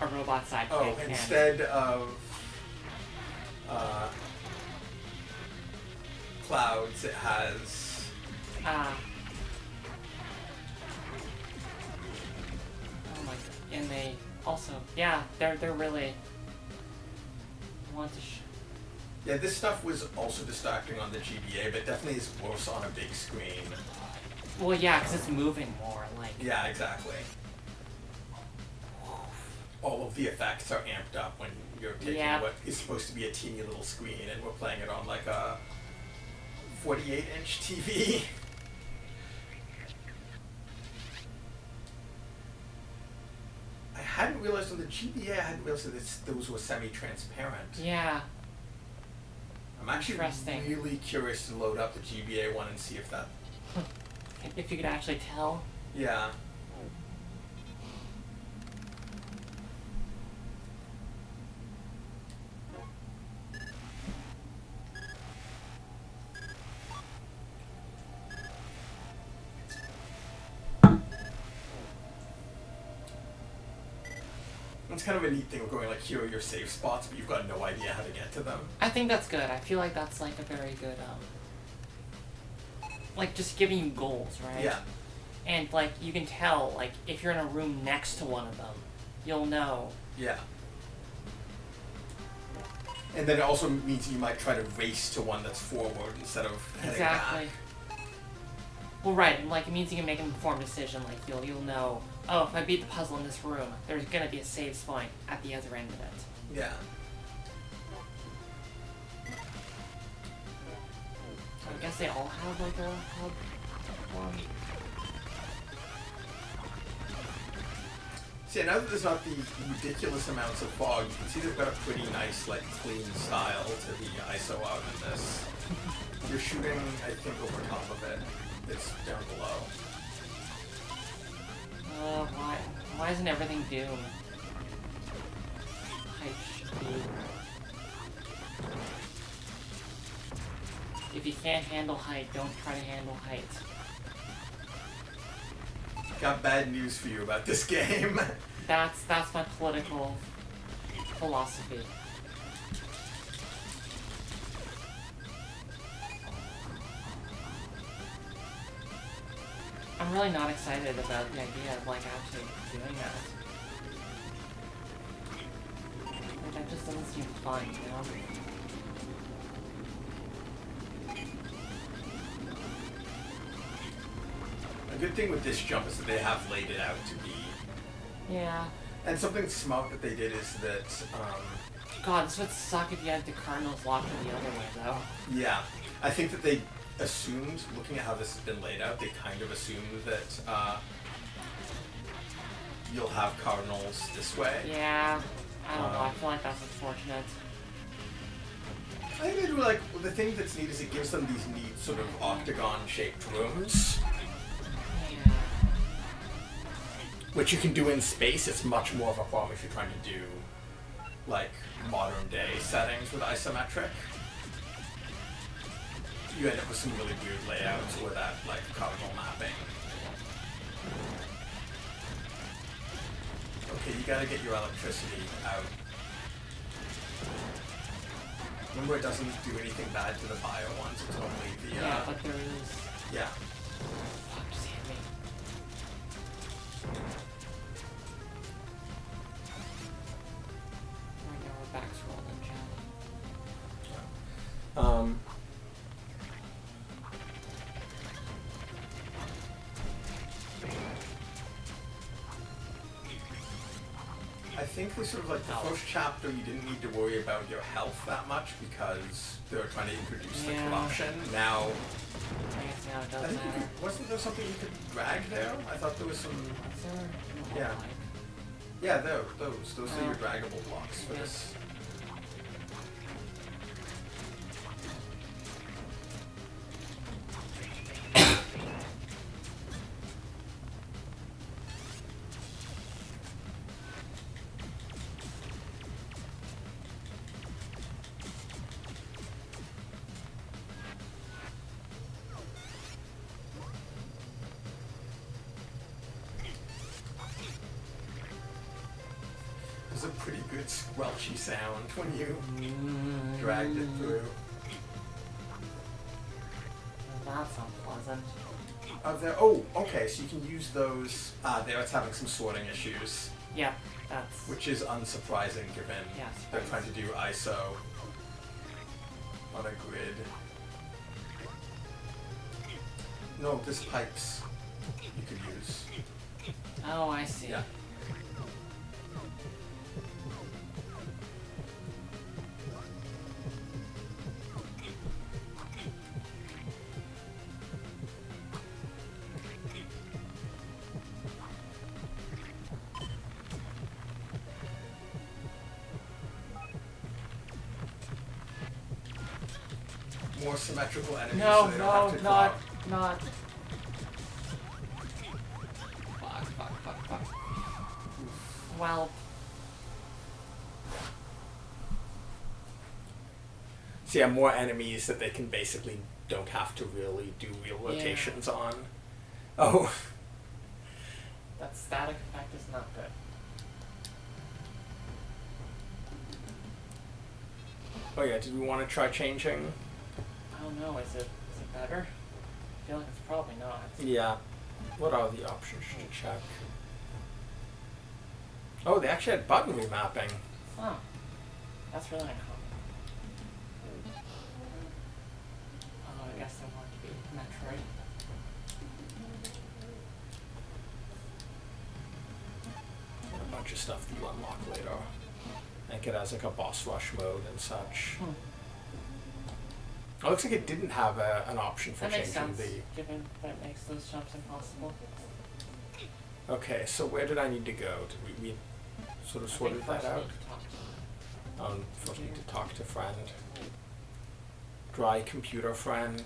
a robot sidekick. Oh, and- instead of clouds, it has... oh my god. And they also, yeah, they're really want to Yeah, this stuff was also distracting on the GBA, but definitely is worse on a big screen. well, yeah, because it's moving more, like, Yeah, exactly. All of the effects are amped up when you're taking Yeah. what is supposed to be a teeny little screen and we're playing it on like a 48-inch TV. I hadn't realized on the GBA, I hadn't realized that those were semi-transparent. yeah, I'm actually Interesting. really curious to load up the GBA one and see if that... if you could actually tell. Yeah. It's kind of a neat thing of going like, here are your safe spots, but you've got no idea how to get to them. I think that's good. I feel like that's like a very good, like just giving you goals, right? Yeah. And like you can tell, like if you're in a room next to one of them, you'll know. Yeah. And then it also means you might try to race to one that's forward instead of heading Exactly. back. Well, right, and like it means you can make an informed decision. Like you'll know. Oh, if I beat the puzzle in this room, there's gonna be a save point at the other end of it. Yeah. So I guess they all have like a hub one. See, now that there's not the ridiculous amounts of fog, you can see they've got a pretty nice, like, clean style to the ISO out in this. You're shooting, I think, over top of it. It's down below. Why isn't everything Doom? Height should be. If you can't handle height, don't try to handle height. Got bad news for you about this game. That's my political philosophy. I'm really not excited about the idea of like actually doing that. Like that just doesn't seem fun, you know? A good thing with this jump is that they have laid it out to be... Yeah. And something smart that they did is that, God, this would suck if you had the Cardinals locked in the other way, though. yeah, I think that they assumed, looking at how this has been laid out, they kind of assumed that you'll have Cardinals this way. Yeah. I don't know. I feel like that's unfortunate. I think they do like the thing that's neat is it gives them these neat sort of octagon-shaped rooms, Yeah. which you can do in space. It's much more of a problem if you're trying to do like modern day settings with isometric. You end up with some really weird layouts or that like cardinal mapping. Okay, you gotta get your electricity out. Remember, it doesn't do anything bad to the bio ones, it's only the, Yeah, but there is... Yeah. Fuck, just hit me. Right now we're back scrolling, chat. I think this sort of like the first chapter you didn't need to worry about your health that much because they were trying to introduce the corruption. Now, I guess now it I does think matter. wasn't there something you could drag there? I thought there was some. Is there? No, Yeah. like- Yeah, those are your draggable blocks for this. A pretty good squelchy sound when you dragged it through. That's unpleasant. Oh, okay, so you can use those. There it's having some sorting issues, Yeah, that's... which is unsurprising given Yeah, they're trying to do ISO on a grid. No, this pipes you could use. Oh, I see. Yeah. More symmetrical enemies No, so they don't have to not... clock. Fuck. Well... So yeah, more enemies that they can basically don't have to really do real rotations on. Oh. That static effect is not good. Oh yeah, did we want to try changing? I don't know, is it better? I feel like it's probably not. Yeah. What are the options to check? Oh, they actually had button remapping. Oh. That's really uncommon. Oh, I guess I want it to be Metroid. And a bunch of stuff that you unlock later. I think it has like a boss rush mode and such. It looks like it didn't have an option for That makes changing sense, given that it makes those jumps impossible. Okay, so where did I need to go? Did we sort of sorted I think that out? first we need to talk to First need to talk to friend. Dry computer friend.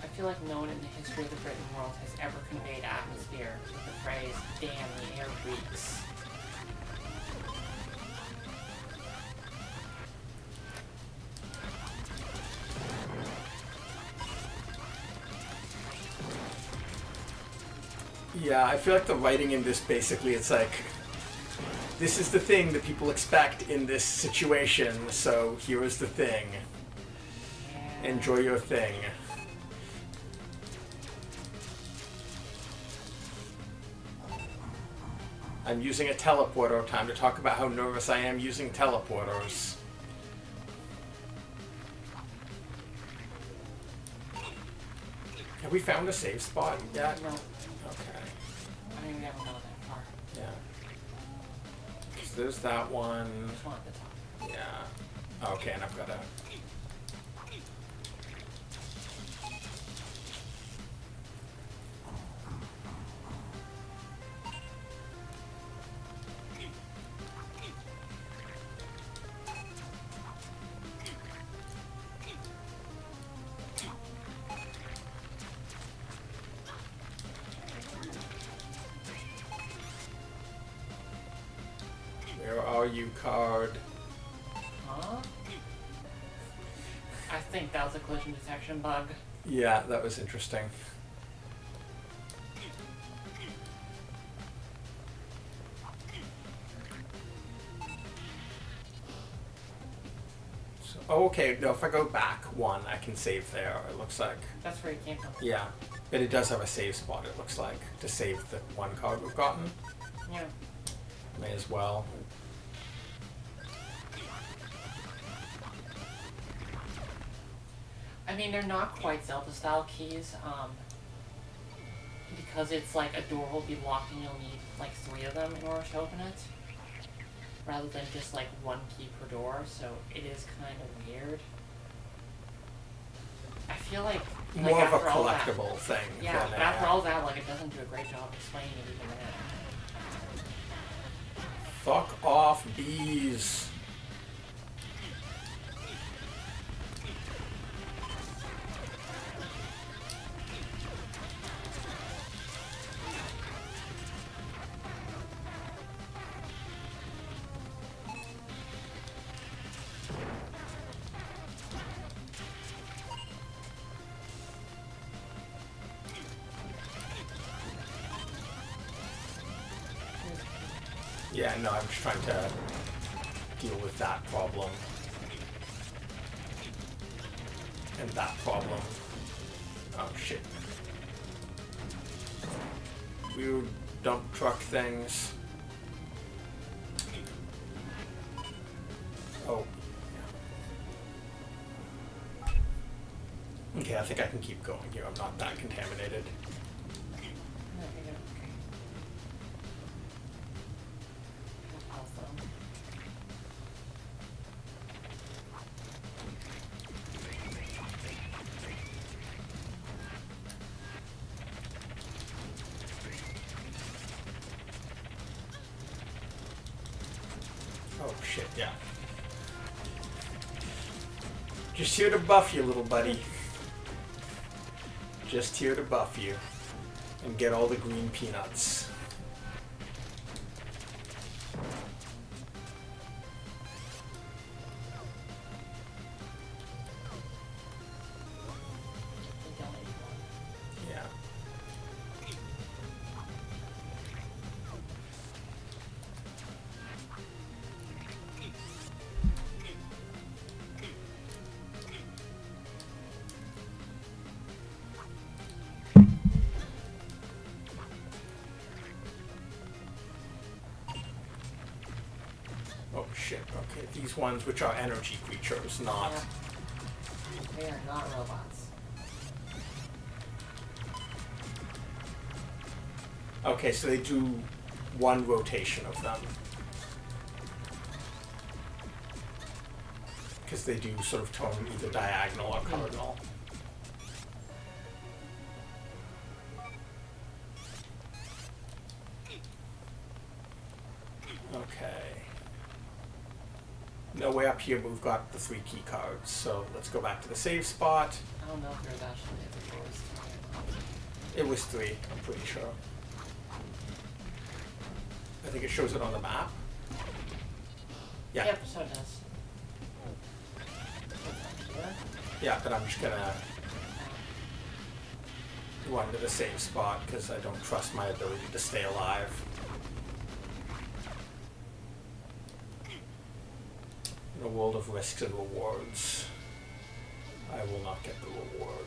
I feel like no one in the history of the written world has ever conveyed atmosphere with the phrase, "damn, the air reeks." Yeah, I feel like the writing in this basically, it's like, this is the thing that people expect in this situation, so here is the thing. Yeah. Enjoy your thing. I'm using a teleporter. Time to talk about how nervous I am using teleporters. Have we found a save spot yet? No. Okay. I mean, we haven't gone that far. Yeah. So there's that one. There's one at the top. Yeah. Okay, and I've got a... Where are you, card? Huh? I think that was a collision detection bug. Yeah, that was interesting. So, oh, okay. No, if I go back one, I can save there. It looks like. That's where it came from. Yeah, but it does have a save spot. It looks like to save the one card we've gotten. Yeah. May as well. I mean, they're not quite Zelda-style keys, because it's like a door will be locked and you'll need like 3 of them in order to open it, rather than just like 1 key per door, so it is kind of weird. I feel like More of a after all that- collectible thing. Yeah, than but after all that, like, it doesn't do a great job explaining it even then. Fuck off, bees. Yeah, no, I'm just trying to deal with that problem. And that problem. Oh, shit. Weird dump truck things. Oh. Okay, I think I can keep going here. I'm not that contaminated. Oh shit, yeah. Just here to buff you, little buddy. Just here to buff you. And get all the green peanuts. Yeah. Oh shit, okay. These ones which are energy creatures, not... Yeah. They are not robots. Okay, so they do one rotation of them. Because they do sort of turn either diagonal or cardinal. Okay. No way up here, but we've got the 3 key cards. So let's go back to the save spot. I don't know if there's actually a doors. It was 3, I'm pretty sure. I think it shows it on the map. Yeah. Yep, so it does. Yeah, but I'm just gonna go under the save spot because I don't trust my ability to stay alive. In a world of risks and rewards, I will not get the reward,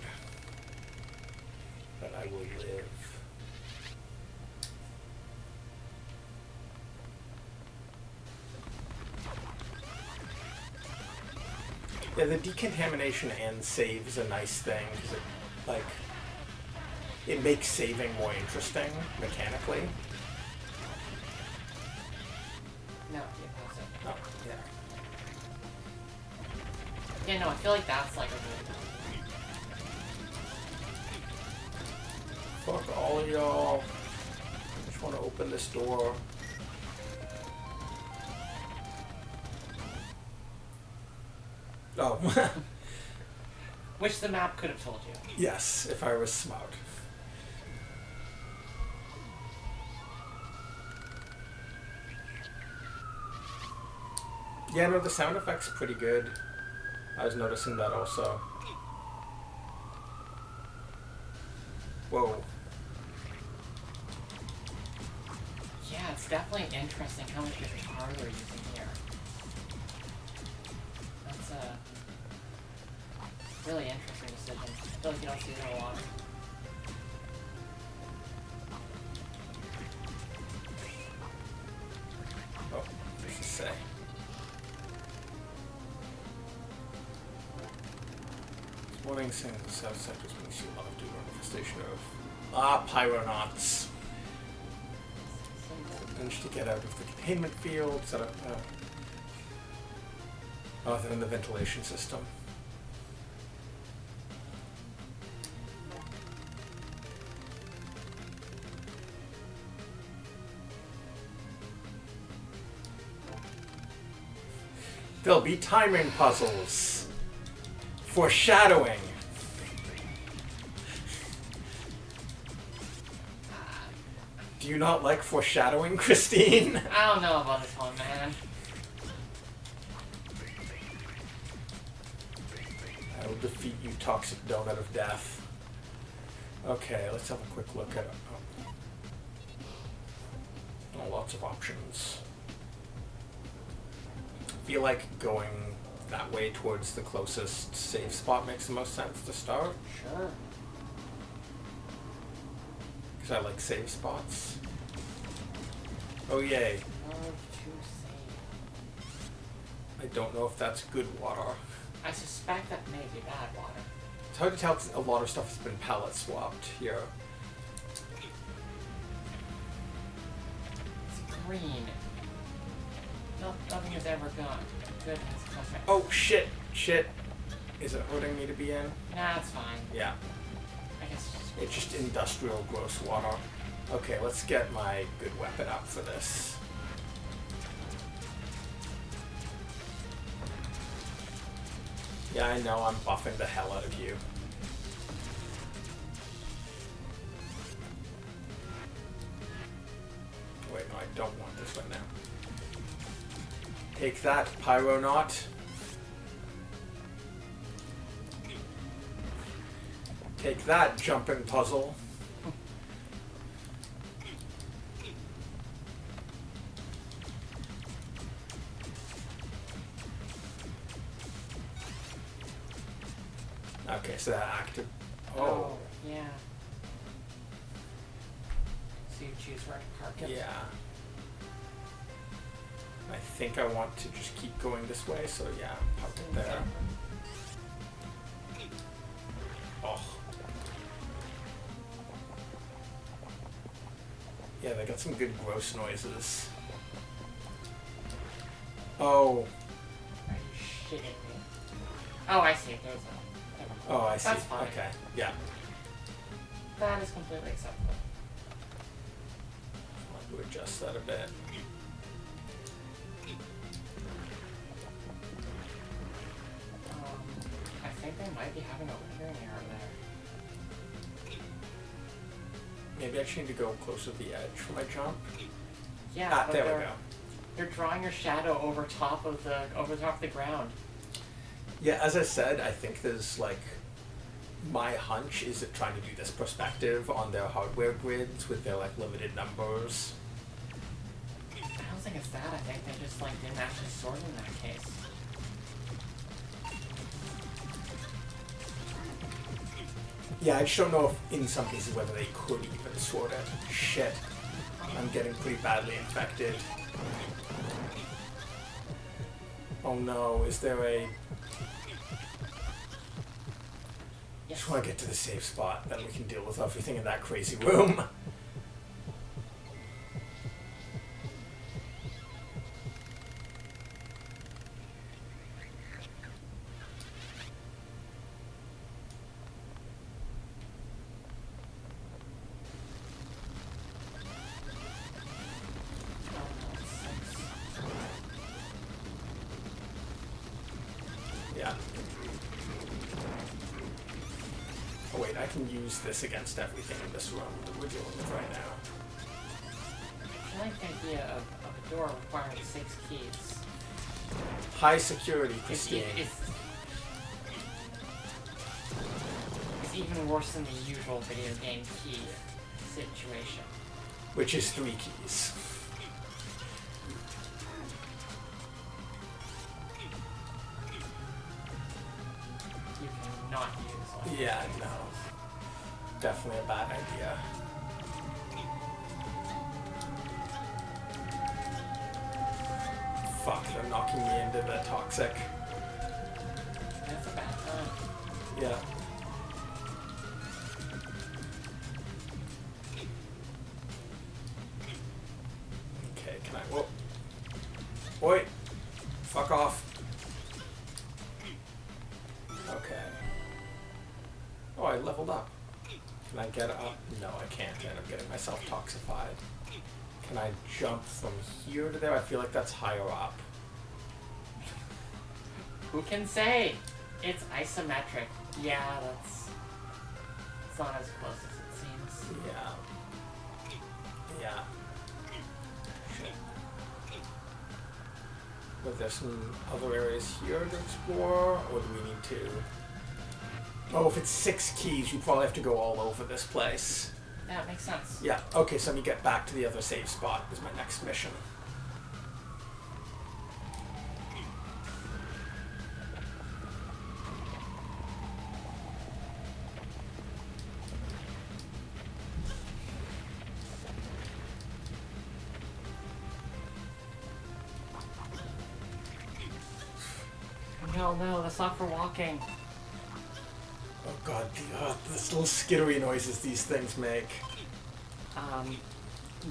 but I will live. Yeah, the decontamination and save is a nice thing because it makes saving more interesting mechanically. No, yeah, that's it. Oh, yeah. Yeah, no, I feel like that's like a really good Fuck all of y'all. I just want to open this door. Oh. Which the map could have told you. Yes, if I was smart. Yeah, no, the sound effect's pretty good. I was noticing that also. Whoa. Yeah, it's definitely interesting how much guitar they're using here. That's a really interesting decision. I feel like you don't see it a lot. Oh, what does it say? This morning, saying the south sector's been seen a lot of due manifestation of pyronauts. Managed to get out of the containment field, set up they're in the ventilation system. There'll be timing puzzles. Foreshadowing. Do you not like foreshadowing, Christine? I don't know about this one, man. I will defeat you, toxic donut of death. Okay, let's have a quick look at it. Oh, lots of options. I feel like going that way towards the closest save spot makes the most sense to start. Sure. Because I like save spots. Oh yay. Love to save. I don't know if that's good water. I suspect that may be bad water. It's hard to tell because a lot of stuff has been palette swapped here. It's green. No, nothing is ever gone. Goodness. Okay. Oh shit! Shit! Is it hurting me to be in? Nah, it's fine. Yeah. I guess It's just industrial gross water. Okay, let's get my good weapon up for this. Yeah, I know, I'm buffing the hell out of you. Wait, no, I don't want this right now. Take that, Pyronaut. Take that, jumping puzzle. Okay, so that active. Oh. Yeah. So you choose where to park it? Yeah. I think I want to just keep going this way, so yeah, park it there. Oh. Yeah, they got some good gross noises. Oh. Are you shitting me? Oh, I see. There's a... Oh, I see. That's fine. Okay, yeah. That is completely acceptable. I want to adjust that a bit. I think they might be having a rendering error there. Maybe I just need to go closer to the edge for my jump. Yeah, Ah, but there we go. They're drawing your shadow over top of the ground. Yeah, as I said, I think there's like, my hunch is that trying to do this perspective on their hardware grids with their like limited numbers. I don't think it's that. I think they just like didn't actually sort in that case. Yeah, I just don't know if in some cases whether they could even sort it. Shit. I'm getting pretty badly infected. Oh no, is there a... Yes. Just want to get to the safe spot, then we can deal with everything in that crazy room. Yeah. Oh wait, I can use this against everything in this room that we're dealing with right now. I like the idea of a door requiring 6 keys. High security, Christine. It's even worse than the usual video game key situation. Which is 3 keys. You cannot use all Yeah, no. Definitely a bad idea. Fuck, they're knocking me into the toxic. That's a bad time. Yeah. Okay, can I... Whoa. Oi! Fuck off. Okay. Oh, I leveled up. Can I get up? No, I can't, and I'm getting myself toxified. Can I jump from here to there? I feel like that's higher up. Who can say? It's isometric. Yeah, it's not as close as it seems. Yeah. Yeah. Shit. But there's some other areas here to explore, or do we need to... Oh, if it's 6 keys, you probably have to go all over this place. That makes sense. Yeah, okay, so let me get back to the other save spot is my next mission. No, that's not for walking. Oh god, these little skittery noises these things make.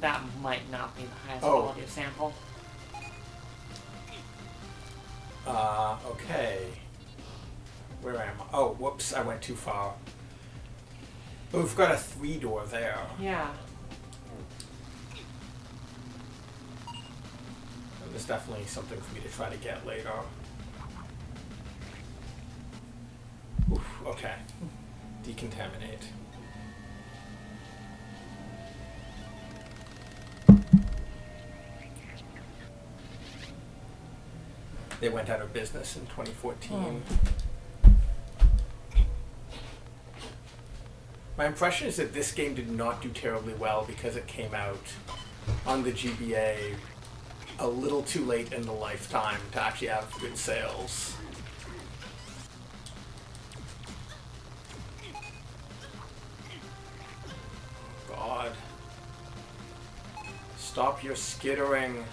That might not be the highest Oh. quality of sample. Okay. Where am I? Oh, whoops, I went too far. But we've got a 3-door there. Yeah. And there's definitely something for me to try to get later. Oof, okay. Decontaminate. They went out of business in 2014. My impression is that this game did not do terribly well because it came out on the GBA a little too late in the lifetime to actually have good sales. God. Stop your skittering.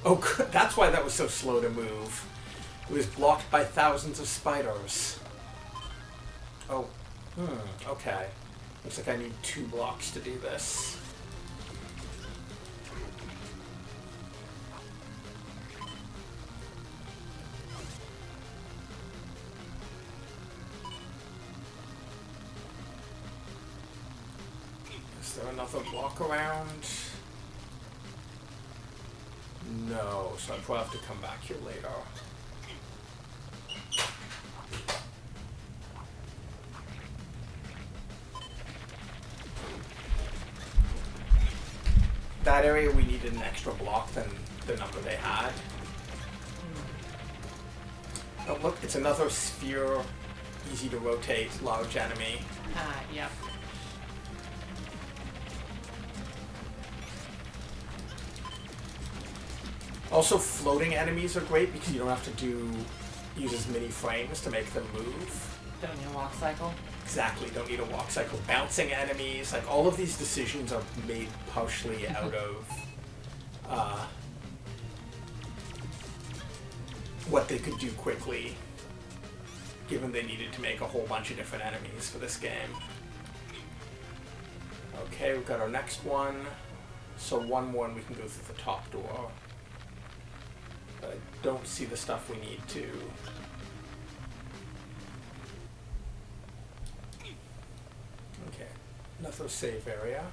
Oh, that's why that was so slow to move. It was blocked by thousands of spiders. Oh, okay. Looks like I need 2 blocks to do this. Is there another block around? No, so I probably have to come back here later. That area we needed an extra block than the number they had. Oh look, it's another sphere, easy to rotate, large enemy. Yep. Also, floating enemies are great because you don't have to do uses mini frames to make them move. Don't need a walk cycle. Exactly, don't need a walk cycle. Bouncing enemies, like all of these decisions are made partially out of what they could do quickly, given they needed to make a whole bunch of different enemies for this game. Okay, we've got our next one. So one more and we can go through the top door. But I don't see the stuff we need to. Okay, another save area.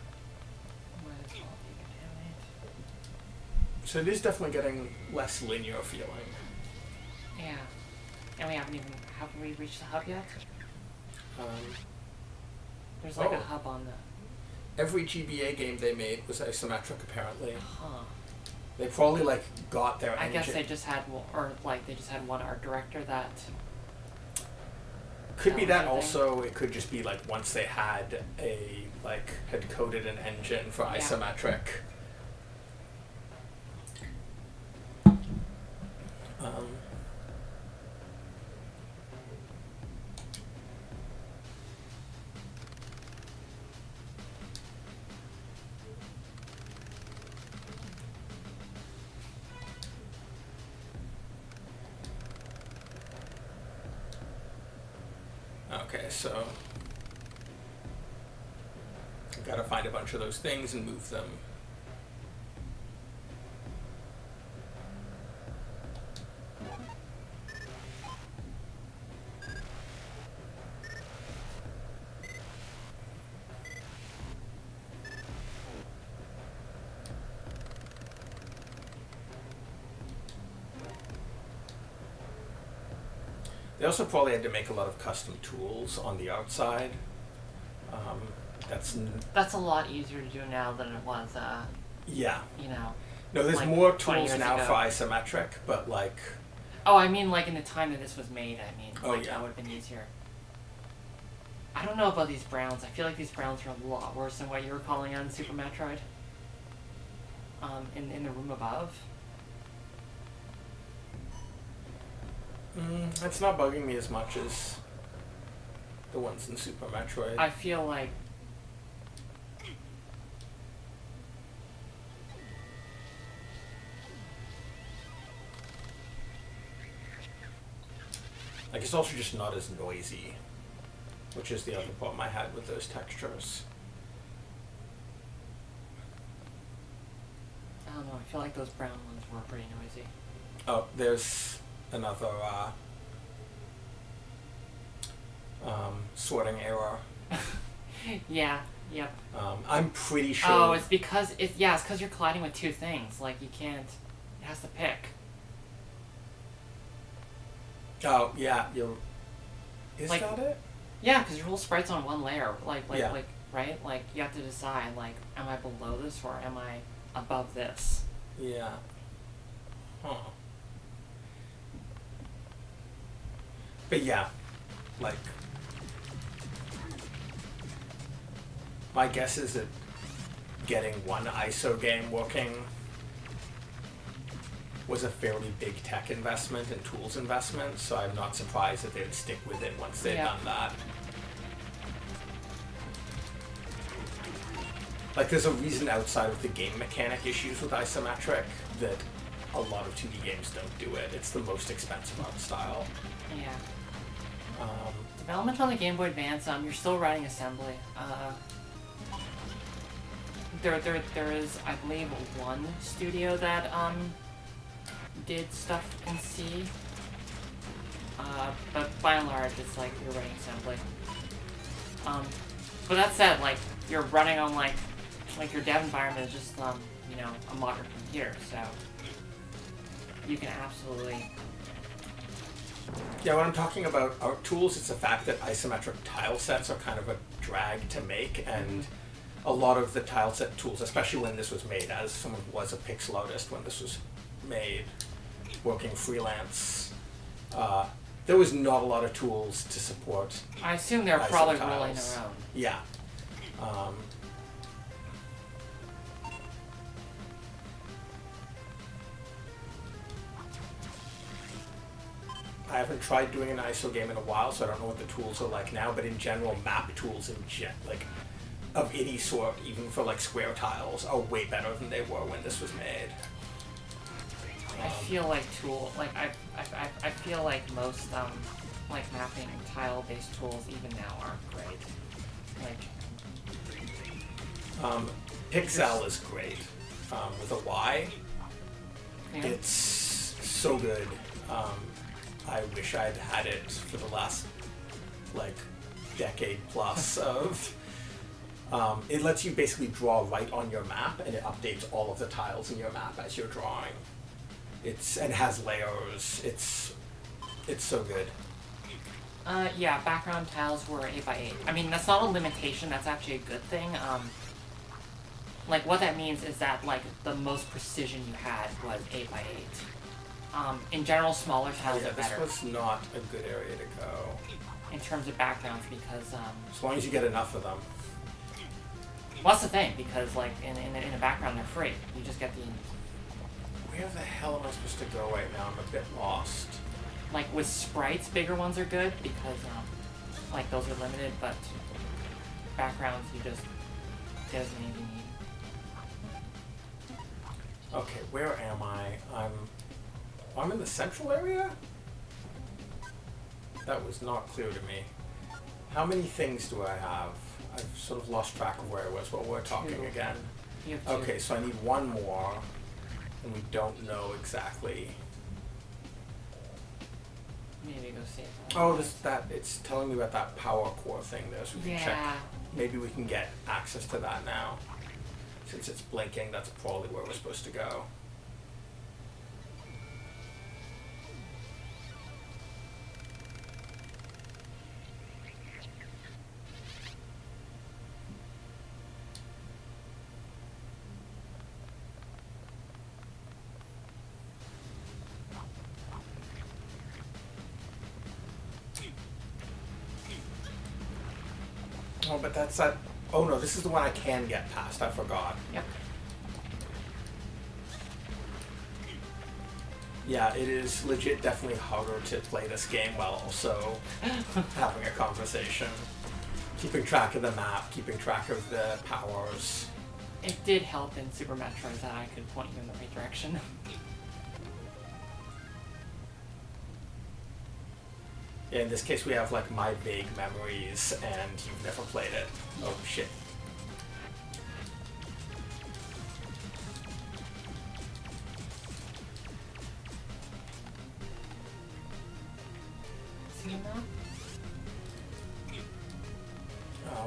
Might as well take a damage. So it is definitely getting less linear feeling. Yeah. And we haven't we reached the hub yet? There's like a hub on the... Every GBA game they made was isometric, apparently. Huh. They probably, like, got their I engine. guess they just had, they just had one art director that... Could be that was also, it could just be, like, once they had had coded an engine for isometric. Okay, so I've got to find a bunch of those things and move them. They also probably had to make a lot of custom tools on the outside. That's a lot easier to do now than it was, yeah. you know. No, there's like more 20 tools years now ago. for isometric, but like... Oh, I mean, like, in the time that this was made, Oh, like, yeah. that would have been easier. I don't know about these browns. I feel like these browns are a lot worse than what you were calling on Super Metroid. In the room above. That's not bugging me as much as the ones in Super Metroid. I feel like... Like, it's also just not as noisy, which is the other problem I had with those textures. I don't know, I feel like those brown ones were pretty noisy. Oh, there's another sorting error. Yeah, yep. I'm pretty sure... Oh, it's because you're colliding with two things. Like, you can't... It has to pick. Oh, yeah, Is Like- that it? Yeah, because your whole sprite's on one layer. Yeah. Right? Like, you have to decide, like, am I below this or am I above this? Yeah. Huh. But yeah, like... My guess is that getting one ISO game working was a fairly big tech investment and tools investment, so I'm not surprised that they would stick with it once they've done that. Like, there's a reason outside of the game mechanic issues with isometric that a lot of 2D games don't do it. It's the most expensive art style. Yeah. Development on the Game Boy Advance, you're still writing assembly. There is, I believe, one studio that did stuff in C. But by and large, it's like you're writing assembly. But that said, like, you're running on like your dev environment is just you know, a modern computer, so you can absolutely... Yeah, when I'm talking about art tools, it's the fact that isometric tile sets are kind of a drag to make, and a lot of the tile set tools, especially when this was made, as someone who was a pixel artist when this was made, working freelance, there was not a lot of tools to support. I assume they're ISO probably tiles. rolling their own. Yeah. I haven't tried doing an ISO game in a while, so I don't know what the tools are like now. But in general, map tools like of any sort, even for like square tiles, are way better than they were when this was made. I feel like I feel like most like mapping tile-based tools even now aren't great. Like Pixel is great with a Y. yeah. It's so good. I wish I'd had it for the last like decade plus of. It lets you basically draw right on your map, and it updates all of the tiles in your map as you're drawing. And has layers. It's so good. Yeah, background tiles were 8x8. I mean, that's not a limitation, that's actually a good thing. Like, what that means is that, like, the most precision you had was 8x8. In general, smaller tiles are better. This was not a good area to go. In terms of backgrounds, because, as long as you get enough of them. Well, that's the thing, because, like, in a background, they're free. You just get the... Where the hell am I supposed to go right now? I'm a bit lost. Like, with sprites, bigger ones are good, because, like, those are limited, but backgrounds, you just designate you need. Okay, where am I? I'm in the central area? That was not clear to me. How many things do I have? I've sort of lost track of where I was while we're talking again. You have 2. Okay, so I need one more, and we don't know exactly. Maybe go save that. Oh, it's telling me about that power core thing there, so we can check. Yeah. Maybe we can get access to that now. Since it's blinking, that's probably where we're supposed to go. Oh, but that's that. Oh no, this is the one I can get past. I forgot. Yep. Yeah, it is legit definitely harder to play this game while also having a conversation. Keeping track of the map, keeping track of the powers. It did help in Super Metroid that I could point you in the right direction. Yeah, in this case we have like my vague memories and you've never played it. Oh shit. See him now?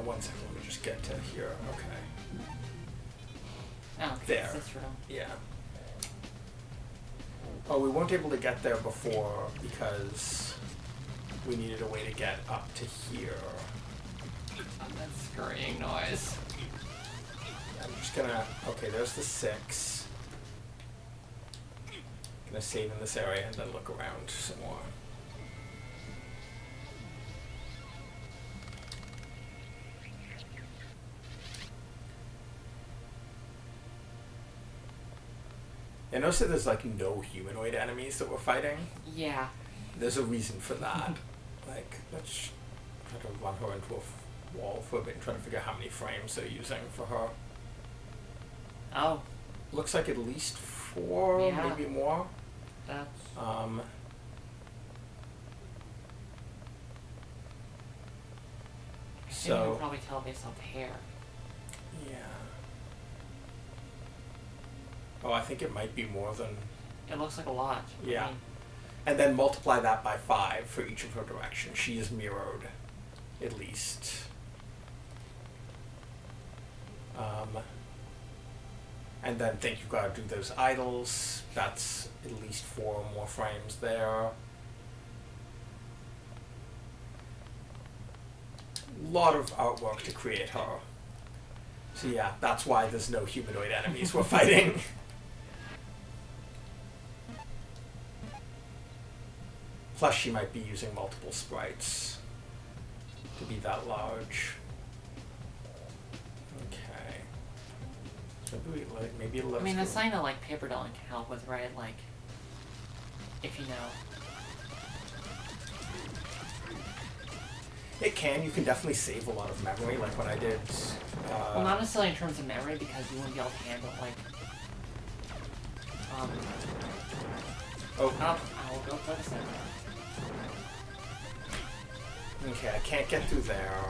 1 second, let me just get to here. Okay. Oh, There. it's this room. Yeah. Oh, we weren't able to get there before because we needed a way to get up to here. That scurrying noise. I'm just gonna... Okay, there's the 6. Gonna save in this area and then look around some more. I noticed that there's like no humanoid enemies that we're fighting. Yeah. There's a reason for that. Like, let's try to run her into a wall for a bit and try to figure out how many frames they're using for her. Oh. Looks like at least 4, Yeah. maybe more. That's... I think you So, can probably tell based off the hair. yeah. Oh, I think it might be more than... It looks like a lot. Yeah. I mean, And then multiply that by 5 for each of her directions. She is mirrored, at least. And then think you've got to do those idols. That's at least 4 more frames there. Lot of artwork to create her. So yeah, that's why there's no humanoid enemies we're fighting. Plus she might be using multiple sprites to be that large. Okay. Maybe it'll let I mean, us that's go. something that, like, paper dolling can help with, right? Like, if you know. It can. You can definitely save a lot of memory, like what I did. Well, not necessarily in terms of memory, because you wouldn't be able to handle, like... Oh. I will go for the center. Okay, I can't get through there.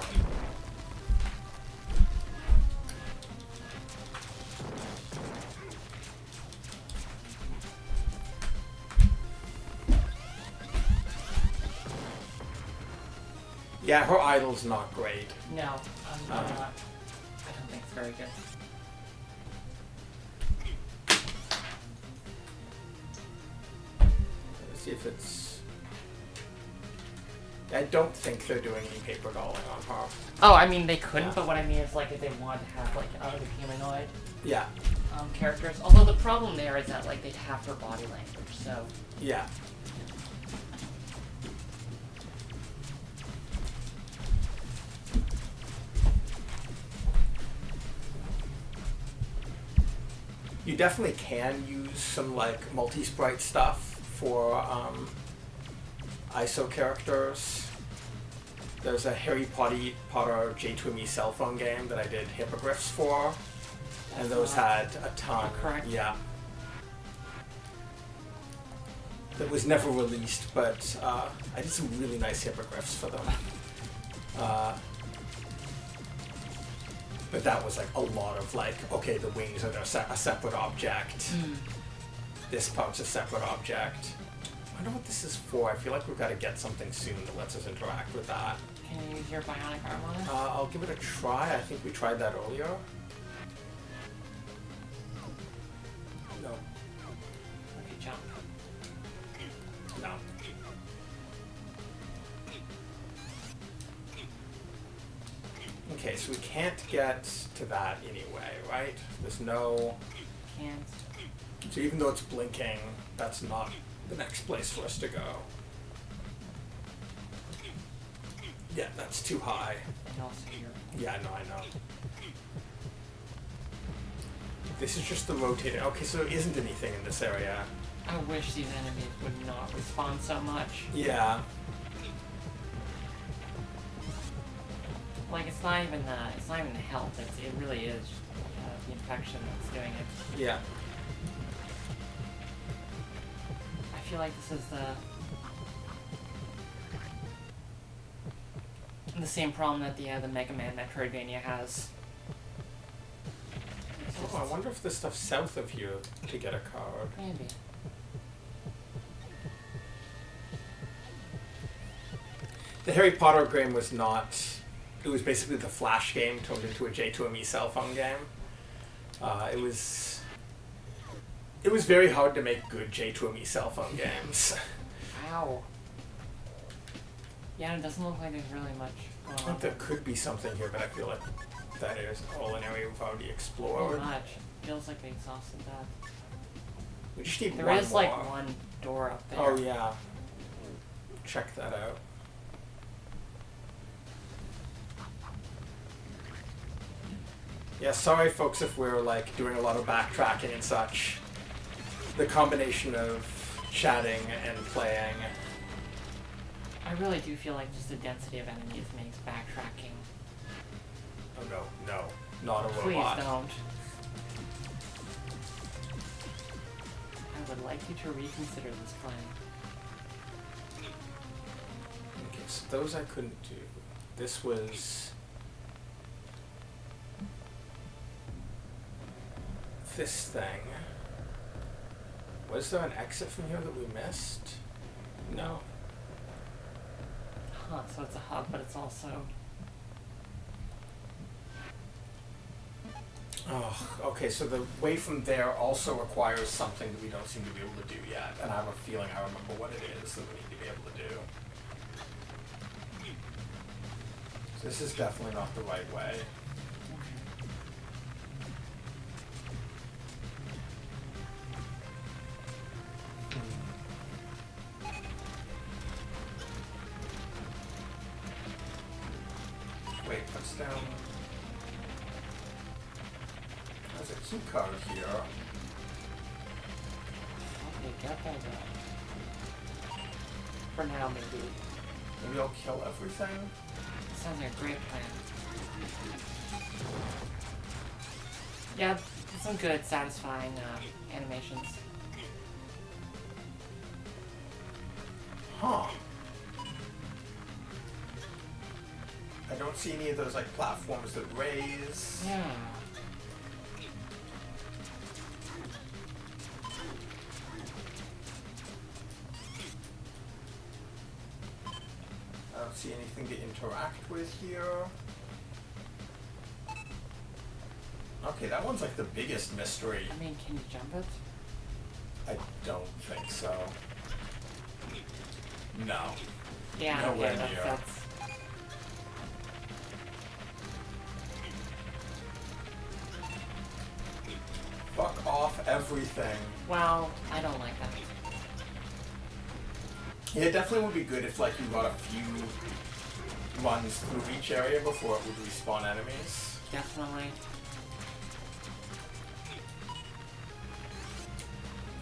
Yeah, her idol's not great. No, I don't think it's very good. Let's see if it's... I don't think they're doing any paper dolling on her. Oh, I mean, they couldn't, Yeah. but what I mean is, like, if they wanted to have, like, other humanoid Yeah. characters. Although the problem there is that, like, they'd have her body language, so... Yeah. You definitely can use some like multi-sprite stuff for ISO characters. There's a Harry Potter J2ME cell phone game that I did hippogriffs for, and those had a ton. Correct. Yeah. That was never released, but I did some really nice hippogriffs for them. But that was like a lot of like, okay, the wings are a separate object. This part's a separate object. I wonder what this is for. I feel like we've got to get something soon that lets us interact with that. Can you use your bionic arm on it? I'll give it a try. I think we tried that earlier. No. Okay, jump. No. Okay, so we can't get to that anyway, right? There's no... Can't. So even though it's blinking, that's not the next place for us to go. Yeah, that's too high. And also here. Yeah, no, I know. This is just the rotating... Okay, so there isn't anything in this area. I wish these enemies would not respond so much. Yeah. Like, it's not even the health. It really is the infection that's doing it. Yeah. I feel like this is the same problem that the Mega Man Metroidvania has. Oh, I wonder if there's stuff south of here to get a card. Maybe. The Harry Potter game was not... It was basically the Flash game turned into a J2ME cell phone game. It was very hard to make good J2ME cell phone games. Ow. Yeah, it doesn't look like there's really much I going think on. there could be something here, but I feel like that is all an area we've already Not explored. much. Feels like they exhausted that. We just need There one is more. like one door up there. Oh yeah. Check that out. Yeah, sorry folks if we're like doing a lot of backtracking and such. The combination of chatting and playing. I really do feel like just the density of enemies makes backtracking. Oh no, no, not a Please robot. don't. I would like you to reconsider this plan. Okay, so those I couldn't do. This was... this thing. Was there an exit from here that we missed? No. Huh, so it's a hub, but it's also... Oh, okay, so the way from there also requires something that we don't seem to be able to do yet, and I have a feeling I remember what it is that we need to be able to do. So this is definitely not the right way. Wait, what's down? There's a key card here. Okay, get that out. For now, maybe. Maybe I'll kill everything? Sounds like a great plan. Yeah, some good, satisfying animations. Huh. I don't see any of those like platforms that raise. Yeah. I don't see anything to interact with here. Okay, that one's like the biggest mystery. I mean, can you jump it? I don't think so. No. Yeah, Nowhere okay, near. that's... Fuck off everything. Well, I don't like that. Yeah, it definitely would be good if like you got a few runs through each area before it would respawn enemies. Definitely.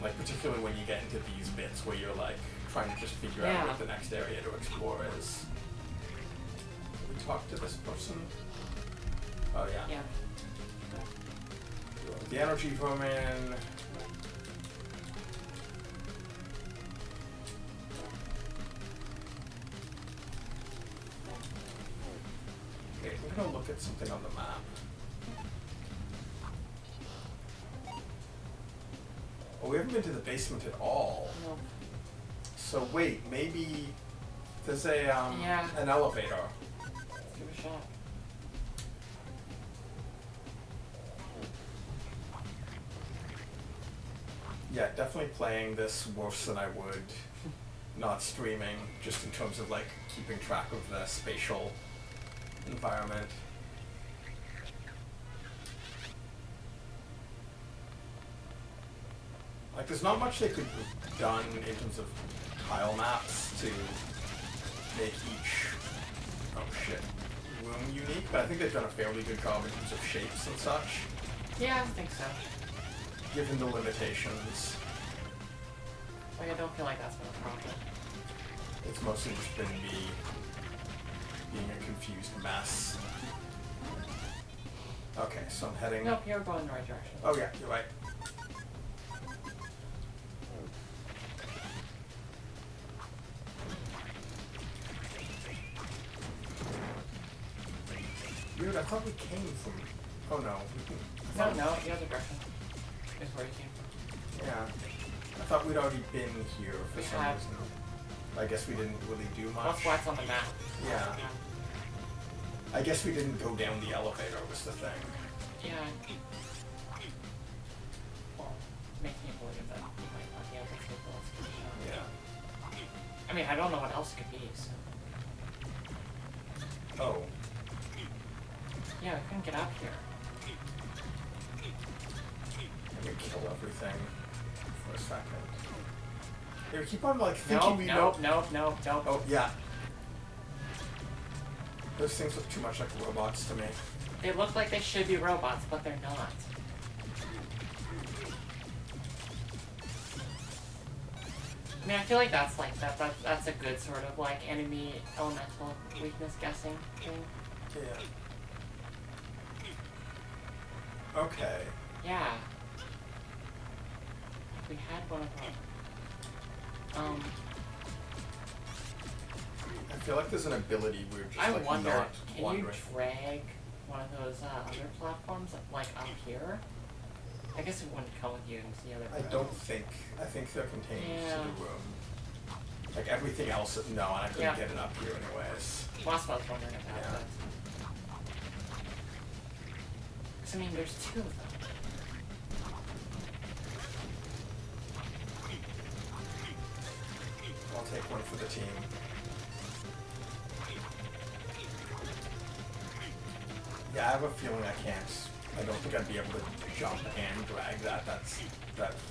Like particularly when you get into these bits where you're like trying to just figure out what the next area to explore is. Did we talk to this person? Oh yeah. Yeah. The energy vermin. Okay, I'm gonna look at something on the map. Oh, we haven't been to the basement at all. No. So wait, maybe there's a Yeah. an elevator. Let's give it a shot. Yeah, definitely playing this worse than I would not streaming, just in terms of like keeping track of the spatial environment. Like there's not much they could have done in terms of tile maps to make each room unique, but I think they've done a fairly good job in terms of shapes and such, Yeah, I think so. given the limitations. Like, I don't feel like that's been a problem. It's mostly just been me being a confused mess. Okay, so I'm heading... Nope, you're going in the right direction. Oh yeah, you're right. Weird, I thought we came from... Oh no. No, no, the other direction is where you came from. Yeah. I thought we'd already been here for We some have. reason. I guess we didn't really do much. That's why it's on the map. Yeah. I guess we didn't go down the elevator was the thing. Yeah. Well, making it believe that you might not be able to take the last good shot. Yeah. I mean, I don't know what else it could be, so. Oh. Yeah, we couldn't get up here. Let me kill everything for a second. Yeah, we keep on like thinking Nope, we nope, know... nope, nope, nope. Oh, yeah. Those things look too much like robots to me. They look like they should be robots, but they're not. I mean, I feel like that's like that's a good sort of like enemy elemental weakness guessing thing. Yeah. Okay. Yeah. If we had one of them. I feel like there's an ability we're just I like wonder, not can wondering. you drag one of those other platforms like up here? I guess it wouldn't come with you into the other I room. don't think. I think they're contained Yeah. to the room. Like everything else, no, and I couldn't Yeah. get it up here anyways. Well, that's what I was wondering about Yeah. that. 'Cause I mean, there's two of them. I'll take one for the team. Yeah, I have a feeling I can't. I don't think I'd be able to jump and drag that. That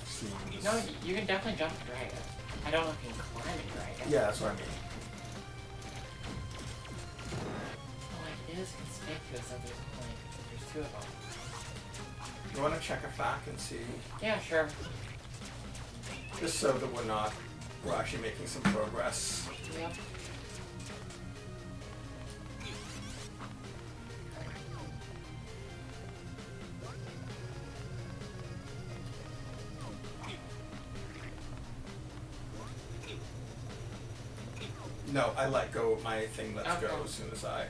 seems... No, you can definitely jump and drag it. I don't know if you can climb and drag it. Yeah, that's what I mean. Well, like, it is conspicuous that there's two of them. You want to check a fact and see? Yeah, sure. Just so that we're actually making some progress. Yep. No, I let go. My thing lets Okay. go as soon as I.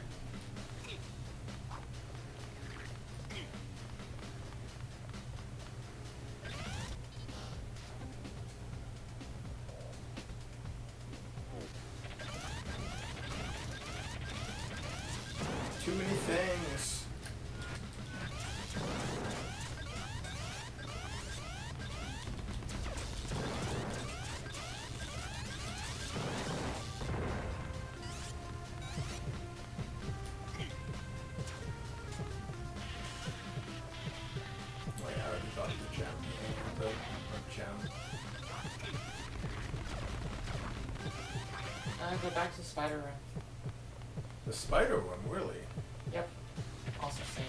Too many things. Oh yeah, I already got the gem. The gem. Go back to the spider room. The spider room, really? Yep. Also save.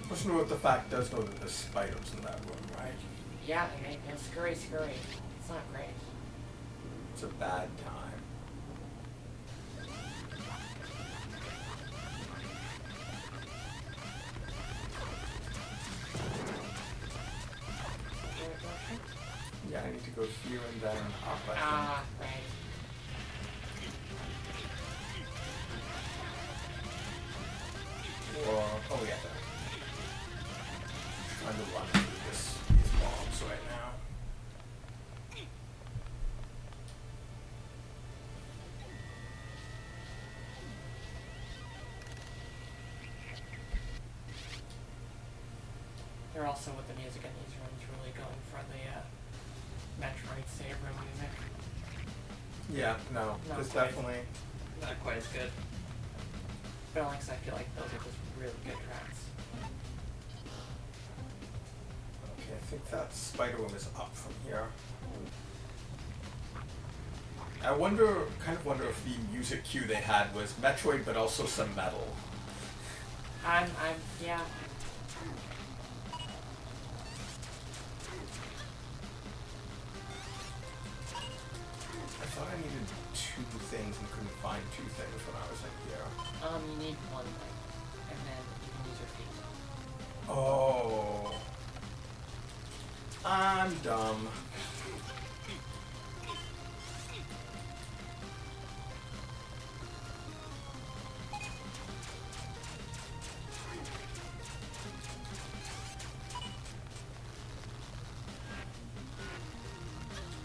Person wrote the fact does know that there's spiders in that room, right? Yeah, I mean, it's scurry. It's not great. It's a bad time. Yeah, I need to go here and then up, I think. Ah, right. Or, oh yeah, there. Trying to run through these mobs right now. They're also with the music in these rooms really going for the Metroid save room music. Yeah, no, Not there's quite. definitely. Not quite as good. But at least I feel like those are just really good tracks. Okay, I think that spider room is up from here. I kind of wonder if the music cue they had was Metroid, but also some metal. Yeah. I thought I needed 2 things and couldn't find 2 things when I was in here. You need one thing, and then you can use your feet. Oh. I'm dumb.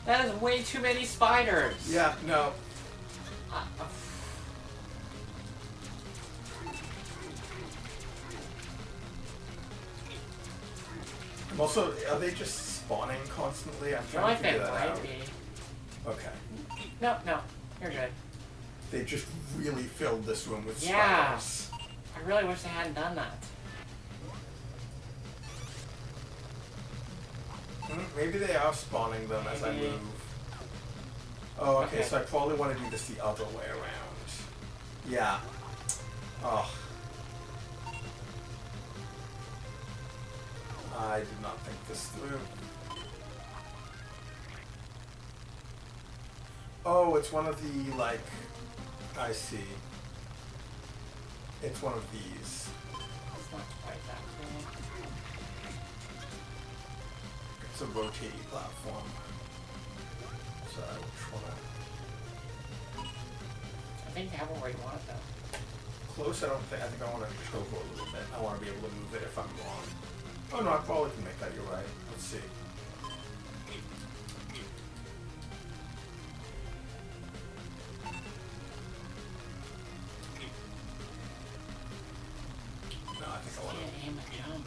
That is way too many spiders. Yeah, no. I'm also, are they just spawning constantly? I'm Feel trying like to they figure that might out. be. Okay. No, you're good. They just really filled this room with Yeah. spiders. I really wish they hadn't done that. Maybe they are spawning them as I Maybe. move. Oh, okay, Okay. so I probably want to do this the other way around. Yeah. Oh. I did not think this through. Oh, it's one of the, like, I see. It's one of these. It's not quite that cool. It's a rotating platform. So I will try. I think they have it where you want it though. Close, I think I want to choke a little bit. I want to be able to move it if I'm wrong. Oh no, I probably can make that, you're right. Let's see. No, I think I want to. Can't aim a jump.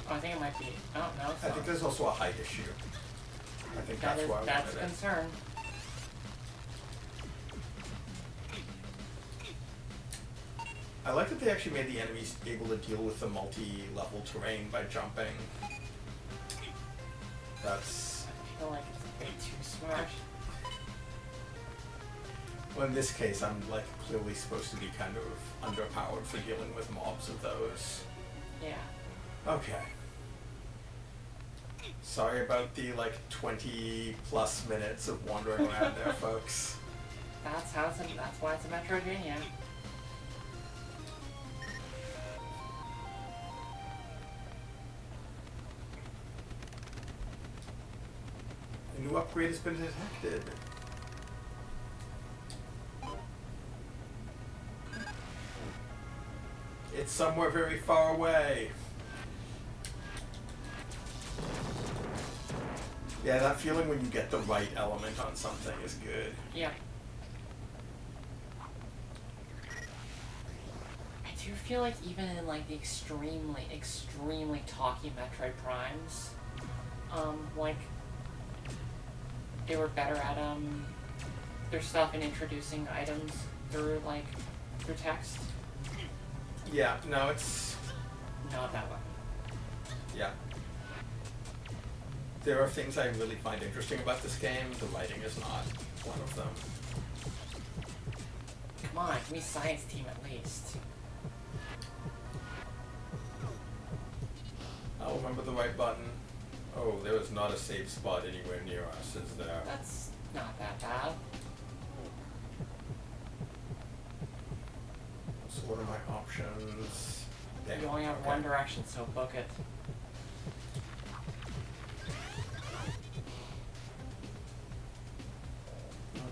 Oh, I think it might be. Oh, no, it's I not. think there's also a height issue. I think that's why I That's wanted a it. concern. I like that they actually made the enemies able to deal with the multi-level terrain by jumping. That's... I feel like it's way too smart. Well, in this case, I'm like clearly supposed to be kind of underpowered for dealing with mobs of those. Yeah. Okay. Sorry about the like 20 plus minutes of wandering around there, folks. That's why it's a Metroidvania. new upgrade has been detected. It's somewhere very far away. Yeah, that feeling when you get the right element on something is good. Yeah. I do feel like even in like the extremely talky Metroid Primes, like they were better at their stuff in introducing items through text. Yeah, no, it's Not that way. yeah. There are things I really find interesting about this game. The writing is not one of them. Come on, give me Science Team at least. I'll remember the right button. Oh, there is not a safe spot anywhere near us, is there? That's not that bad. So what are my options? Damn, You only have okay. one direction, so book it.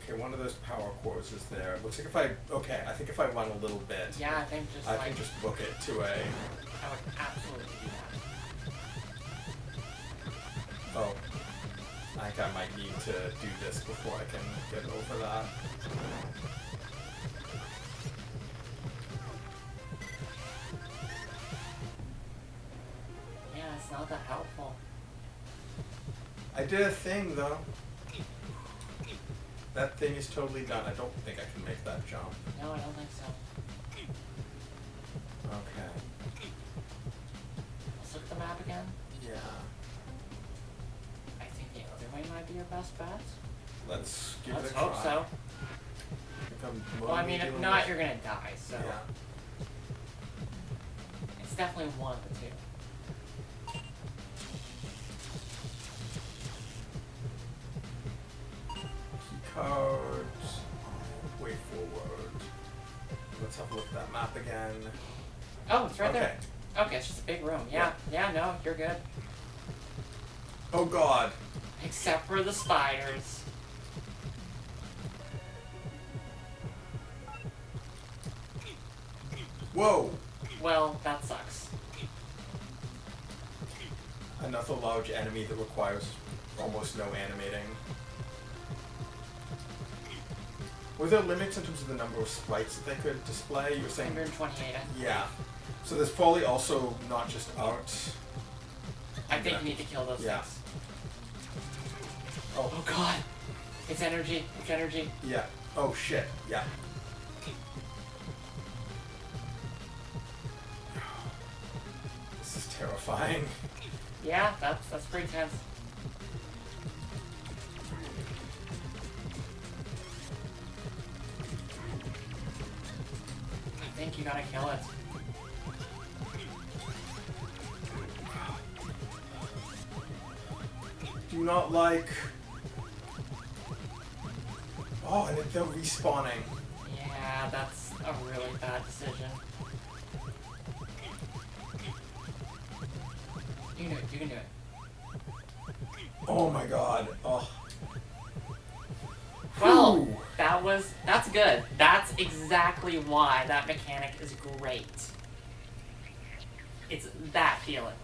Okay, one of those power cores is there. It looks like I think if I run a little bit, Yeah, I think just I can just book it to a, I would absolutely do that. oh, I think I might need to do this before I can get over that. Yeah, it's not that helpful. I did a thing though. That thing is totally done. I don't think I can make that jump. No, I don't think so. Okay. Let's look at the map again. Yeah. I think the other way might be your best bet. Let's give Let's it a hope try. so. Well, I mean, if doing not, this. you're gonna die, so. Yeah. It's definitely one of the two. Cards. Way forward. Let's have a look at that map again. Oh, it's right Okay. there. Okay, it's just a big room. Yeah, no, you're good. Oh god. Except for the spiders. Whoa! Well, that sucks. Another large enemy that requires almost no animating. Were there limits in terms of the number of sprites that they could display? You were saying 128. yeah. So there's probably also not just art. I think you need to kill those Yeah. things. Oh. Oh god! It's energy. It's energy. Yeah. Oh shit. Yeah. This is terrifying. Yeah, that's pretty tense. I think you gotta kill it. Do not like. Oh, and they're respawning. Yeah, that's a really bad decision. You can do it. You can do it. Oh my god. Oh. Well, Whew. that's good. That's exactly why that mechanic is great. It's that feeling.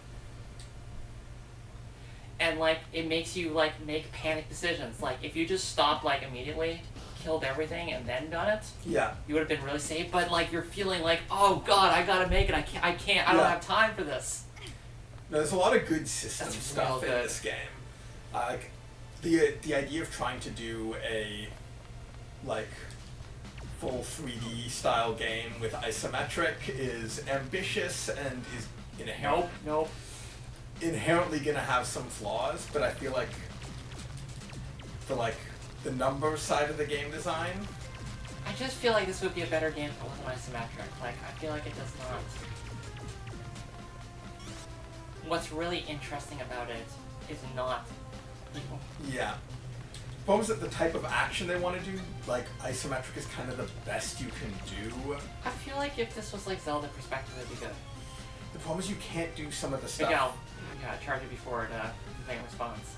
And like it makes you like make panic decisions. Like if you just stopped like immediately, killed everything and then done it, Yeah. you would have been really safe, but like you're feeling like, "Oh god, I got to make it. I can't. I don't Yeah. have time for this." No, there's a lot of good system That's stuff real in good. this game. Like the idea of trying to do a like full 3D style game with isometric is ambitious and is Nope. inherently gonna have some flaws, but I feel like the number side of the game design. I just feel like this would be a better game if it wasn't isometric. Like I feel like it does not. What's really interesting about it is not people. Yeah. Problem is that the type of action they want to do, like isometric is kind of the best you can do. I feel like if this was like Zelda perspective, it'd be good. The problem is you can't do some of the stuff. Miguel, you gotta charge it before it make a response.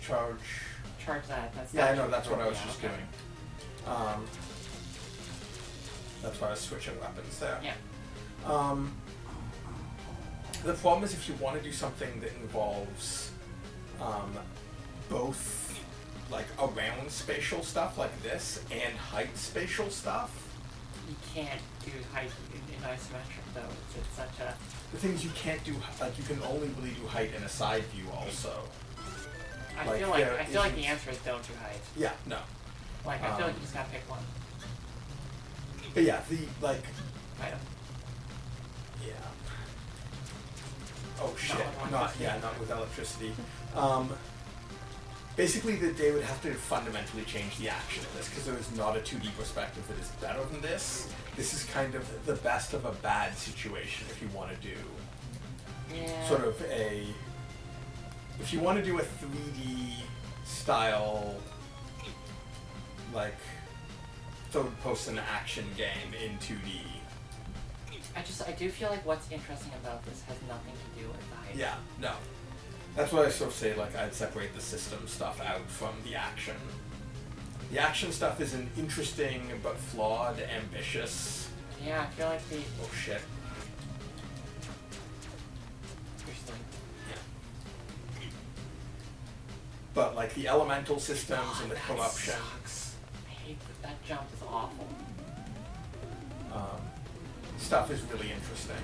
charge. Charge that. That's Yeah, I know. actually That's what I was yeah, just okay. doing. That's why I was switching weapons there. Yeah. The problem is if you want to do something that involves both like around spatial stuff like this and height spatial stuff. You can't do height in isometric though. It's such a. The thing is you can't do like you can only really do height in a side view also. I feel like the answer is don't do height. Yeah, no. Like I feel like you just gotta pick one. But yeah, the like. Item. Yeah. Oh shit! Not with electricity. Basically, they would have to fundamentally change the action of this because there is not a 2D perspective that is better than this. This is kind of the best of a bad situation if you want to do sort of a. If you want to do a 3D style, like third-person action game in 2D. I do feel like what's interesting about this has nothing to do with the height. Yeah, no. That's why I sort of say, like, I'd separate the system stuff out from the action. The action stuff is an interesting but flawed, ambitious. Yeah, I feel like the. Oh shit. Yeah. But, like, the elemental systems and the that corruption. Sucks. I hate that jump is awful. Stuff is really interesting.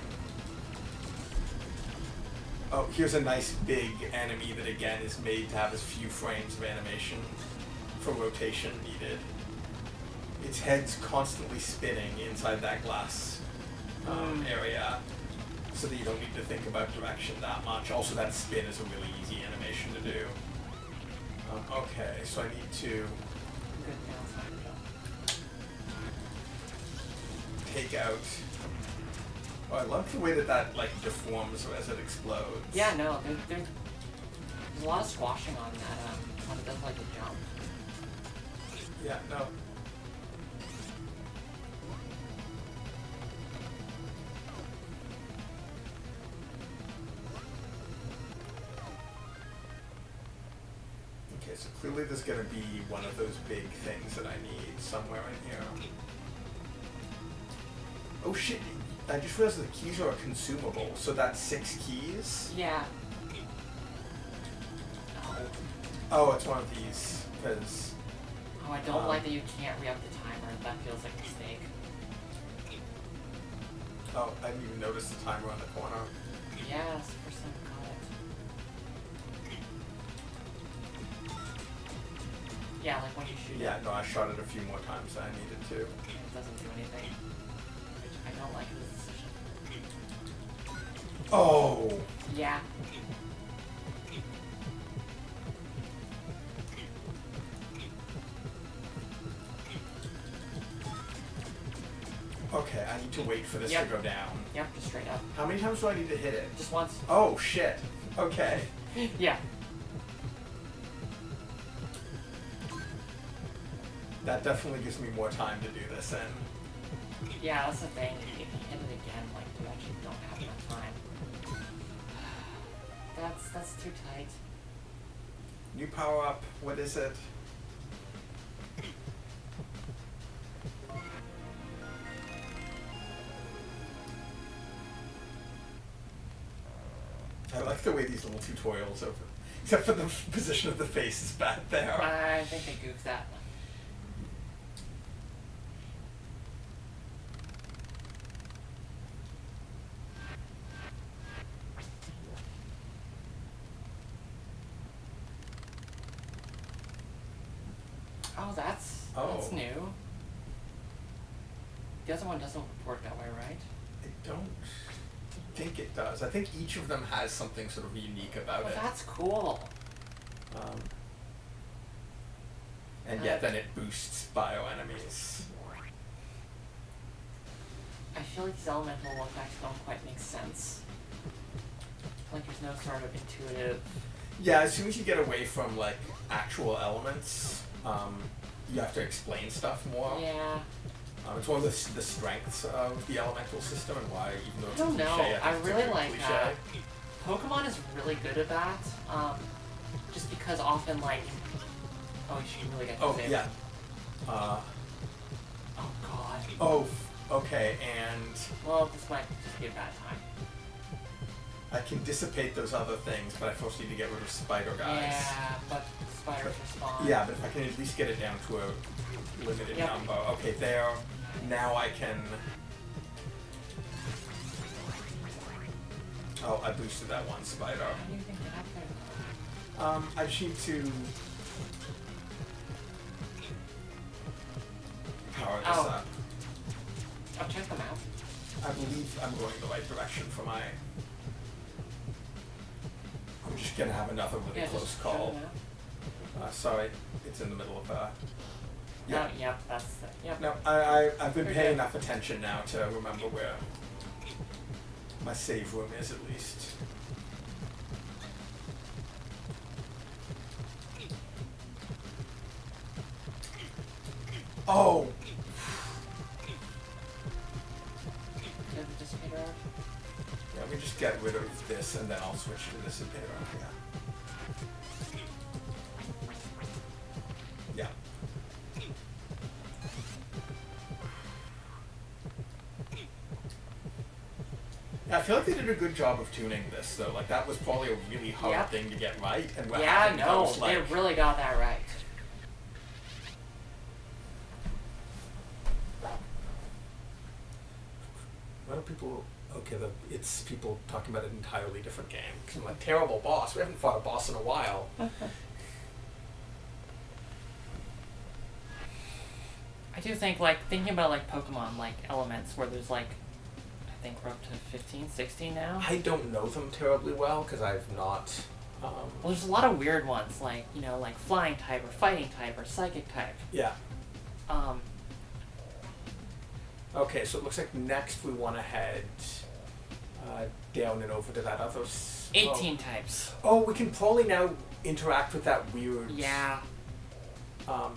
Oh, here's a nice big enemy that again is made to have as few frames of animation for rotation needed. Its head's constantly spinning inside that glass area, so that you don't need to think about direction that much. Also, that spin is a really easy animation to do. Okay, so I need to take out. Oh, I love the way that like deforms as it explodes. Yeah, no, there's a lot of squashing on that when it does like a jump. Yeah, no. Okay, so clearly there's gonna be one of those big things that I need somewhere in here. Oh shit! I just realized the keys are consumable, so that's 6 keys? Yeah. Oh, it's one of these, because... Oh, I don't like that you can't re-up the timer. That feels like a mistake. Oh, I didn't even notice the timer on the corner. Yeah, that's the first time I caught it. Yeah, like when you shoot Yeah, it. no, I shot it a few more times than I needed to. It doesn't do anything. Which I don't like this decision. Oh! Yeah. Okay, I need to wait for this to go down. Yep, just straight up. How many times do I need to hit it? Just once. Oh, shit. Okay. Yeah. That definitely gives me more time to do this in. Yeah, that's the thing. If you hit it again, like, you actually don't have enough time. That's too tight. New power-up. What is it? I like the way these little tutorials open. Except for the position of the face is bad there. I think they goofed that. Oh, that's new. The other one doesn't work that way, right? I don't think it does. I think each of them has something sort of unique about it. That's cool. And yet then it boosts bio enemies. I feel like these elemental effects don't quite make sense. Like there's no sort of intuitive... Yeah, as soon as you get away from like actual elements, you have to explain stuff more. Yeah. It's one of the strengths of the elemental system and why, even though it's I don't know. a cliche, I think it's a really good like cliche. Pokemon is really good at that. just because often, like... Oh, she can really get Oh, confused. yeah. Oh, God. Oh, okay, and Well, this might just be a bad time. I can dissipate those other things, but I first need to get rid of spider guys. Yeah, but spiders respond. Yeah, but if I can at least get it down to a limited Yep. number. Okay, there. Now I can... Oh, I boosted that one spider. How do you think that happened? I just need to... power this Oh. up. I'll check them out. I believe I'm going the right direction for my... I'm just gonna have another really Yeah, close just call. check them out. Sorry, it's in the middle of Yeah. Oh, yep, that's it. Yep. No, I've been Very paying good. enough attention now to remember where my save room is at least. Oh! Get the dissipator out. Yeah, let me just get rid of this and then I'll switch to this and yeah. Yeah. Yeah, I feel like they did a good job of tuning this though. Like that was probably a really hard Yep. thing to get right, and what Yeah, happened no, was, like, they really got that right. Why do people? Okay, it's people talking about an entirely different game. 'Cause I'm like, terrible boss. We haven't fought a boss in a while. I do think, like, thinking about, like, Pokemon, like, elements, where there's, like, I think we're up to 15, 16 now. I don't know them terribly well because I've not. Well, there's a lot of weird ones, like, you know, like flying type, or fighting type, or psychic type. Yeah. Um, Okay, so it looks like next we want to head down and over to that other. 18 types. Oh, we can probably now interact with that weird. Yeah.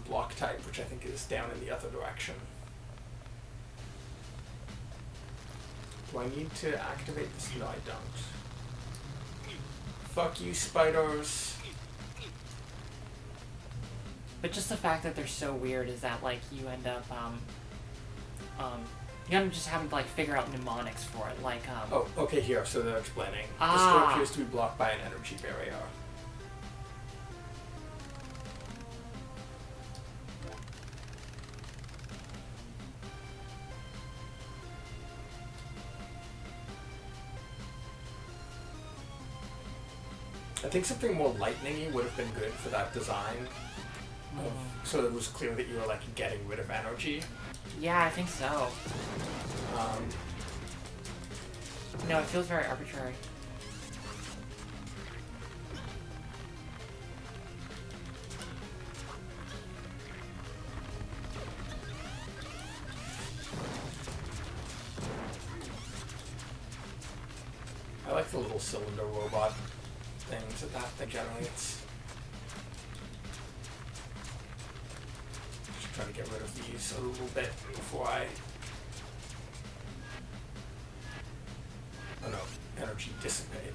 Block type, which I think is down in the other direction. Do I need to activate this? No, I don't. Fuck you, spiders. But just the fact that they're so weird is that, like, you end up, you end up just having to, like, figure out mnemonics for it, like, Oh, okay, here, so they're explaining. The Ah. store appears to be blocked by an energy barrier. I think something more lightning-y would have been good for that design. So it was clear that you were, like, getting rid of energy. Yeah, I think so. No, it feels very arbitrary. I like the little cylinder robot things that thing generates. Just trying to get rid of these a little bit before I... Oh no, energy dissipate.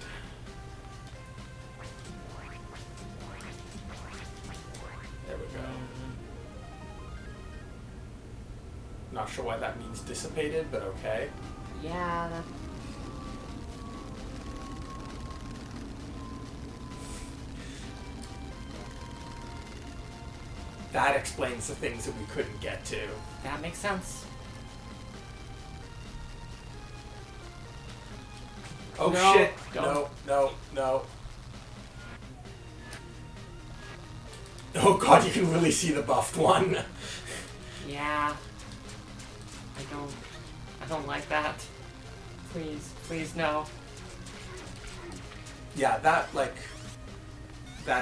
There we go. Not sure why that means dissipated, but okay. Yeah, that... That explains the things that we couldn't get to. That makes sense. Oh No, shit! don't. No. Oh god, you can really see the buffed one. Yeah. I don't like that. Please no. Yeah, that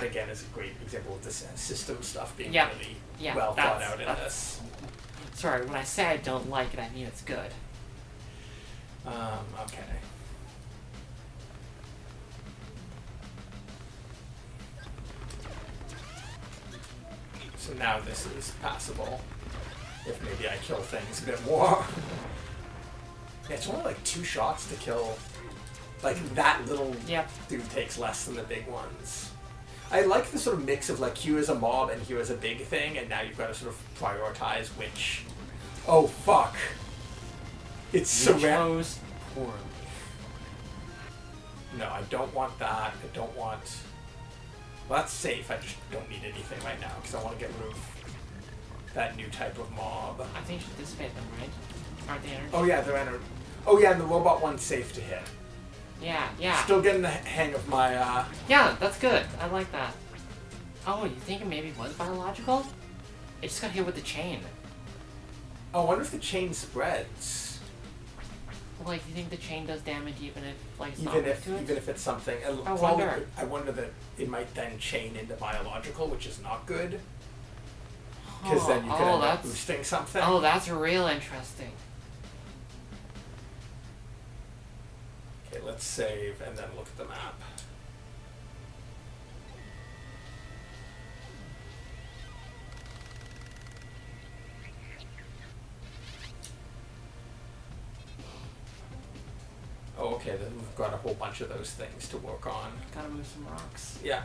again is a great example of this system stuff being Yeah. really Yeah, well thought that's- out in that's- this. Sorry, when I say I don't like it, I mean it's good. Okay. So now this is passable. If maybe I kill things a bit more. Yeah, it's only like 2 shots to kill. Like that little Yep. dude takes less than the big ones. I like the sort of mix of like here is a mob and here is a big thing, and now you've got to sort of prioritize which. Oh fuck! It's surround. chose poorly. No, I don't want that. I don't want. Well, that's safe. I just don't need anything right now because I want to get rid of that new type of mob. I think you should dissipate them, right? Aren't they energy? Oh yeah, they're energy. Oh yeah, and the robot one's safe to hit. Yeah. Still getting the hang of my. Yeah, that's good. I like that. Oh, you think it maybe was biological? It just got hit with the chain. I wonder if the chain spreads. Like, you think the chain does damage even if, like, it's not Even hooked to it? if it's something. I wonder that it might then chain into biological, which is not good. Because then you could end up boosting something. Oh, that's real interesting. Okay, let's save and then look at the map. Oh, okay, then we've got a whole bunch of those things to work on. Gotta move some rocks. Yeah.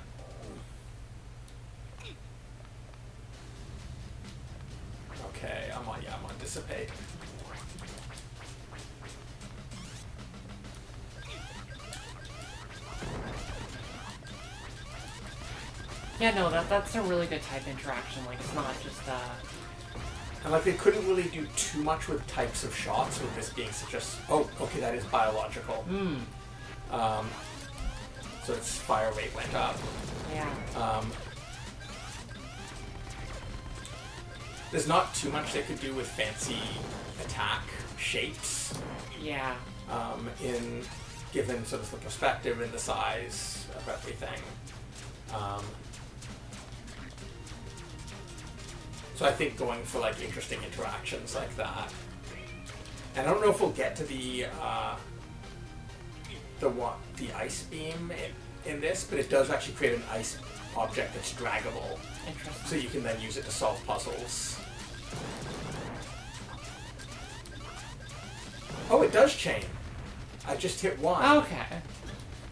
Okay, I'm on dissipate. Yeah, no, that's a really good type interaction. Like, it's not just, And like they couldn't really do too much with types of shots with this being such a... Oh, okay, that is biological. So its fire rate went up. Yeah. There's not too much they could do with fancy attack shapes. Yeah. In given sort of the perspective and the size of everything. So I think going for like interesting interactions like that. And I don't know if we'll get to the ice beam in this, but it does actually create an ice object that's draggable. Interesting. So you can then use it to solve puzzles. Oh, it does chain. I just hit one. Okay.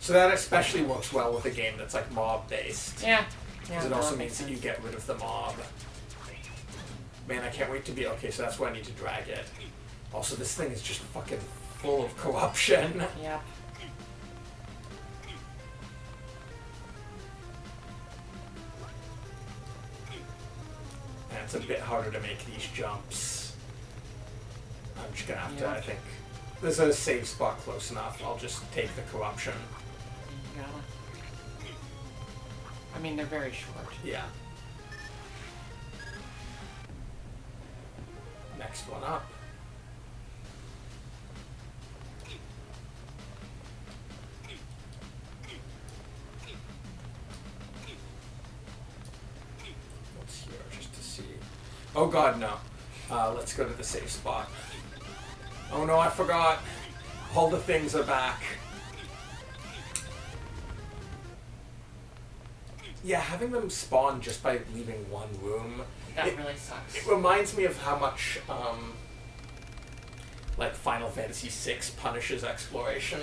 So that especially works well with a game that's like mob based. Yeah. Because it also means that you get rid of the mob. Man, I can't wait to be... Okay, so that's why I need to drag it. Also, this thing is just fucking full of corruption. Yep. And it's a bit harder to make these jumps. I'm just gonna have to, I think... There's a save spot close enough. I'll just take the corruption. You gotta. I mean, they're very short. Yeah. Next one up. What's here, just to see. Oh god, no. Let's go to the safe spot. Oh no, I forgot. All the things are back. Yeah, having them spawn just by leaving one room. That really sucks. It reminds me of how much, like Final Fantasy VI punishes exploration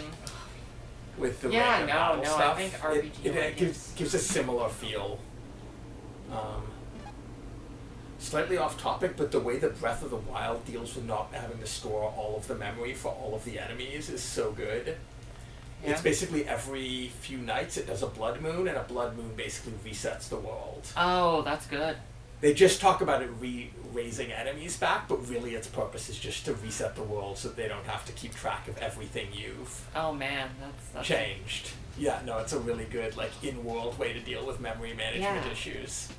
with the random battle stuff. I think RPG it gives a similar feel. Slightly off topic, but the way that Breath of the Wild deals with not having to store all of the memory for all of the enemies is so good. Yeah. It's basically every few nights it does a blood moon, and a blood moon basically resets the world. Oh, that's good. They just talk about it raising enemies back, but really its purpose is just to reset the world so that they don't have to keep track of everything you've that's changed. Yeah, no, it's a really good like in-world way to deal with memory management issues.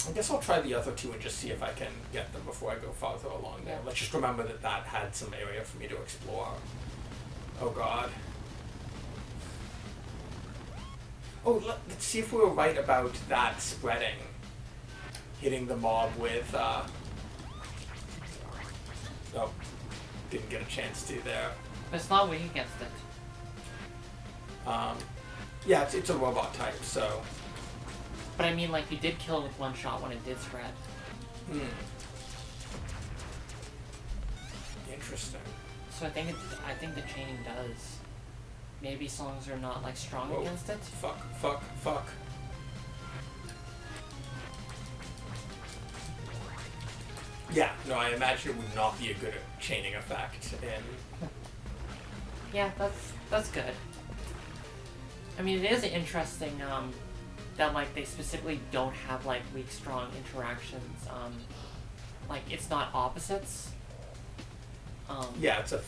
I guess I'll try the other two and just see if I can get them before I go farther along there. Let's just remember that that had some area for me to explore. Oh god. Oh, let's see if we were right about that spreading. Hitting the mob with, oh, didn't get a chance to there. It's not weak against it. Yeah, it's a robot type, so... But I mean, like, you did kill it with one shot when it did spread. Interesting. So I think the chaining does. maybe as long as they're not like strong Whoa. against it. Fuck. Yeah, no, I imagine it would not be a good chaining effect in... Yeah, that's good. I mean, it is interesting that like they specifically don't have like weak strong interactions. Like it's not opposites. Yeah, it's a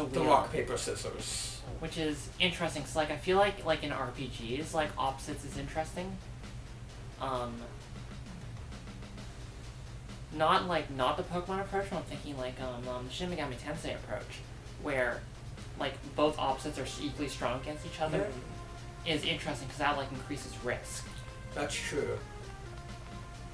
wheel. the rock paper scissors. Which is interesting. So like I feel like in RPGs like opposites is interesting. Not the Pokemon approach, but I'm thinking like Shin Megami Tensei approach, where like both opposites are equally strong against each other, is interesting because that like increases risk. That's true.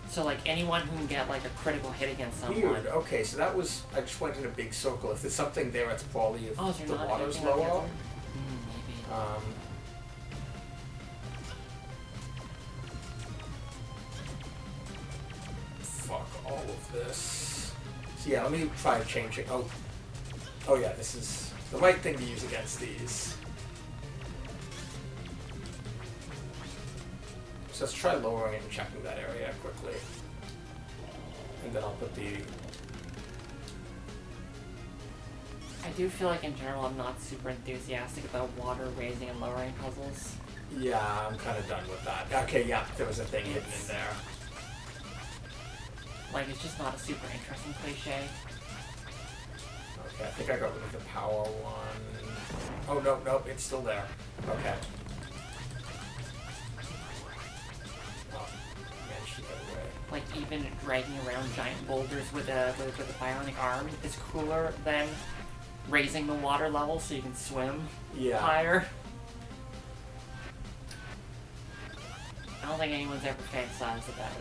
So like anyone who can get like a critical hit against someone. Weird. Okay, so that was, I just went in a big circle. If there's something there, it's probably if Oh, so the not water's anything on the lower. other? Maybe. Fuck all of this. So yeah, let me try changing. Oh yeah, this is the right thing to use against these. So let's try lowering it and checking that area quickly. And then I'll put the... I do feel like in general I'm not super enthusiastic about water raising and lowering puzzles. Yeah, I'm kind of done with that. Okay, yeah, there was a thing hidden in there. Like, it's just not a super interesting cliche. Okay, I think I got rid of the power one. Oh, no, it's still there. Okay. Oh, man, she got away. Like, even dragging around giant boulders with a bionic arm is cooler than raising the water level so you can swim higher. I don't think anyone's ever fantasized about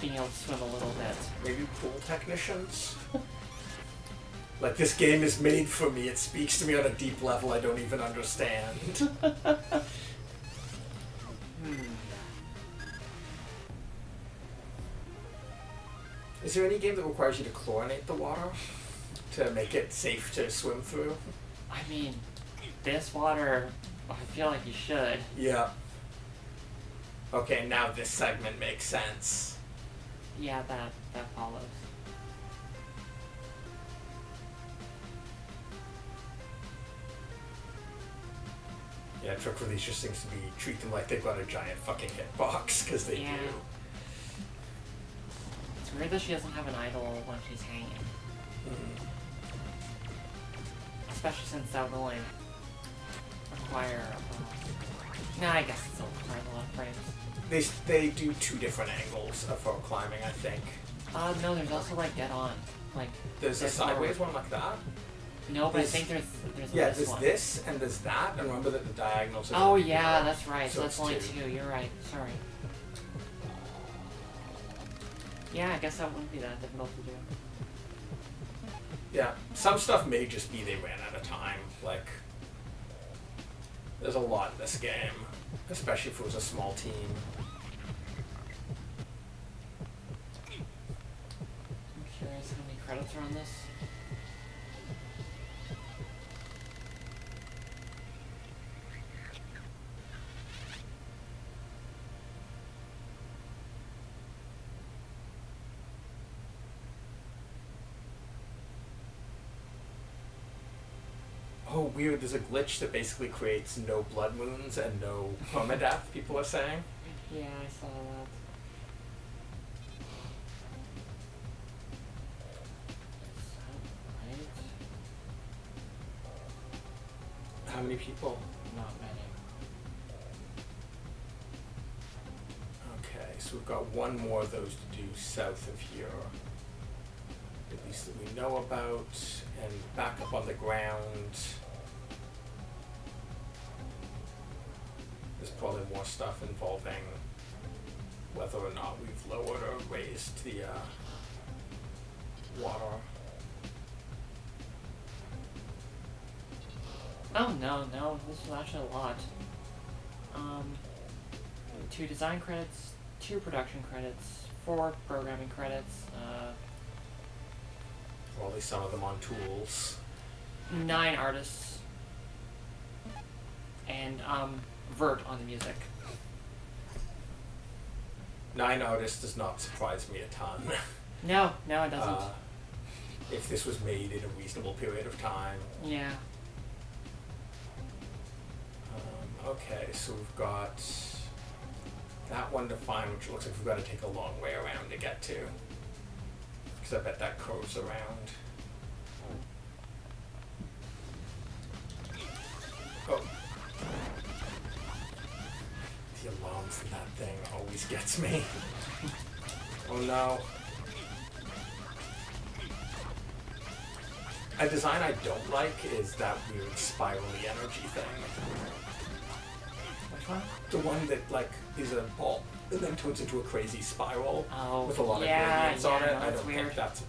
being able to swim a little bit. Maybe pool technicians? Like, this game is made for me. It speaks to me on a deep level I don't even understand. Is there any game that requires you to chlorinate the water to make it safe to swim through? I mean, this water, I feel like you should. Yeah. Okay, now this segment makes sense. Yeah, that follows. Yeah, the trick for these just seems to be treat them like they've got a giant fucking hitbox, because they do. It's weird that she doesn't have an idol when she's hanging. Especially since that would only require... nah, I guess it's still requires a lot of frames. They do two different angles for climbing, I think. No, there's also like dead on. Like There's a sideways one like that? No, but I think there's yeah, this there's one. this and there's that, and remember that the diagonals are... Oh yeah, that's right, so it's that's only two. You're right, sorry. Yeah, I guess that wouldn't be that difficult to do. Yeah, some stuff may just be they ran out of time. Like, there's a lot in this game, especially if it was a small team. I'm curious how many credits are on this. Oh, weird, there's a glitch that basically creates no blood moons and no permadeath, people are saying. Yeah, I saw that. Is that right? How many people? Not many. Okay, so we've got one more of those to do south of here. At least that we know about, and back up on the ground. There's probably more stuff involving whether or not we've lowered or raised the water. Oh no, this is actually a lot. 2 design credits, 2 production credits, 4 programming credits, Or at least some of them on tools. 9 artists, and Vert on the music. 9 artists does not surprise me a ton. No, it doesn't. If this was made in a reasonable period of time. Yeah. Okay, so we've got that one to find, which looks like we've got to take a long way around to get to. Because I bet that curves around. Oh. The alarm from that thing always gets me. Oh no. A design I don't like is that weird spirally energy thing. Which one? The one that like is a ball and then turns into a crazy spiral with a lot of yeah, gradients on it. no, I don't weird. think that's.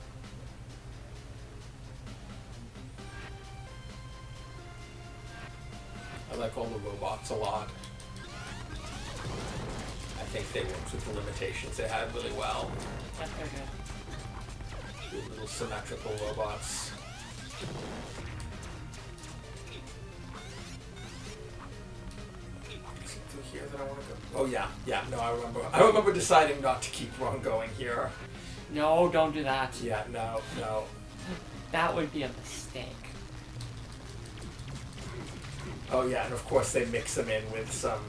I like all the robots a lot. I think they worked with the limitations they had really well. Yep, they're good. Good little symmetrical robots. Is it through here that I want to go? Oh yeah, no, I remember deciding not to keep on going here. No, don't do that. Yeah, no. That would be a mistake. Oh yeah, and of course they mix them in with some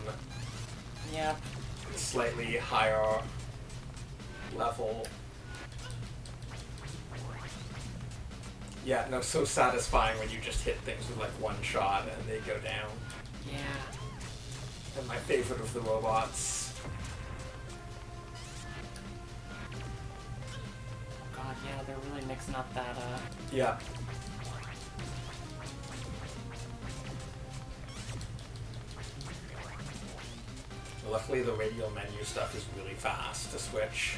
Yep. slightly higher level. Yeah, no, so satisfying when you just hit things with like one shot and they go down. Yeah. And my favorite of the robots. God, yeah, they're really mixing up that, Yeah. Luckily the radial menu stuff is really fast to switch.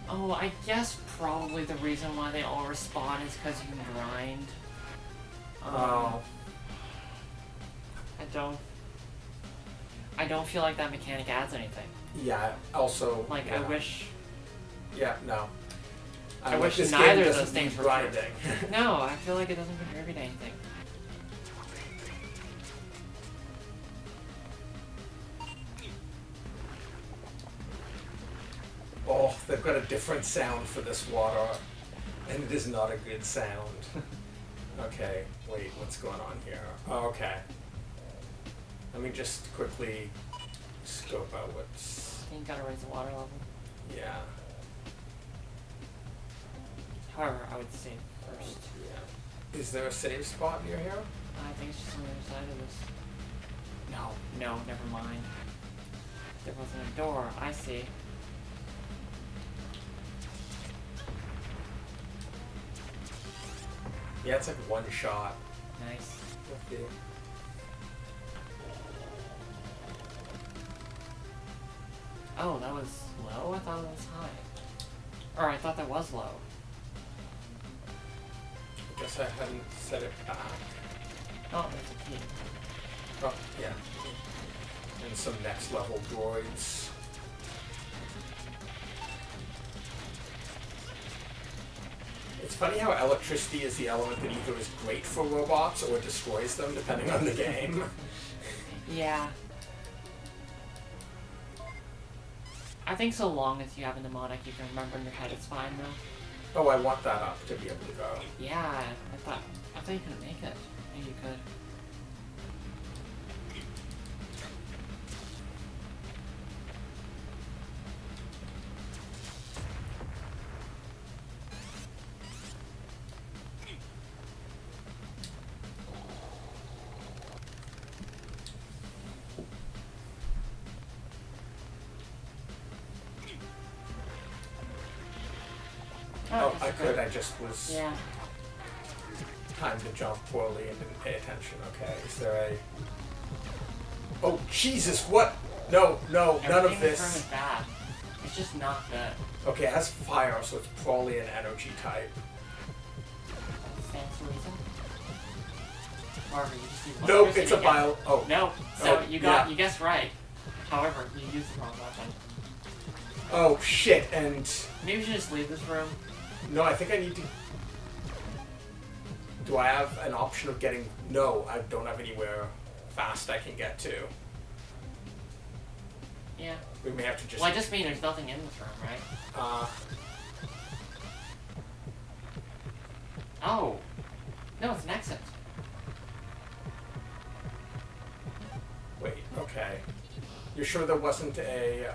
Oh, I guess probably the reason why they all respawn is because you can grind. Oh. I don't feel like that mechanic adds anything. Yeah, also... Like, yeah. I wish... Yeah, no. I wish this neither game of those doesn't things need were grinding. No, I feel like it doesn't contribute to anything. Oh, they've got a different sound for this water, and it is not a good sound. Okay, wait, what's going on here? Oh, okay. Let me just quickly scope out what's... You gotta raise the water level. Yeah. However, I would save first. Yeah. Is there a save spot near here? I think it's just on the other side of this. No, never mind. There wasn't a door. I see. Yeah, it's like one shot. Nice. Okay. Oh, that was low? I thought it was high. Or I thought that was low. I guess I hadn't set it back. Oh, there's a key. Oh, yeah. And some next level droids. It's funny how electricity is the element that either is great for robots or destroys them, depending on the game. Yeah. I think so long as you have a mnemonic you can remember in your head, it's fine though. Oh, I want that up to be able to go. Yeah, I thought you couldn't make it. Maybe you could. Oh, I could. I just was Yeah. timed to jump poorly and didn't pay attention. Okay, is there a... Oh, Jesus, what? No, none of Everything in this room this. is bad. It's just not good. Okay, it has fire, so it's probably an energy type. Stands to reason. However, you just use Nope, it's a electricity again. bio... Oh. No, so Oh, you guessed right. However, you used the wrong weapon. Oh, shit, and... Maybe we should just leave this room. No, I think I need to... Do I have an option of getting... No, I don't have anywhere fast I can get to. Yeah. We may have to just... Well, I just mean there's nothing in this room, right? Oh. No, it's an exit. Wait, okay. You're sure there wasn't a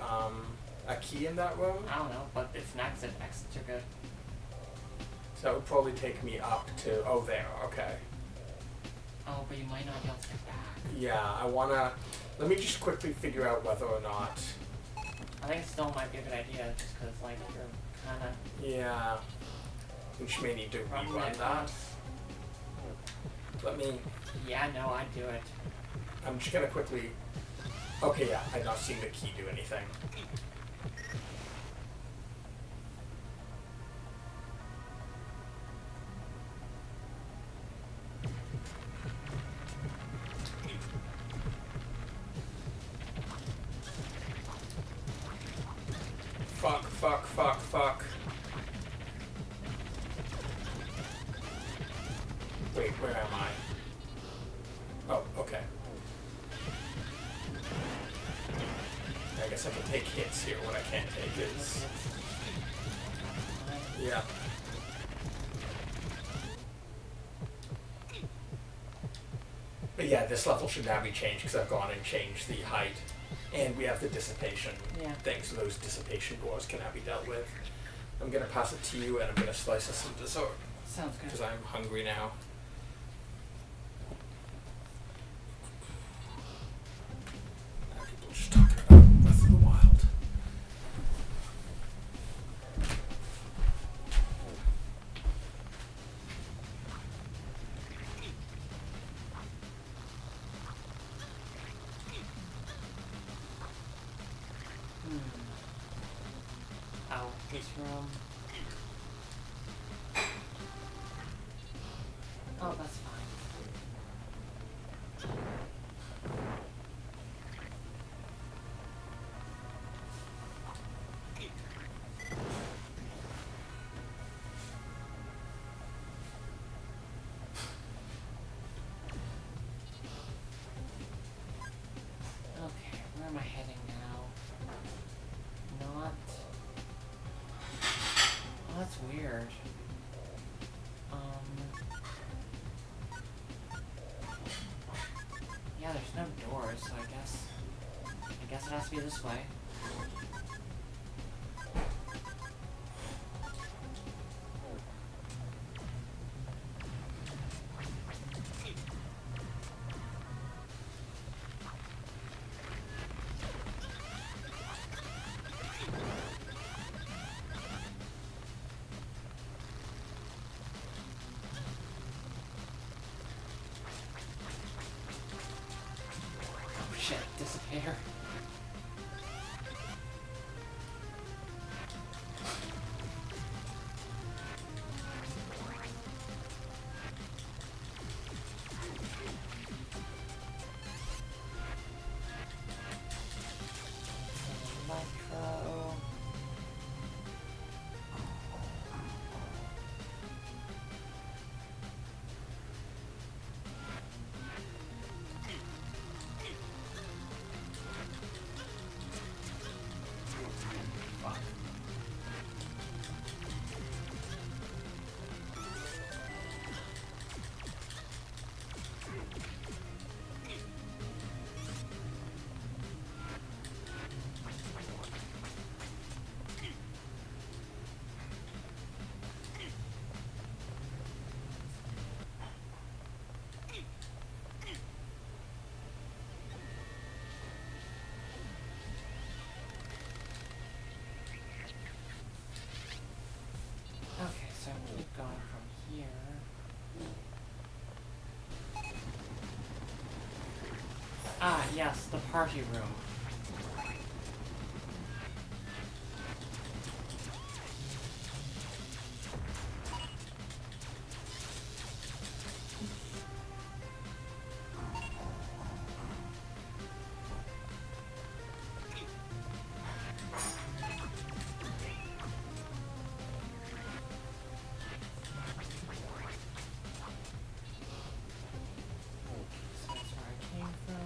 key in that room? I don't know, but it's an exit. Exits are good. So that would probably take me up to... Oh, there, okay. Oh, but you might not be able to get back. Yeah, I wanna... Let me just quickly figure out whether or not... I think it still might be a good idea, just because, like, you're kind of... Yeah. We just may need to rerun that. Let me... Yeah, no, I'd do it. I'm just gonna quickly... Okay, yeah, I've not seen the key do anything. Fuck. Wait, where am I? Oh, okay. I guess I can take hits here. What I can't take is... Yeah. But yeah, this level should now be changed because I've gone and changed the height. And we have the dissipation thing, so those dissipation doors can now be dealt with. I'm going to pass it to you, and I'm going to slice us some dessert. Sounds good. Because I'm hungry now. People just talking about Breath of the Wild. Out this room. Oh, that's fine. Okay, where am I heading now? Not... Oh, that's weird. Yeah, there's no doors, so I guess it has to be this way. Shit, disappear. Electro. Okay, so I'm keep going from here. Ah, yes, the party room. So that's where I came from.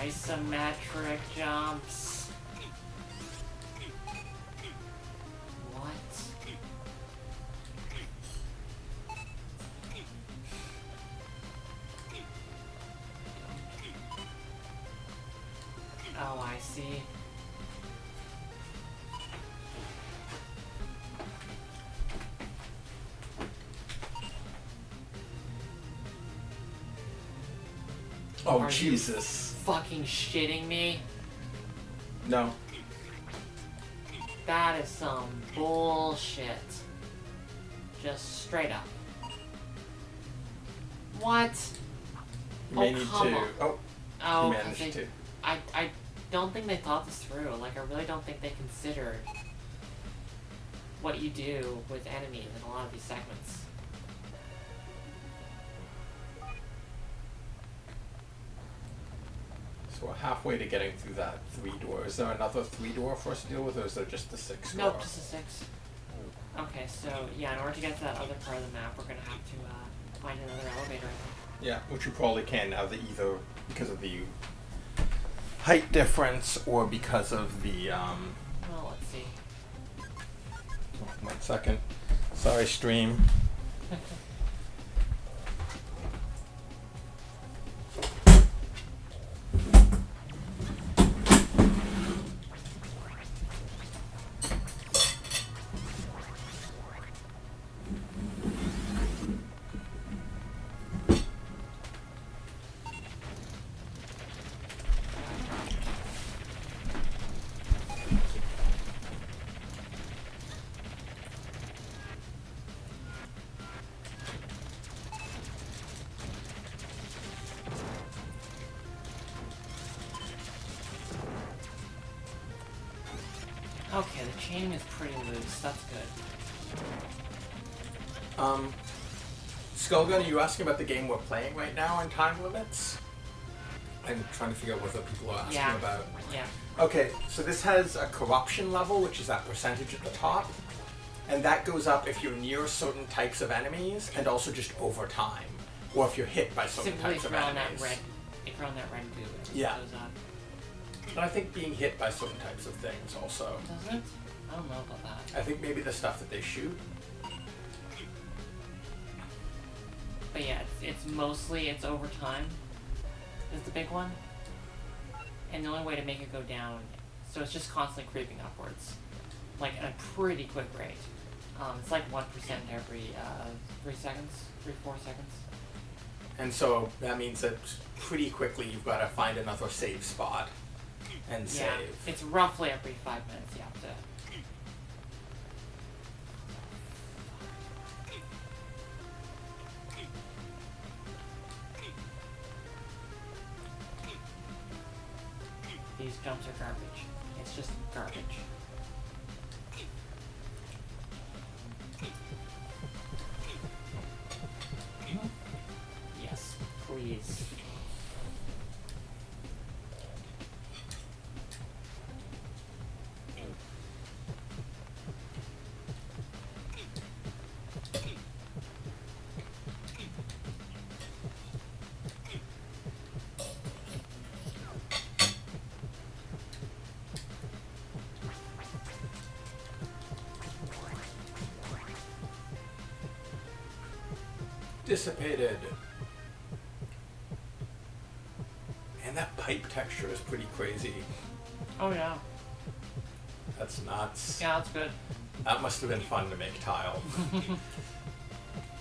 Isometric jumps. What? Oh, I see. Oh, Are Jesus. You fucking shitting me? No. That is some bullshit. Just straight up. What? You may Oh, need come to. on. Oh, Oh, you 'cause managed to. I don't think they thought this through. Like, I really don't think they considered what you do with enemies in a lot of these segments. So we're halfway to getting through that 3-door. Is there another 3-door for us to deal with, or is there just the 6-door? Nope, just a 6. Okay, so, yeah, in order to get to that other part of the map, we're gonna have to find another elevator, I think. Yeah, which you probably can now, that either because of the height difference or because of the, Well, let's see. 1 second. Sorry, stream. Okay, the chain is pretty loose. That's good. Skullgun, are you asking about the game we're playing right now and time limits? I'm trying to figure out what the people are asking about. Yeah. Okay, so this has a corruption level, which is that percentage at the top. And that goes up if you're near certain types of enemies and also just over time. Or if you're hit by certain Simply types of around enemies. if you're on that red goo, it Yeah. goes up. And I think being hit by certain types of things also. Does it? I don't know about that. I think maybe the stuff that they shoot. But yeah, it's mostly, it's over time is the big one. And the only way to make it go down, so it's just constantly creeping upwards. Like at a pretty quick rate. It's like 1% every 3 seconds, 3-4 seconds. And so that means that pretty quickly you've got to find another save spot and Yeah, save. it's roughly every 5 minutes you have to. These jumps are garbage. It's just garbage. Yes, please. Dissipated. And that pipe texture is pretty crazy. Oh yeah. That's nuts. Yeah, that's good. That must have been fun to make tile.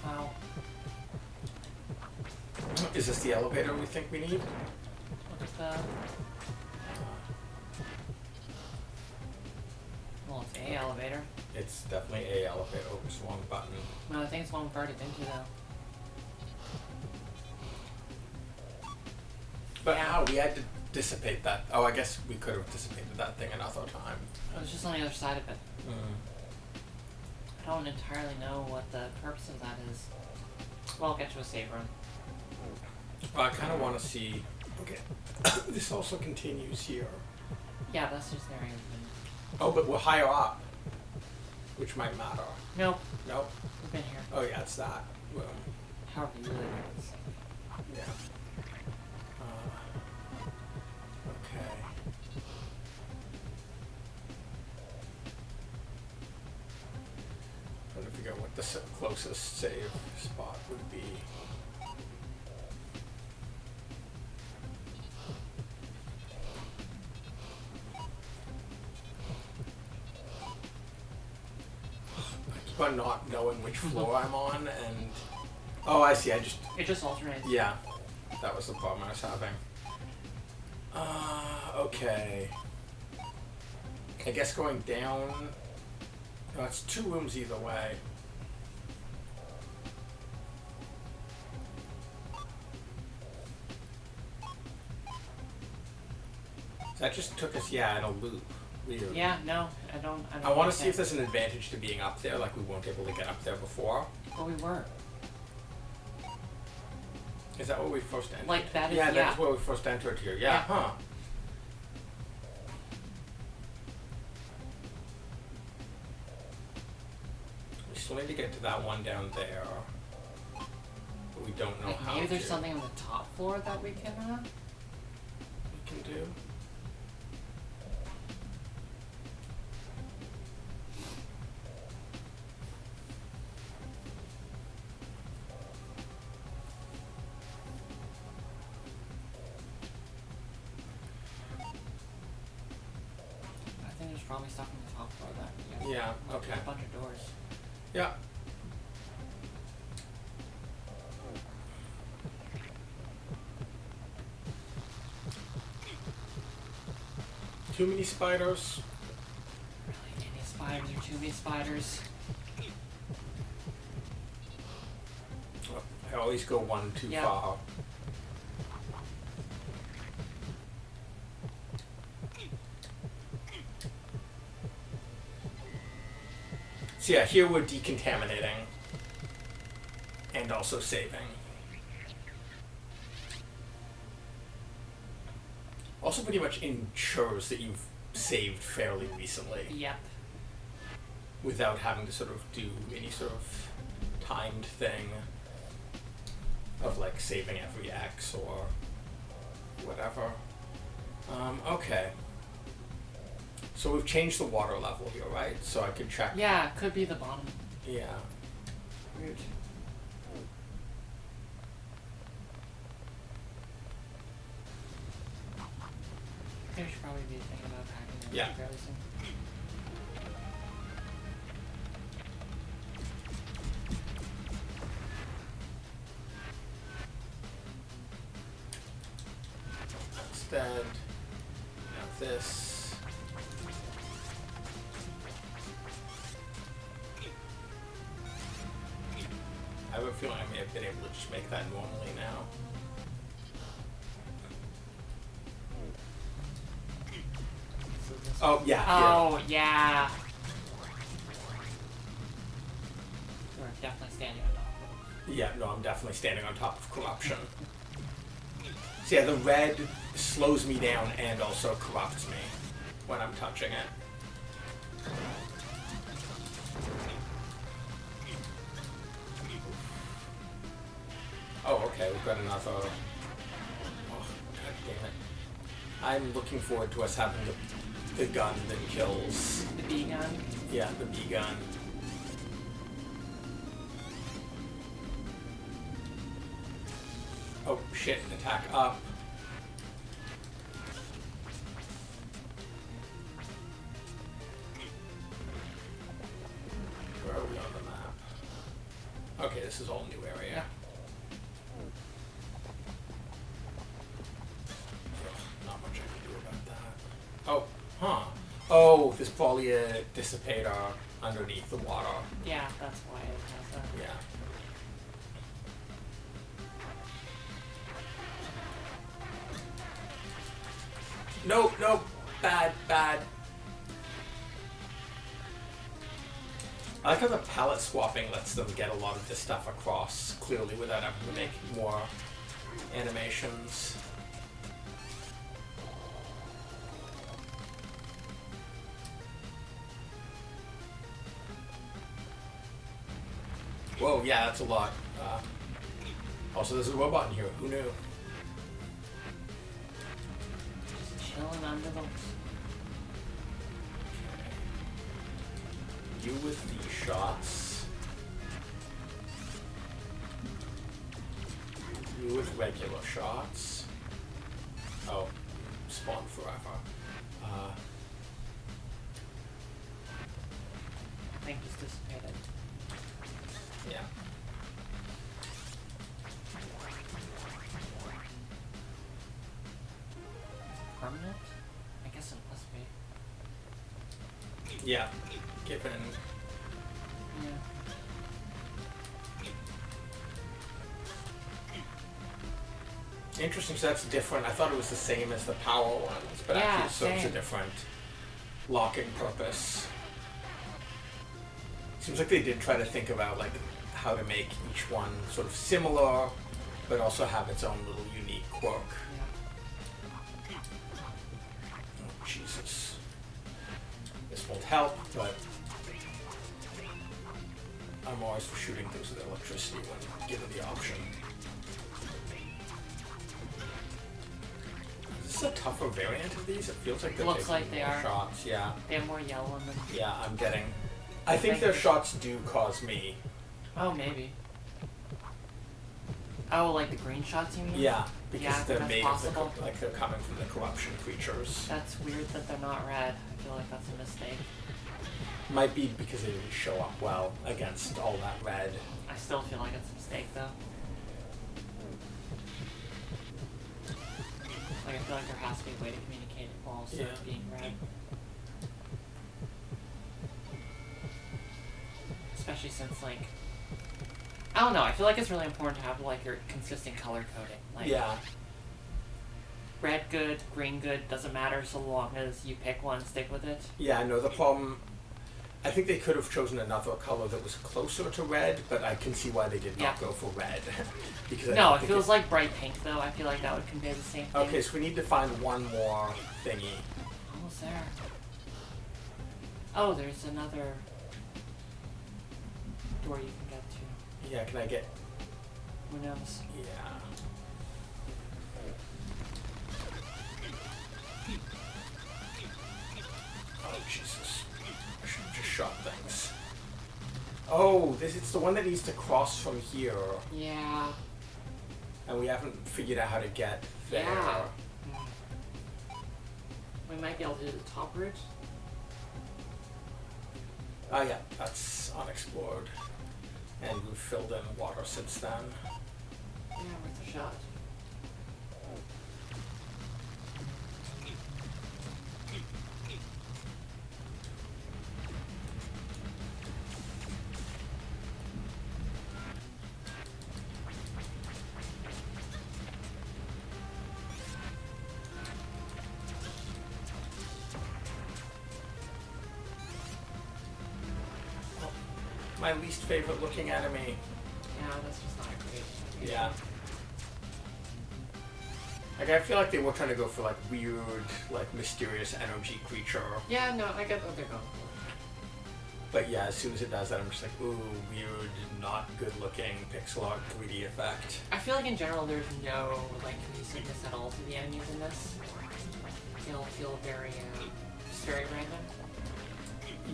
Wow. Is this the elevator we think we need? Look at the... Well, it's a elevator. It's definitely a elevator. Oh, it's the wrong button. No, I think it's one we've already been to though. But Yeah. how? We had to dissipate that. Oh, I guess we could have dissipated that thing another time. It was just on the other side of it. Mm. I don't entirely know what the purpose of that is. Well, I'll get to a save run. Well, I kind of want to see. Okay. This also continues here. Yeah, that's just an area we've been... Oh, but we're higher up, which might matter. Nope, Nope. we've been here. Oh yeah, it's that. Well, However you live it is. yeah. the closest save spot would be. I keep on not knowing which floor I'm on, and oh, I see. It just alternates. Yeah, that was the problem I was having. Okay. I guess going down. No, it's 2 rooms either way. That just took us, yeah, in a loop. Weird. Yeah, no, I don't I want like to see if there's an advantage to being up there, like we weren't able to get up there before. Well, we were. Is that where we first entered? Like that is, yeah, that's where we first entered here. Yeah, Yeah. huh. We still need to get to that one down there. But we don't know Like how maybe there's to. something on the top floor that we can We can do. I think there's probably stuff on the top floor that Yeah, there's okay. a bunch of doors. Yeah. Too many spiders. Really, any spiders or too many spiders? I always go one too Yeah. far. So yeah, here we're decontaminating and also saving. Also pretty much ensures that you've saved fairly recently Yep. without having to sort of do any sort of timed thing of like saving every X or whatever. Okay. So we've changed the water level here, right? So I could check. Yeah, could be the bottom. Yeah. Weird. I should probably be thinking about packing them Yeah. fairly soon. That's dead. Now this. I have a feeling I may have been able to just make that normally now. So this Oh, yeah. Oh, yeah. We're definitely standing on top of Yeah, no, I'm definitely standing on top of corruption. So yeah, the red slows me down and also corrupts me when I'm touching it. Oh, okay, we've got another. Oh, god damn it. I'm looking forward to us having the gun that kills. the bee gun. Yeah, the bee gun. Oh shit, attack up. Where are we on the map? Okay, this is all new area. Ugh, not much I can do about that. Oh, huh. Oh, there's probably a dissipator underneath the water. Yeah, that's why it has that. Yeah. Nope, nope. Bad, bad. I like how the palette swapping lets them get a lot of this stuff across clearly without having to make more animations. Whoa, yeah, that's a lot. Also, there's a robot in here. Who knew? Just chilling under the. You with the shots. blue with regular shots. Oh, spawn forever. Thing just dissipated. Yeah. Permanent? I guess it must be. Yeah. Given. Yeah. Interesting, so that's different. I thought it was the same as the power ones, but Yeah, actually it serves a same. different locking purpose. Seems like they did try to think about like how to make each one sort of similar, but also have its own little unique quirk. Yeah. Oh, Jesus. This won't help, but I'm always for shooting things with electricity when given the option. Is this a tougher variant of these? It feels like they're Looks taking like they more are. shots. Yeah, They have more yellow in them. yeah, I'm getting. I think their shots do cause me. Oh, maybe. Oh, like the green shots, you mean? Yeah, because Yeah, they're that's made possible. of like they're coming from the corruption creatures. That's weird that they're not red. I feel like that's a mistake. Might be because they didn't show up well against all that red. I still feel like it's a mistake, though. Like, I feel like there has to be a way to communicate it while also Yeah. being red. Especially since, like, I don't know, I feel like it's really important to have, like, your consistent color coding. Like, Yeah, red good, green good, doesn't matter so long as you pick one, stick with it. yeah. No, the problem. I think they could have chosen another color that was closer to red, but I can see why they did not Yeah. go for red. Because I No, don't it think feels like bright pink, though. I feel like that would convey the same thing. Okay, so we need to find one more thingy. Almost there. Oh, there's another door you can get to. Yeah, can I get? Who knows? Yeah. Oh Jesus! I should have just shot things. Oh, it's the one that needs to cross from here, Yeah. and we haven't figured out how to get there. Yeah. We might be able to do the top route. Oh yeah, that's unexplored, and we've filled in water since then. Yeah, worth a shot. My least favorite looking enemy. Yeah, that's just not great. Yeah. Like, I feel like they were trying to go for, like, weird, like, mysterious energy creature. Yeah, no, I get what they're going for. But yeah, as soon as it does that, I'm just like, ooh, weird, not good looking pixel art 3D effect. I feel like in general there's no, like, cohesiveness at all to the enemies in this. They'll feel very, just very random.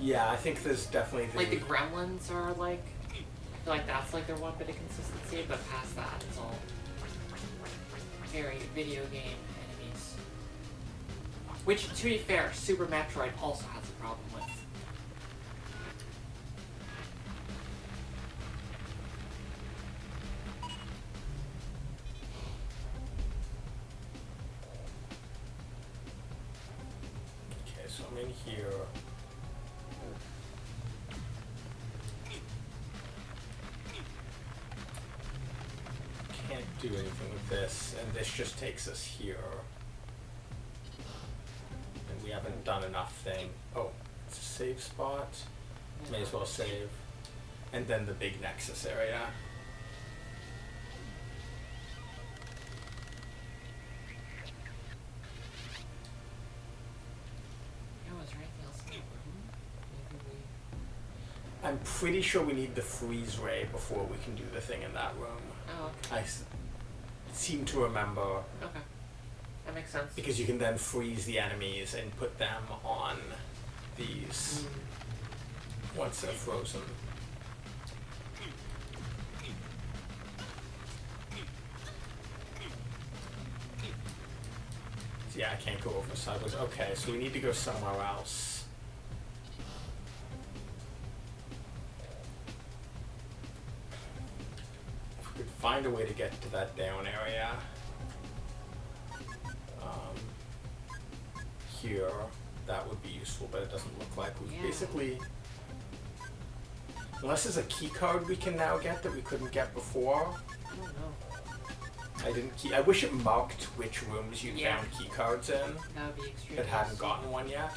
Yeah, I think there's definitely the... Like, the gremlins are, like, I feel like that's, like, their one bit of consistency, but past that, it's all very video game enemies. Which, to be fair, Super Metroid also has a problem with. Okay, so I'm in here. Can't do anything with this, and this just takes us here. And we haven't done enough thing. Oh, it's a save spot. May as well save. And then the big Nexus area. Yeah, was there anything else in the room? Maybe we... I'm pretty sure we need the freeze ray before we can do the thing in that room. Oh, okay. Seem to remember, Okay. That makes sense. because you can then freeze the enemies and put them on these once they're frozen. Yeah, I can't go over sideways. Okay, so we need to go somewhere else. If we could find a way to get to that down area. Here, that would be useful, but it doesn't look like we've basically... Unless there's a key card we can now get that we couldn't get before. I don't know. I wish it marked which rooms you found key cards in. That would be extremely That hadn't gotten one yet.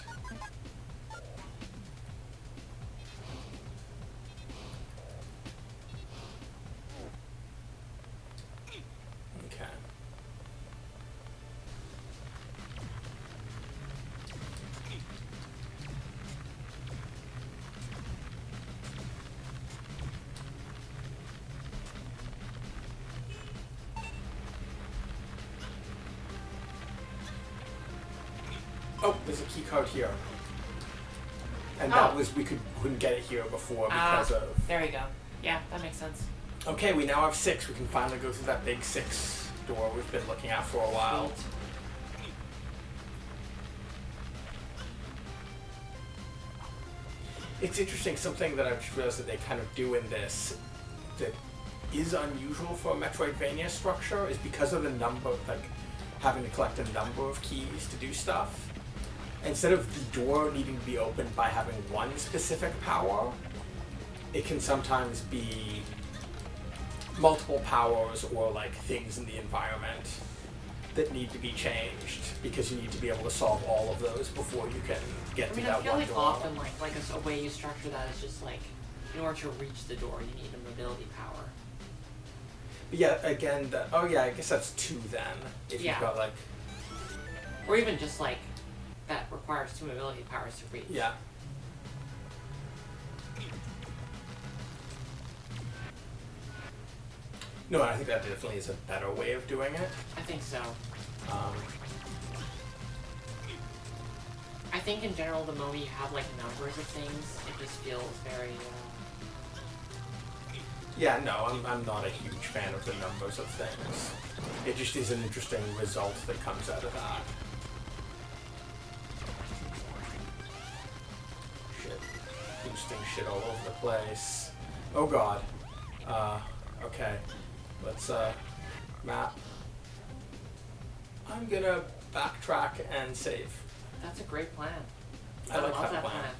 Okay. Oh, there's a key card here. And that was, we couldn't get it here before because of... There we go. Yeah, that makes sense. Okay, we now have 6. We can finally go through that big 6 door we've been looking at for a while. It's interesting, something that I've just realized that they kind of do in this that is unusual for a Metroidvania structure is because of the number, like having to collect a number of keys to do stuff. Instead of the door needing to be opened by having one specific power, it can sometimes be multiple powers or like things in the environment that need to be changed because you need to be able to solve all of those before you can get to that one door. I feel like often a way you structure that is just like in order to reach the door you need a mobility power. But yeah, again, I guess that's 2 then. If you've got like... Or even just like that requires 2 mobility powers to reach. Yeah. No, I think that definitely is a better way of doing it. I think so. I think in general, the moment you have like numbers of things, it just feels very. Yeah, no, I'm not a huge fan of the numbers of things. It just is an interesting result that comes out of that. Shit. Boosting shit all over the place. Oh god. Okay. Let's, map. I'm gonna backtrack and save. That's a great plan. I like love that plan.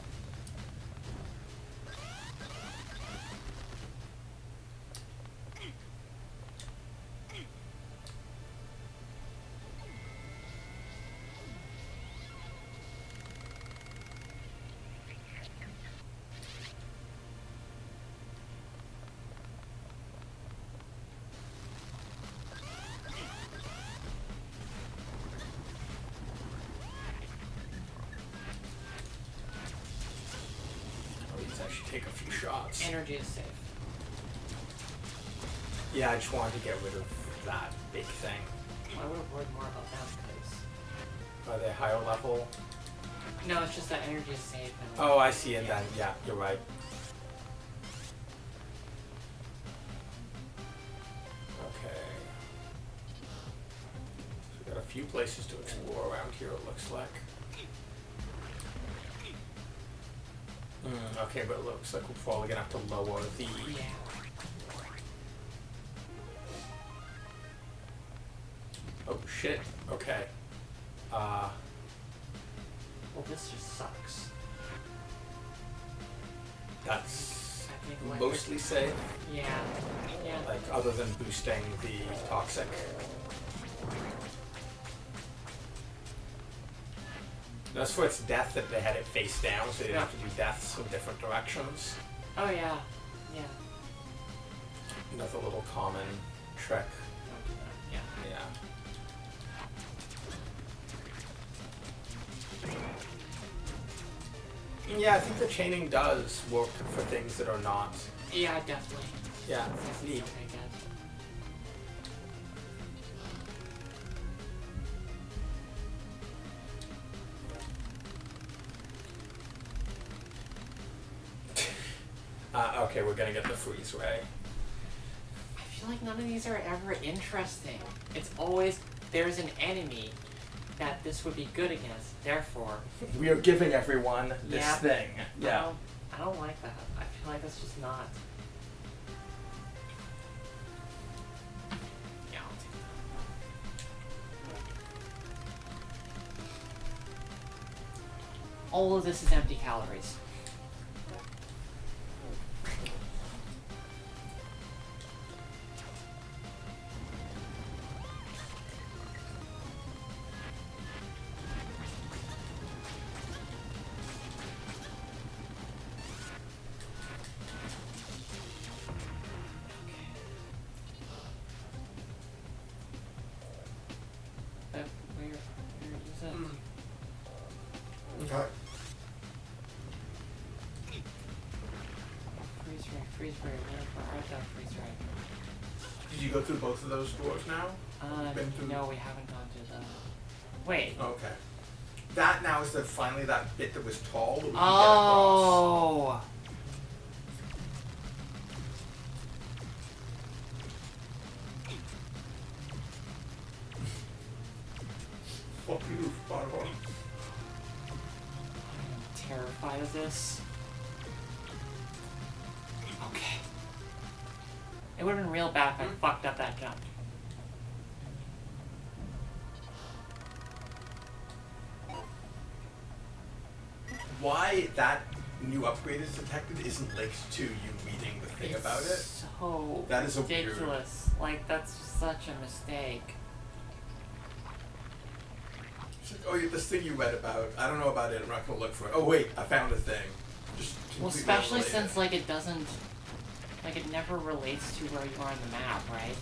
Take a few shots. Energy is safe. Yeah, I just wanted to get rid of that big thing. Well, I would have worried more about that because... Are they higher level? No, it's just that energy is safe. Oh, I see, and then, yeah, you're right. Okay. So we've got a few places to explore around here, it looks like. Okay, but it looks like we're probably gonna have to lower the... Yeah. Oh, shit. Okay. Well, this just sucks. That's I think mostly safe. Yeah. Yeah. Like, other than boosting the toxic. That's for its death that they had it face down, so you didn't have to do deaths in different directions. Oh yeah, yeah. Another little common trick. Don't do that. Yeah. Yeah. Yeah, I think the chaining does work for things that are not. Yeah, definitely. Yeah, neat. Okay, good. Okay, we're gonna get the freeze ray. I feel like none of these are ever interesting. It's always there's an enemy, that this would be good against. Therefore, We are giving everyone this Yeah. thing. Yeah. I don't like that. I feel like that's just not. Yeah, I'll take that. All of this is empty calories. Where is it? Okay. Freeze ray, I've done freeze ray. Did you go through both of those doors now? Been through- No, we haven't gone to the. Wait. Okay. That now is finally that bit that was tall that we can Oh. get across. Fuck you, Barbara. I'm terrified of this. Okay. It would have been real bad if I fucked up that jump. Why that new upgrade is detected isn't linked to you reading the thing about it. So That is a weird- ridiculous. Like that's such a mistake. It's like, oh, this thing you read about. I don't know about it. I'm not gonna look for it. Oh wait, I found a thing. Just Well, completely especially unrelated. since like it doesn't, like it never relates to where you are on the map, right?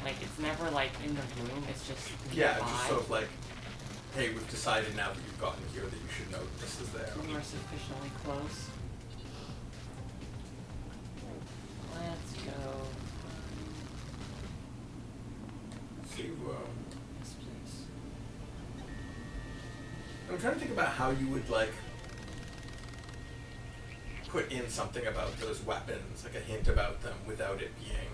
Like it's never like in the room. It's just Yeah, nearby. just sort of like, hey, we've decided now that you've gotten here that you should know that this is there. We are sufficiently close. Let's go. Zero. Yes, please. I'm trying to think about how you would like put in something about those weapons, like a hint about them, without it being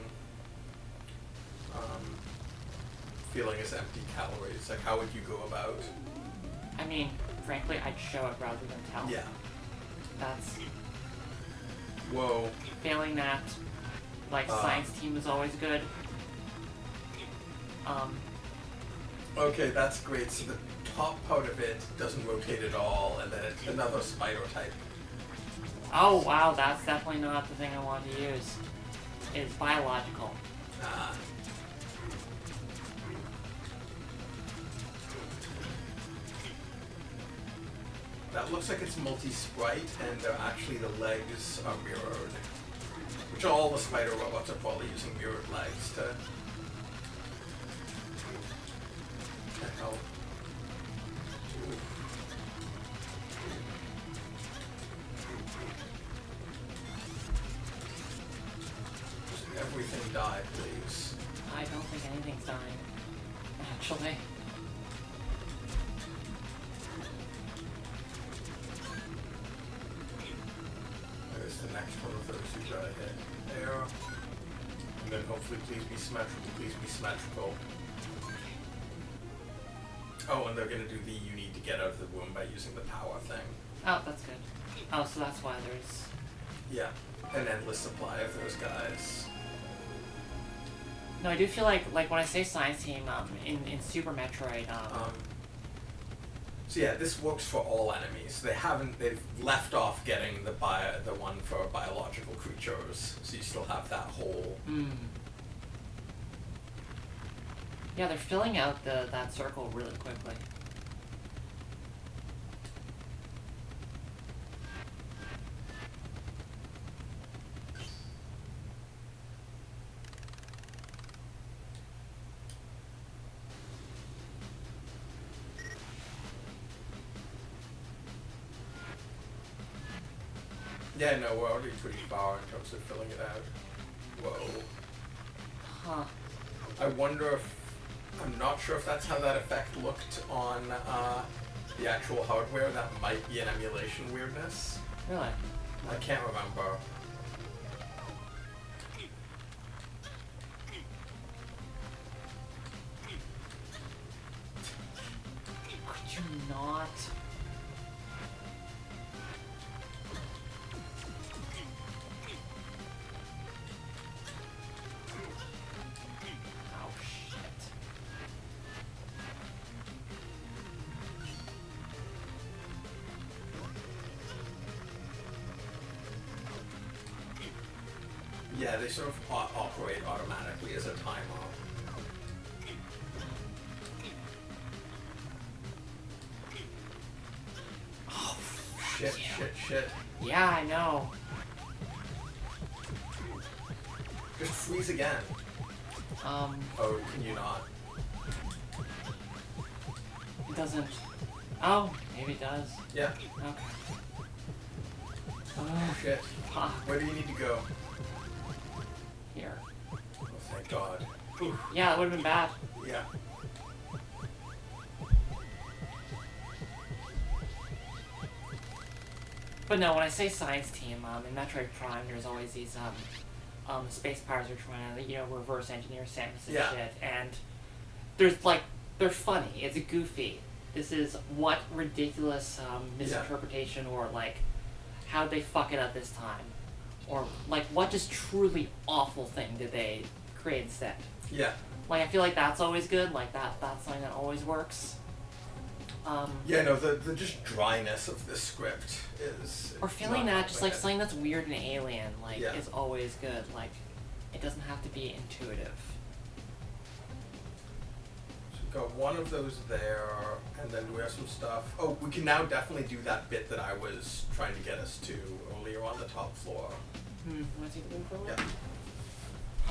feeling as empty calories. Like, how would you go about? I mean, frankly, I'd show it rather than tell. Yeah. That's Whoa. failing that. Like science team is always good. Okay, that's great. So the top part of it doesn't rotate at all, and then it's another spider type. Oh wow, that's definitely not the thing I want to use. It's biological. Ah. That looks like it's multi-sprite, and they're actually the legs are mirrored. Which all the spider robots are probably using mirrored legs to help. Just everything die, please. I don't think anything's dying. Actually. There's the next one of those you gotta hit there. And then hopefully please be symmetrical, please be symmetrical. Oh, and they're gonna do the you need to get out of the room by using the power thing. Oh, that's good. Oh, so that's why there's. Yeah, an endless supply of those guys. No, I do feel like when I say science team, in Super Metroid, So yeah, this works for all enemies. They've left off getting the one for biological creatures, so you still have that whole. Yeah, they're filling out that circle really quickly. Yeah, no, we're already pretty far in terms of filling it out. Whoa. Huh. I wonder if, I'm not sure if that's how that effect looked on the actual hardware. That might be an emulation weirdness. Really? I can't remember. not. Oh, shit. Yeah, they sort of operate automatically as a timer. Oh, Shit, you. shit. Yeah, I know. Just freeze again. Oh, can you not? It doesn't. Oh, maybe it does. Yeah. Okay. Oh, shit. Fuck. Where do you need to go? Here. Oh, thank God. Oof. Yeah, it would have been bad. Yeah. But no, when I say science team, in Metroid Prime, there's always these space pirates are trying to, reverse engineer Samus and Yeah. shit, and there's like they're funny. It's goofy. This is what ridiculous misinterpretation or like how'd they fuck it up this time, or like what just truly awful thing did they create instead? Yeah. Like I feel like that's always good. Like that's something that always works. Yeah, no, the just dryness of this script is... Or feeling not that, just like bad. something that's weird and alien, like, Yeah. is always good. Like, it doesn't have to be intuitive. So we've got one of those there, and then we have some stuff. Oh, we can now definitely do that bit that I was trying to get us to earlier on the top floor. Want to take the room for a Yeah.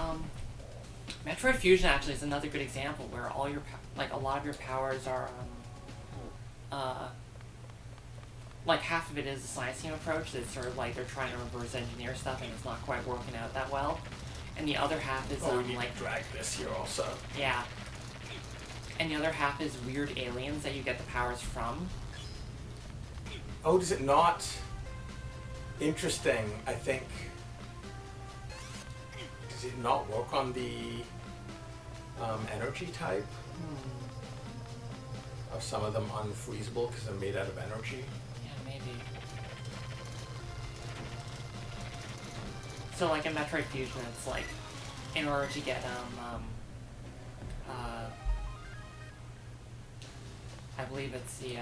minute? Metroid Fusion actually is another good example where all your, a lot of your powers are, like half of it is the science team approach. That's sort of like they're trying to reverse engineer stuff and it's not quite working out that well. And the other half is Oh, we need like to drag this here also. yeah. And the other half is weird aliens that you get the powers from. Oh, does it not? Interesting, I think. Does it not work on the energy type? Are some of them unfreezable because they're made out of energy? Yeah, maybe. So like in Metroid Fusion, it's like, in order to get, I believe it's the,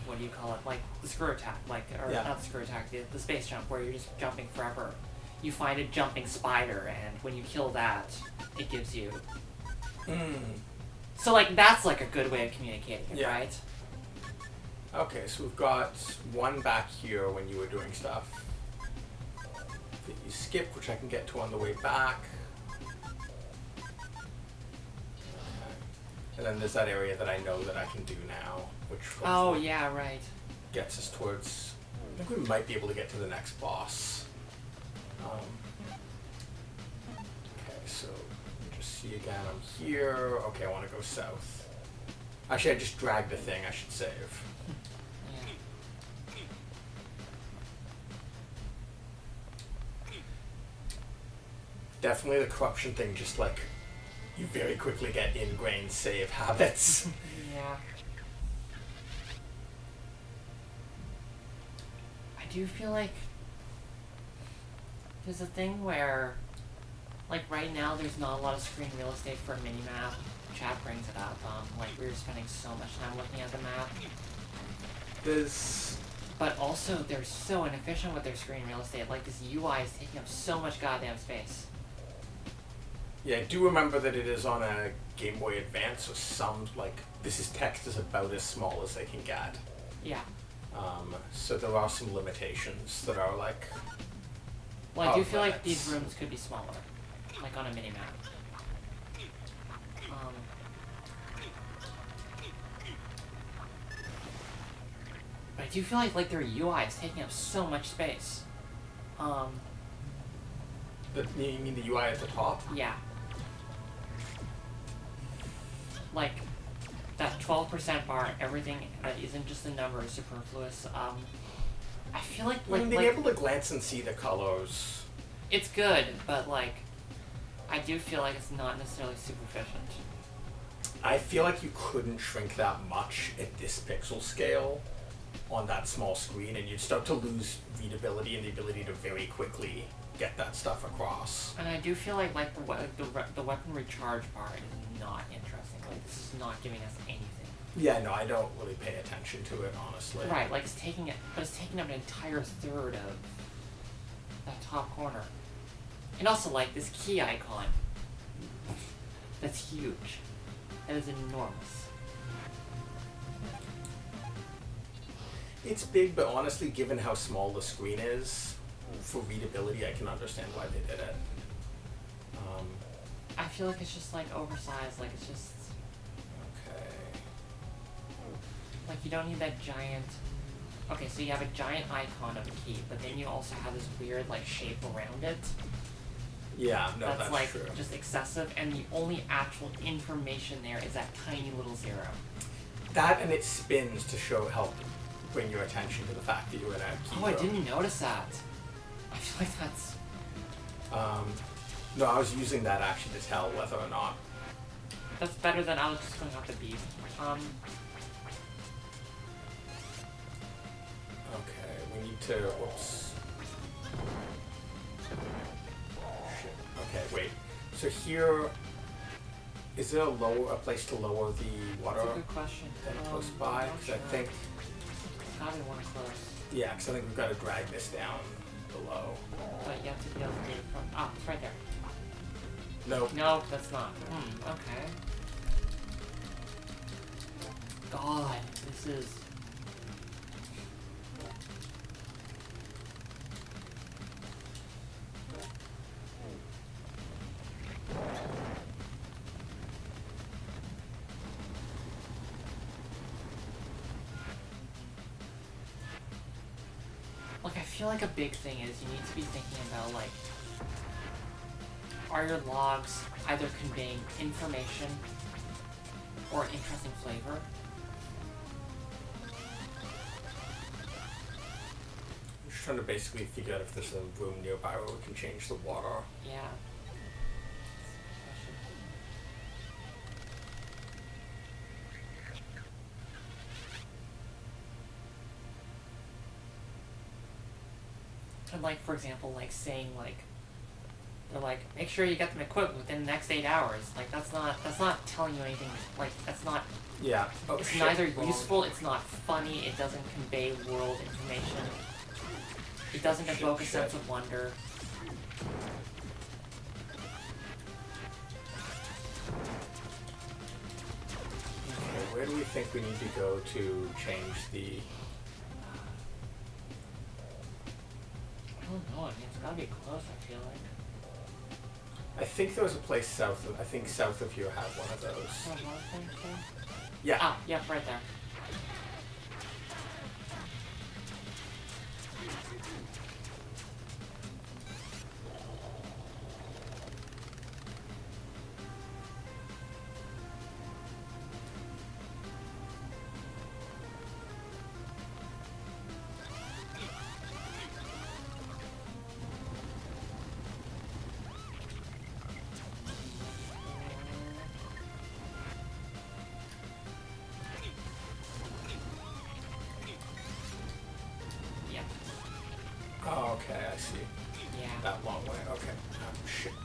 what do you call it? Like the screw attack, or Yeah. not the screw attack, the space jump where you're just jumping forever. You find a jumping spider, and when you kill that, it gives you. So like that's like a good way of communicating it, Yeah. right? Okay, so we've got one back here when you were doing stuff that you skip, which I can get to on the way back. Okay. And then there's that area that I know that I can do now, which Oh yeah, right. gets us towards... I think we might be able to get to the next boss. Okay, so just see again, I'm here. Okay, I want to go south. Actually, I just dragged a thing I should save. Yeah. Definitely the corruption thing, just like, you very quickly get ingrained save habits. Yeah. I do feel like there's a thing where, like right now, there's not a lot of screen real estate for a mini-map. Chat brings it up. Like we're spending so much time looking at the map. There's... But also, they're so inefficient with their screen real estate. Like this UI is taking up so much goddamn space. Yeah, I do remember that it is on a Game Boy Advance, so some, like, this is text is about as small as they can get. Yeah. So there are some limitations that are like... Well, I do off feel like limits. these rooms could be smaller, like on a mini-map. But I do feel like their UI is taking up so much space. You mean the UI at the top? Yeah. Like, that 12% bar, everything that isn't just a number is superfluous. I feel like, I mean, being able to glance and see the colors. it's good, but like, I do feel like it's not necessarily super efficient. I feel like you couldn't shrink that much at this pixel scale on that small screen, and you'd start to lose readability and the ability to very quickly get that stuff across. And I do feel like the weapon recharge part is not interesting. Like, this is not giving us anything. Yeah, no, I don't really pay attention to it, honestly. Right, like it's taking up an entire third of that top corner. And also, like, this key icon. That's huge. That is enormous. It's big, but honestly, given how small the screen is, for readability, I can understand why they did it. I feel like it's just, like, oversized. Like, it's just... Okay. Like, you don't need that giant... Okay, so you have a giant icon of a key, but then you also have this weird, like, shape around it. Yeah, no, that's like true. just excessive, and the only actual information there is that tiny little zero. That and it spins to help bring your attention to the fact that you're in a key Oh, I room. didn't notice that. I feel like that's... No, I was using that actually to tell whether or not. That's better than I was just going off the beat. Okay, we need to. Whoops. Shit. Okay, wait. So here, is there a place to lower the water? That's a good question. Close by? Not Because I sure. think. Probably one close. Yeah, because I think we've got to drag this down below. But you have to be able to do it from... Ah, it's right there. Nope. No, that's not. Okay. God, this is... Like, I feel like a big thing is you need to be thinking about, like, are your logs either conveying information or interesting flavor? I'm just trying to basically figure out if there's a room nearby where we can change the water. Yeah. And like, for example, like saying like, they're like, make sure you get them equipped within the next 8 hours. Like that's not telling you anything. Like that's not. Yeah. Oh, It's shit. neither Wrong. useful. It's not funny. It doesn't convey world information. It doesn't evoke a sense of wonder. Okay, where do we think we need to go to change the... I don't know. I mean, it's gotta be close. I feel like. I think there was a place south of... I think south of here had one of those. Oh, what thing, too? Yeah. Ah, yeah, right there. Yeah. Oh, okay, I see. Yeah. That long way. Okay. Oh, shit. Okay.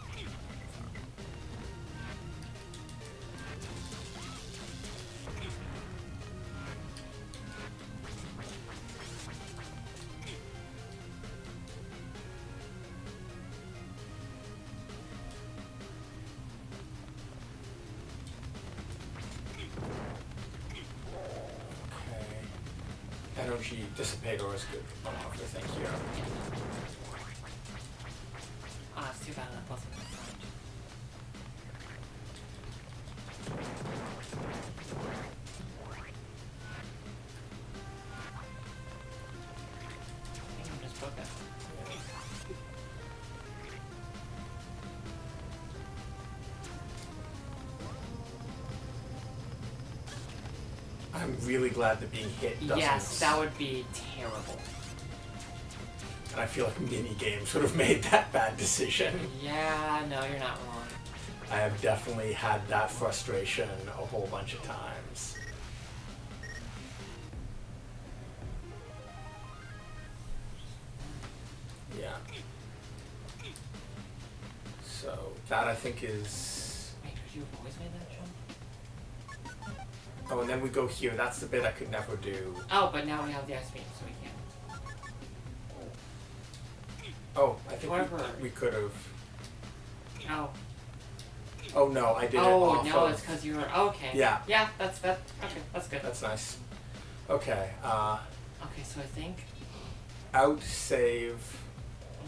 Energy dissipator is good. One off, I think, here. Ah, it's too bad that wasn't the front. I think I'm just broke that. I'm really glad that being hit doesn't... Yes, that would be terrible. And I feel like mini games would have made that bad decision. Yeah, no, you're not wrong. I have definitely had that frustration a whole bunch of times. Yeah. So that I think is. Wait, could you have always made that jump? Oh, and then we go here. That's the bit I could never do. Oh, but now we have the ice beam, so we can. Oh, I think Whatever. we could have. Oh. Oh no, I did it Oh off no, of. it's because you were okay. Yeah. Yeah, that's okay. That's good. That's nice. Okay. Okay, so I think. Out save.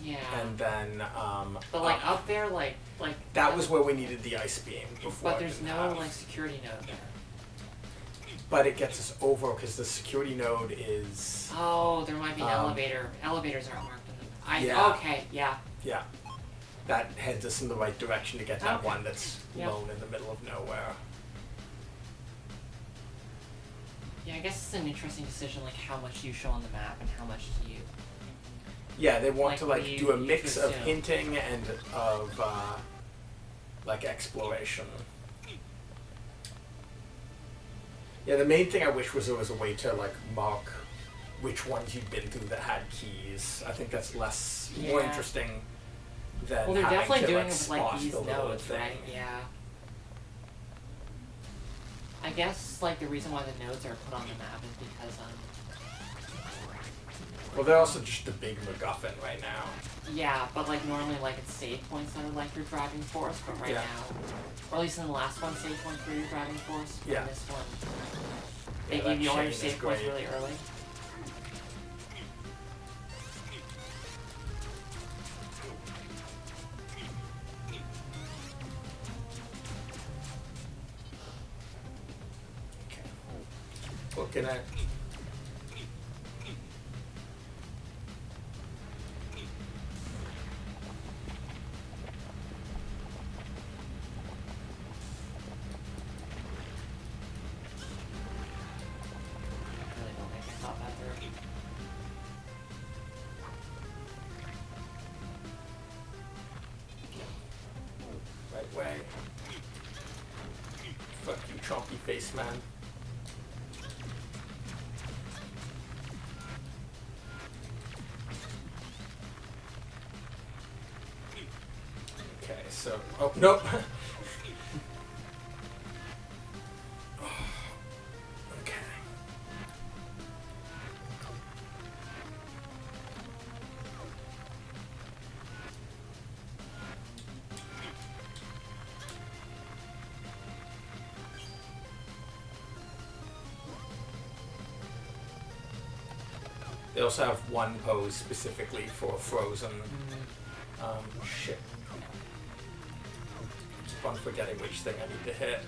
Yeah. And then But like up there, like. That was where we needed the ice beam before. But there's no like security node there. But it gets us over because the security node is. Oh, there might be an elevator. Elevators aren't marked in them. Yeah. Okay. Yeah. Yeah. That heads us in the right direction to get that Okay. one that's Yep. lone in the middle of nowhere. Yeah, I guess it's an interesting decision, like how much you show on the map and how much do you. Yeah, they want Like, to what like do do a you mix of assume? hinting and of like exploration. Yeah, the main thing I wish was there was a way to like mark which ones you'd been through that had keys. I think that's more Yeah. interesting than Well, they're having definitely to, doing like, it with like spot these the little nodes, thing. right? Yeah. I guess like the reason why the nodes are put on the map is because Well, they're also just a big MacGuffin right now. yeah, but like normally like it's save points that are like your driving force, but right Yeah. now, or at least in the last one, save points were your driving force. Yeah. In this one, Yeah, they that give you all your chain is save points great. really early. Okay. Looking at. I really don't think I thought that through. Right way. Fuck you, chompy face man. Okay, so oh nope. Okay. They also have one pose specifically for frozen. Shit. Keep on forgetting which thing I need to hit.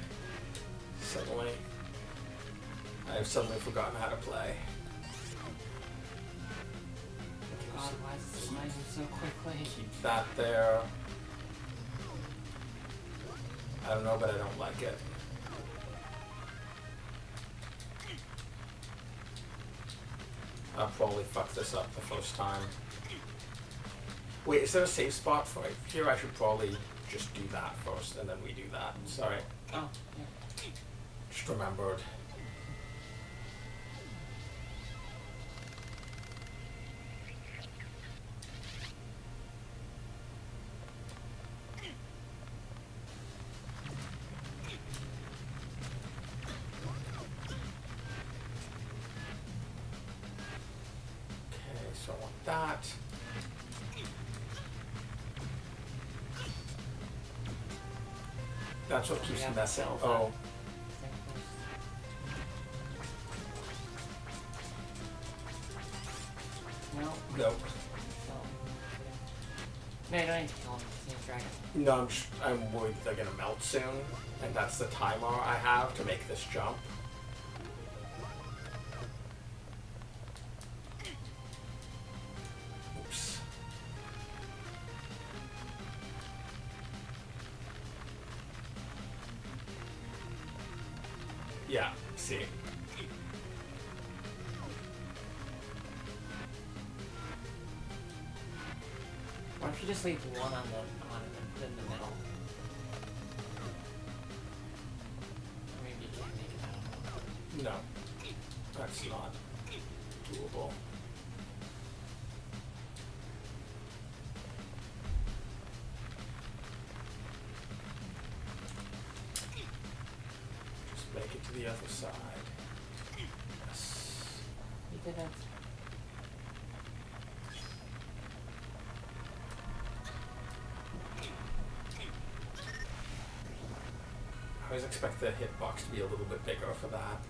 Suddenly. I've suddenly forgotten how to play. God, why is this sliding so quickly? Keep that there. I don't know, but I don't like it. I'll probably fuck this up the first time. Wait, is there a safe spot for it? Here I should probably just do that first, and then we do that. Sorry. Oh, yeah. Just remembered. Okay, so I want that. That's what keeps Yeah, messing. cells Oh, up. No, nope. no, you don't need to kill him. Just need to drag it. No, I'm worried they're gonna melt soon, and that's the timer I have to make this jump. Oops. Yeah, see. Why don't you just leave one on the and put it in the middle? No, that's not doable. Just make it to the other side. Yes. You didn't. I always expect the hitbox to be a little bit bigger for that.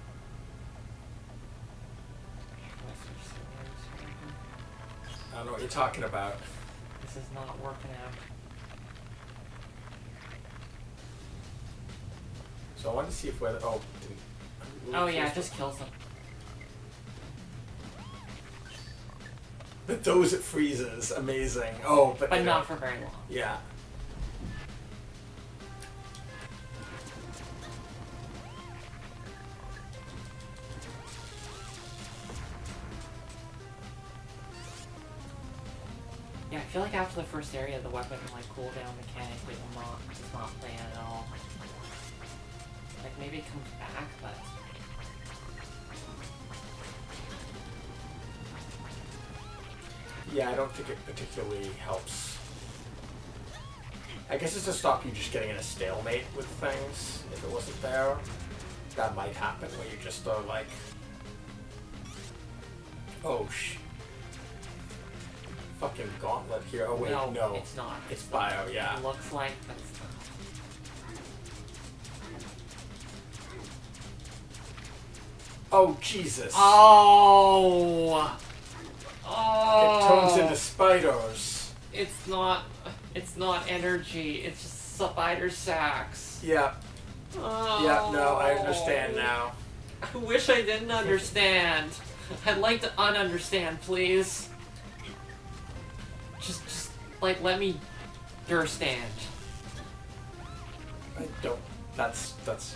I don't know what you're talking about. This is not working out. So I wanted to see if whether Oh yeah, it just kills them. But those it freezes, amazing. Oh, but not for very long. Yeah. Yeah, I feel like after the first area, the weapon like cooldown mechanically does not play at all. Like maybe it comes back, but yeah, I don't think it particularly helps. I guess it's to stop you just getting in a stalemate with things. If it wasn't there, that might happen where you just are like, oh fucking gauntlet here. Oh wait, no. It's not. It's bio, yeah. It looks like, but it's not. Oh Jesus. Oh! Oh! It turns into spiders. It's not energy, it's just spider sacks. Yeah. Oh. Yeah, no, I understand now. I wish I didn't understand. I'd like to ununderstand, please. Just like let me understand. I don't. That's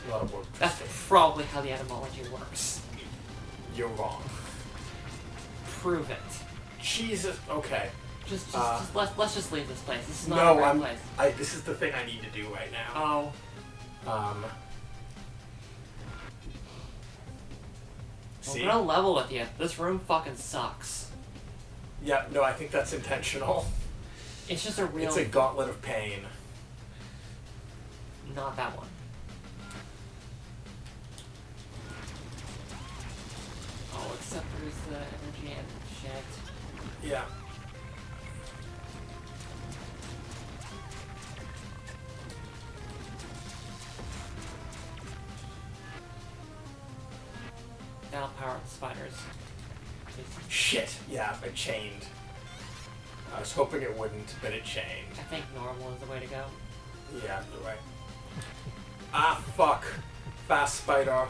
not a word. That's probably how the etymology works. You're wrong. Prove it. Jesus. Okay. Just let's just leave this place. This is not no, a great I'm. place. This is the thing I need to do right now. Oh. See. I'm gonna level with you. This room fucking sucks. Yeah. No, I think that's intentional. It's just a real. It's a gauntlet of pain. Not that one. Oh, except there's the energy and shit. Yeah. That'll power up the spiders. Shit. Yeah, it chained. I was hoping it wouldn't, but it chained. I think normal is the way to go. Yeah, you're right. Ah, fuck. Fast spider. I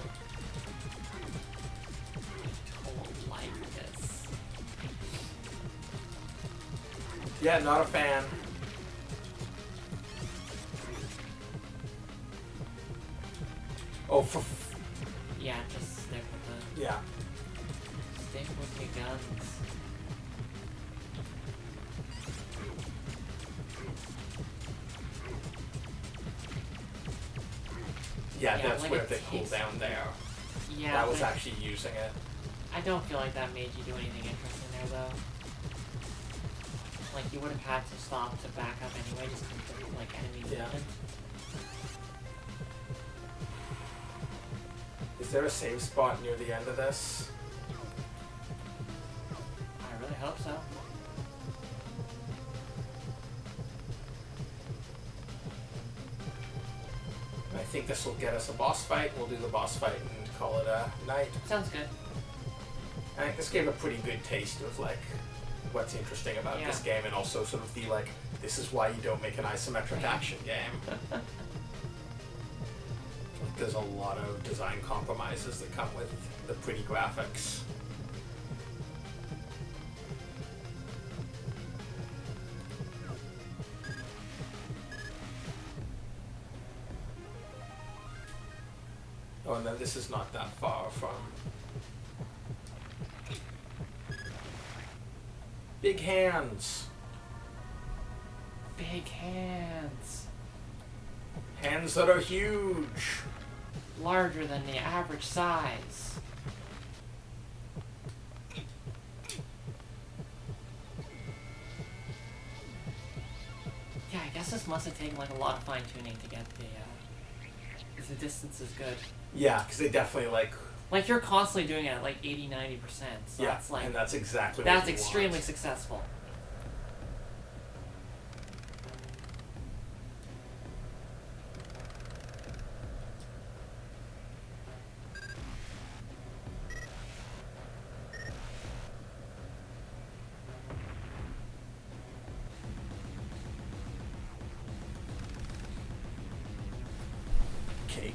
don't like this. Yeah, not a fan. Oh, for... Yeah, just stick with the... Yeah. Stick with your guns. Yeah, Yeah, that's like where it they cool takes- down there. Yeah, That was but actually using it. I don't feel like that made you do anything interesting there, though. Like, you would have had to stop to back up anyway, just because of, like, enemy Yeah. movement. Is there a save spot near the end of this? I really hope so. I think this will get us a boss fight. We'll do the boss fight and call it a night. Sounds good. I think this gave a pretty good taste of like what's interesting about Yeah. this game, and also sort of the like, this is why you don't make an isometric action game. There's a lot of design compromises that come with the pretty graphics. Oh, and then this is not that far from Big Hands. Big hands. Hands that are huge. larger than the average size. Yeah, I guess this must have taken like a lot of fine tuning to get because the distance is good. Yeah, because they definitely Like you're constantly doing it at like 80-90%. So yeah, that's like and that's exactly that's what you extremely want. successful. Cake.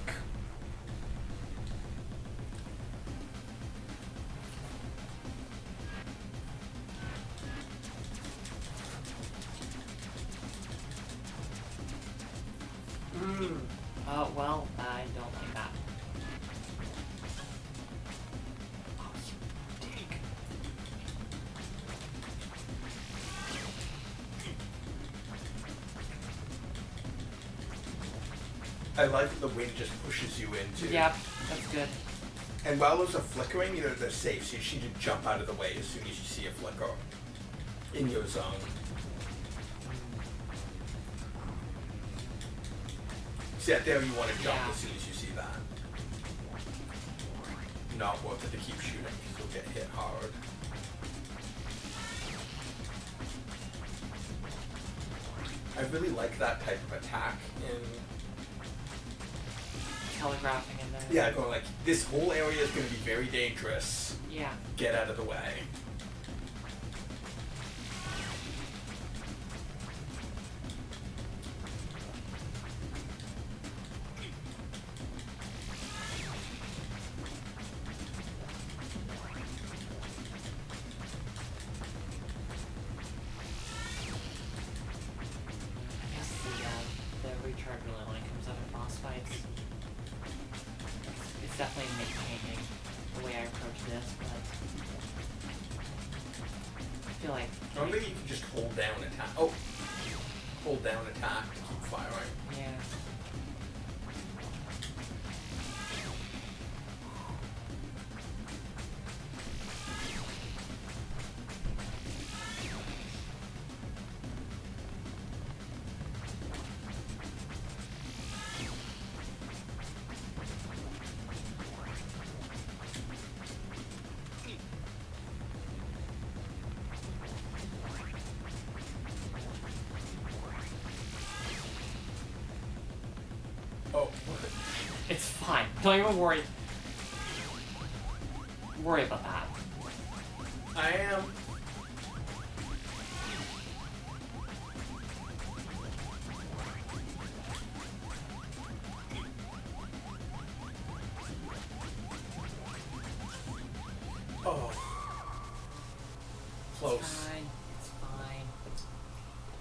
Well, I don't like that. Oh, you dick. I like that the wind just pushes you into. Yep, that's good. And while those are flickering, they're safe, so you should just jump out of the way as soon as you see a flicker in your zone. See, out there you want to jump as soon as you see that. Not worth it to keep shooting, because you'll get hit hard. I really like that type of attack in... Telegraphing in there. Yeah, going like, this whole area is going to be very dangerous. Yeah. Get out of the way. I guess the recharge really only comes up in boss fights. It's definitely changing the way I approach this, but I feel like Normally you can just hold down attack. Oh! Hold down attack to keep firing. yeah. Oh. It's fine. Don't even worry about that. I am. Oh. Close. It's fine. It's fine.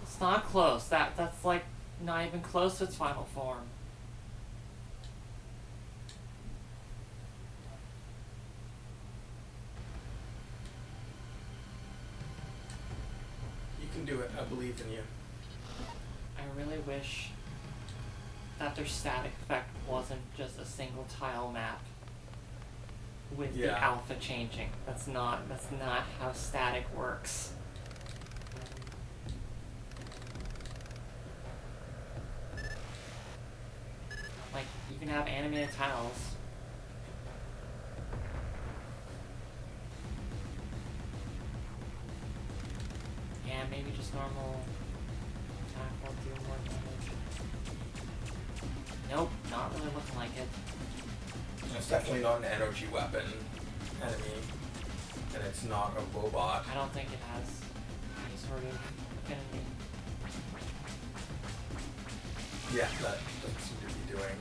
It's not close. That's like not even close to its final form. You can do it. I believe in you. I really wish that their static effect wasn't just a single tile map with the Yeah. alpha changing. That's not how static works. Like, you can have animated tiles. Yeah, maybe just normal attack will do more damage. Nope, not really looking like it. It's definitely not an energy weapon enemy. And it's not a robot. I don't think it has any sort of affinity. Yeah, that doesn't seem to be doing,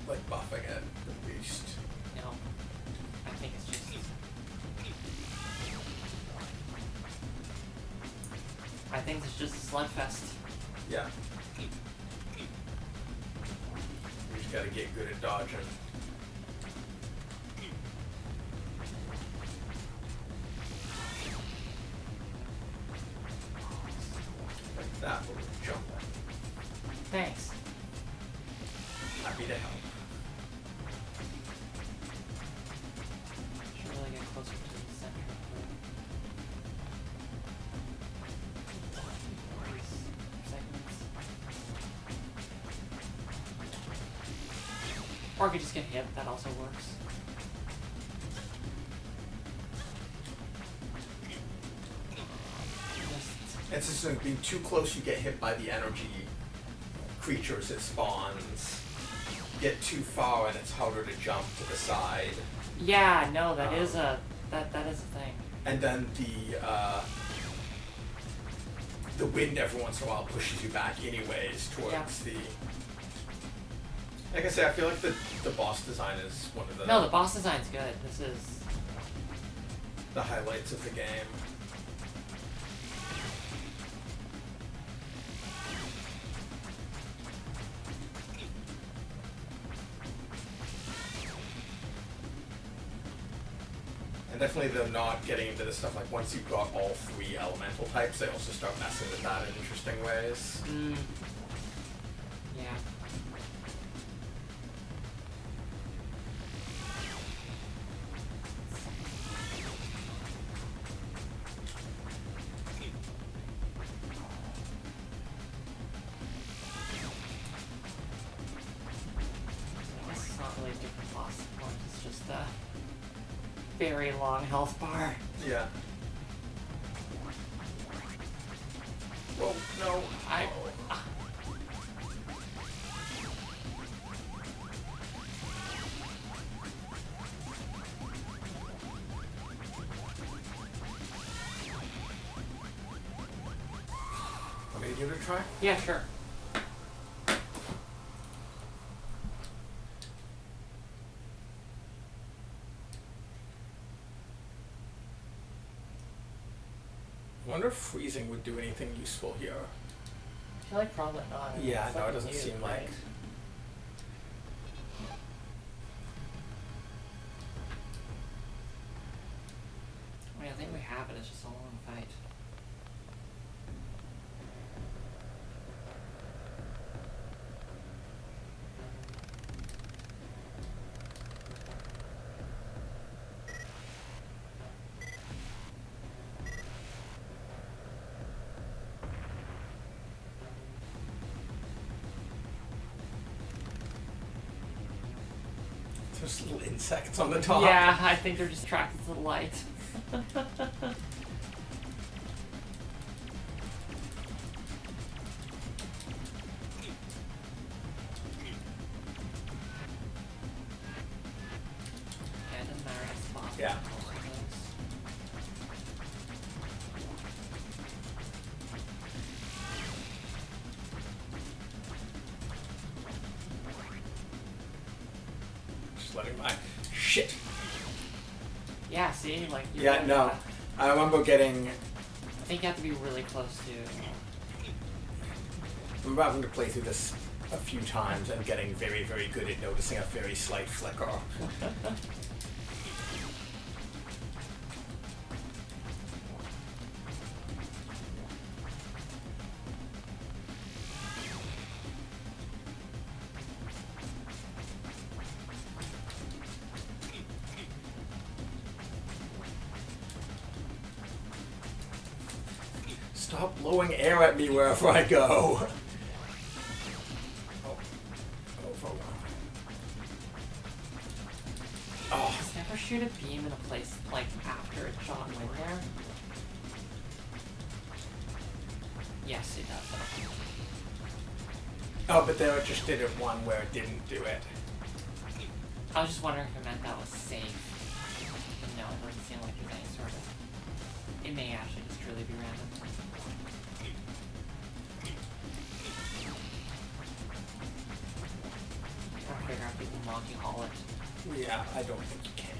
like, buffing it, at least. No. I think it's just... I think it's just a slugfest. Yeah. You just gotta get good at dodging. Like that little jump. Thanks. Happy to help. Or I could just get hit. That also works. It's just like being too close, you get hit by the energy creatures it spawns. Get too far and it's harder to jump to the side. Yeah, no, that is a thing. And then the wind every once in a while pushes you back anyways towards the. Like I say, I feel like the boss design is one of the. No, the boss design's good. This is the highlights of the game. And definitely they're not getting into the stuff like once you've got all 3 elemental types, they also start messing with that in interesting ways. Yeah. This is not really a different boss point, it's just a very long health bar. Yeah. Whoa, no. Want me to give it a try? Yeah, sure. I wonder if freezing would do anything useful here. I feel like probably not. Yeah, It's no, it something doesn't new, seem right? like. I mean, I think we have it. It's just a long fight. There's little insects on the top. Yeah, I think they're just attracted to the light. Yeah, it doesn't matter if it's boss. Yeah. Just letting my shit. Yeah, see, like you. Yeah, no. I remember getting. I think you have to be really close to. I remember having to play through this a few times and getting very, very good at noticing a very slight flicker. Stop blowing air at me wherever I go. Oh. Does it ever shoot a beam in a place like after it's shot wind there? Yes, it does. Oh, but there just did it one where it didn't do it. I was just wondering if it meant that was safe. But no, it doesn't seem like there's any sort of. It may actually just truly be random. Trying to figure out if you can multi-haul it. Yeah, I don't think you can.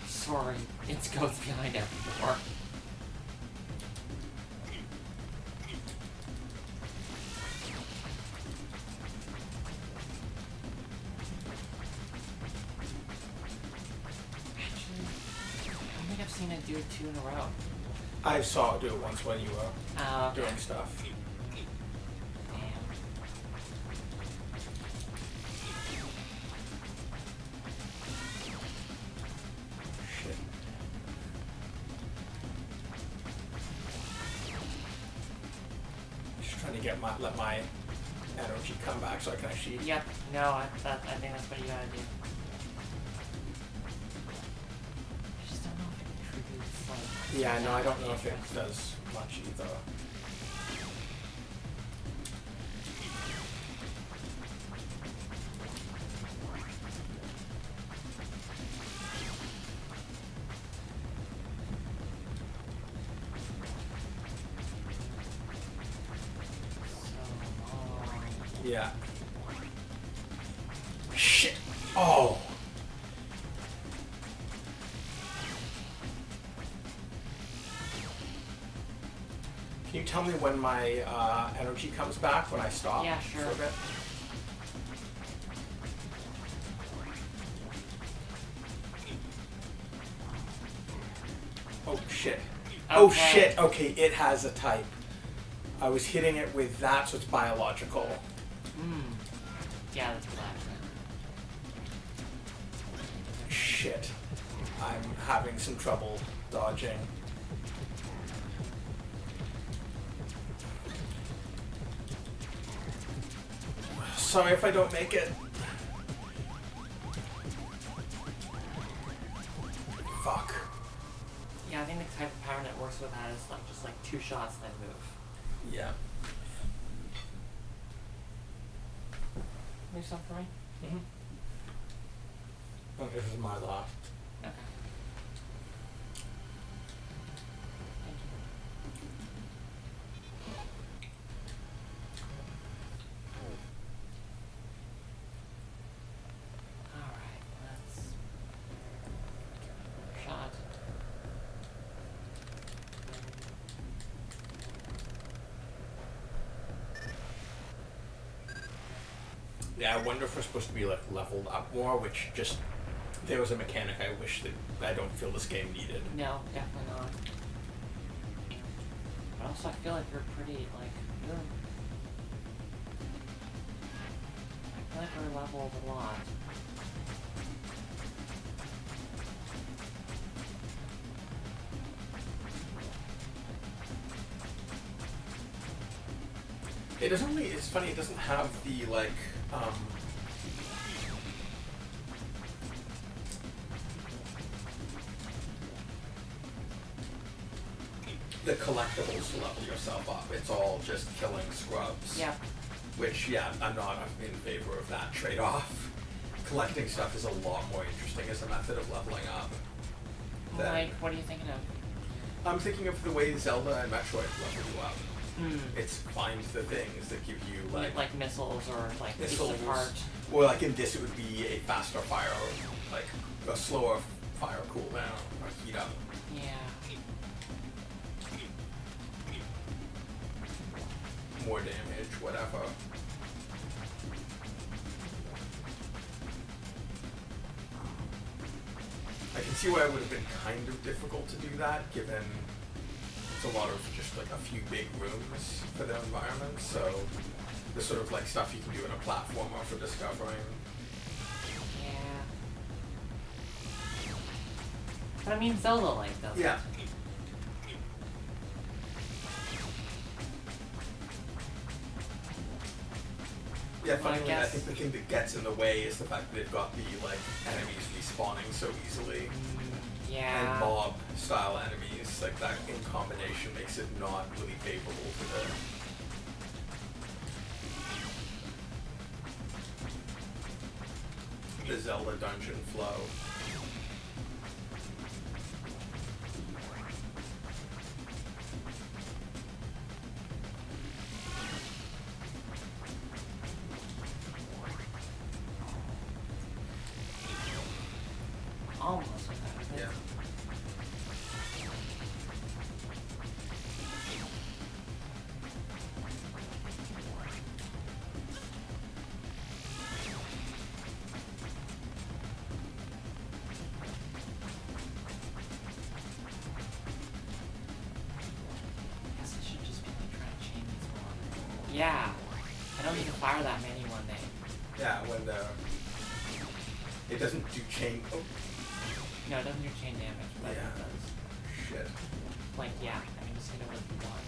Sorry, it's goes behind every door. Actually, I don't think I've seen it do it 2 in a row. I saw it do it once when you were Okay. doing stuff. Damn. Shit. Just trying to get let my energy come back so I can actually... Yep. No, I think that's what you gotta do. I just don't know if it contributes, like... Yeah, no, I don't know if it does much either. Yeah. Shit. Oh. Can you tell me when my energy comes back, when I stop? Yeah, sure. For a bit? Oh shit. Oh shit. Okay, it has a type. I was hitting it with that, so it's biological. Yeah, that's black. Shit. I'm having some trouble dodging. Sorry if I don't make it. Fuck. Yeah, I think the type of power that works with that is like just like 2 shots then move. Yeah. Move something for me? Mm-hmm. Oh, this is my last. Okay. Thank you. Alright, let's... Shot. Yeah, I wonder if we're supposed to be like leveled up more, which just there was a mechanic I wish that I don't feel this game needed. No, definitely not. But also I feel like you're pretty like I feel like we're leveled a lot. It doesn't really, it's funny, it doesn't have the like the collectibles to level yourself up. It's all just killing scrubs. Yeah. Which, yeah, I'm not in favor of that trade-off. Collecting stuff is a lot more interesting as a method of leveling up. Like, what are you thinking of? I'm thinking of the way Zelda and Metroid level you up. It's find the things that give you like missiles or like missiles. pieces of heart. Or like in this it would be a faster fire, like a slower fire cooldown or heat up. Yeah. More damage, whatever. I can see why it would have been kind of difficult to do that, given it's a lot of just like a few big rooms for their environment, so the sort of like stuff you can do in a platformer for discovering. Yeah. But I mean Zelda like does Yeah. it. Yeah, funny, I think the thing that gets in the way is the fact that they've got the like enemies respawning so easily. Yeah. And mob style enemies, like that in combination makes it not really favorable to the Zelda dungeon flow. Almost without it. Yeah. I guess I should just be like trying to chain these more. Yeah. I don't need to fire that many one day. Yeah, when the it doesn't do chain. Oh. No, it doesn't do chain damage, but Yeah. it does. Shit. Like, yeah, I can just hit it with one.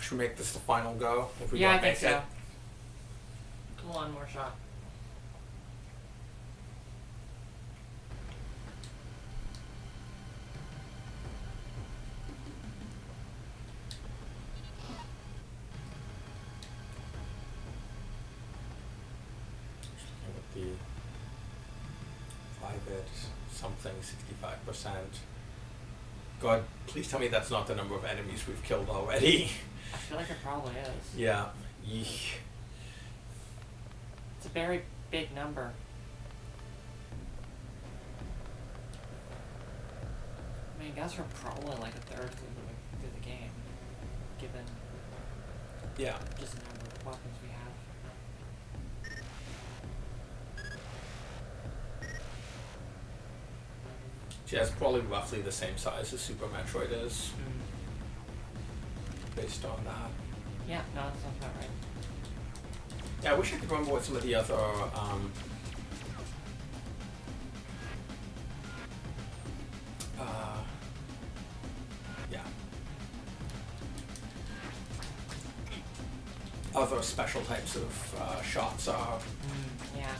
Should we make this the final go? If we Yeah, don't I think make so. it? One more shot. With the 5-bit something 65%. God, please tell me that's not the number of enemies we've killed already. I feel like it probably is. Yeah. Yeesh. It's a very big number. I mean, I guess we're probably like a third through the game, given Yeah. just the number of weapons we have. Yeah, it's probably roughly the same size as Super Metroid is, based on that. Yeah, no, that sounds about right. Yeah, I wish I could remember what some of the other yeah, other special types of shots are. Yeah.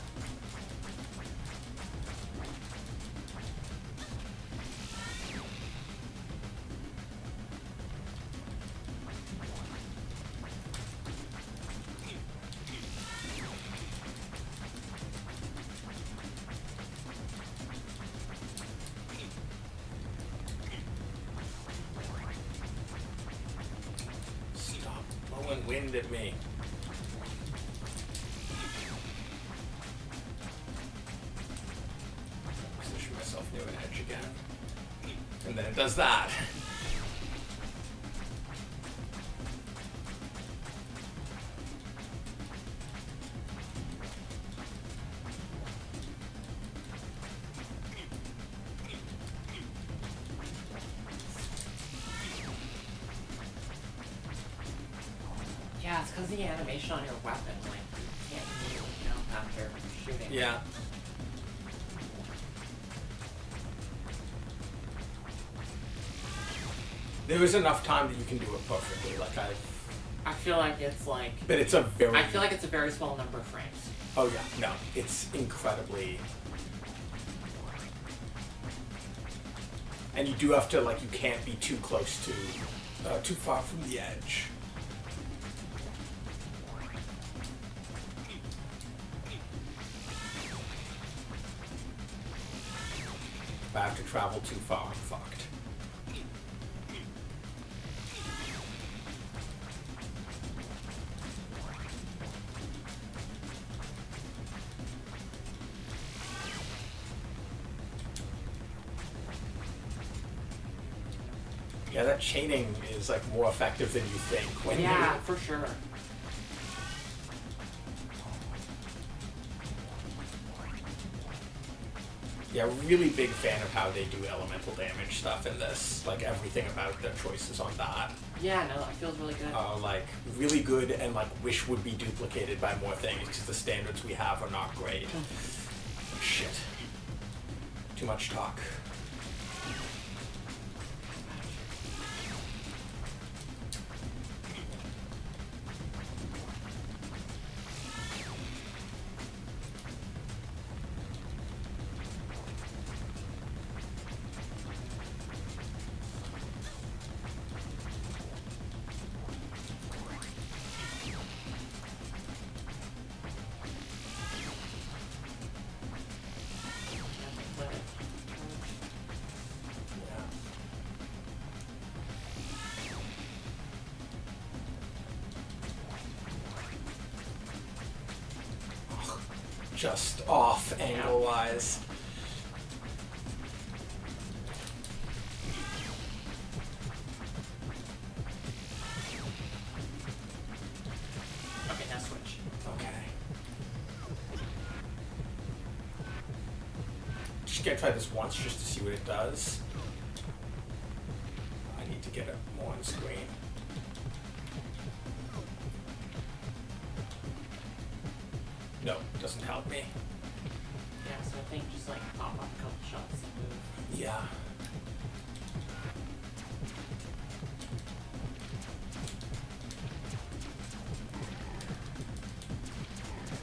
Stop blowing wind at me. Position myself near an edge again. And then it does that. Yeah, it's because the animation on your weapon, like, you can't immediately jump after shooting. Yeah. There is enough time that you can do it perfectly. Like I feel like it's like... but it's a very. I feel like it's a very small number of frames. Oh yeah, no, it's incredibly. And you do have to, like, you can't be too close to, too far from the edge. If I have to travel too far, I'm fucked. Yeah, that chaining is, like, more effective than you think. When Yeah, for sure. Yeah, really big fan of how they do elemental damage stuff in this. Like, everything about their choices on that. Yeah, no, that feels really good. Like, really good and, like, wish would be duplicated by more things because the standards we have are not great. Shit. Too much talk. Just off angle-wise. Okay, now switch. Okay. Just gonna try this once just to see what it does. I need to get it more on screen. No, doesn't help me. Yeah, so I think just like pop off a couple shots and move. Yeah.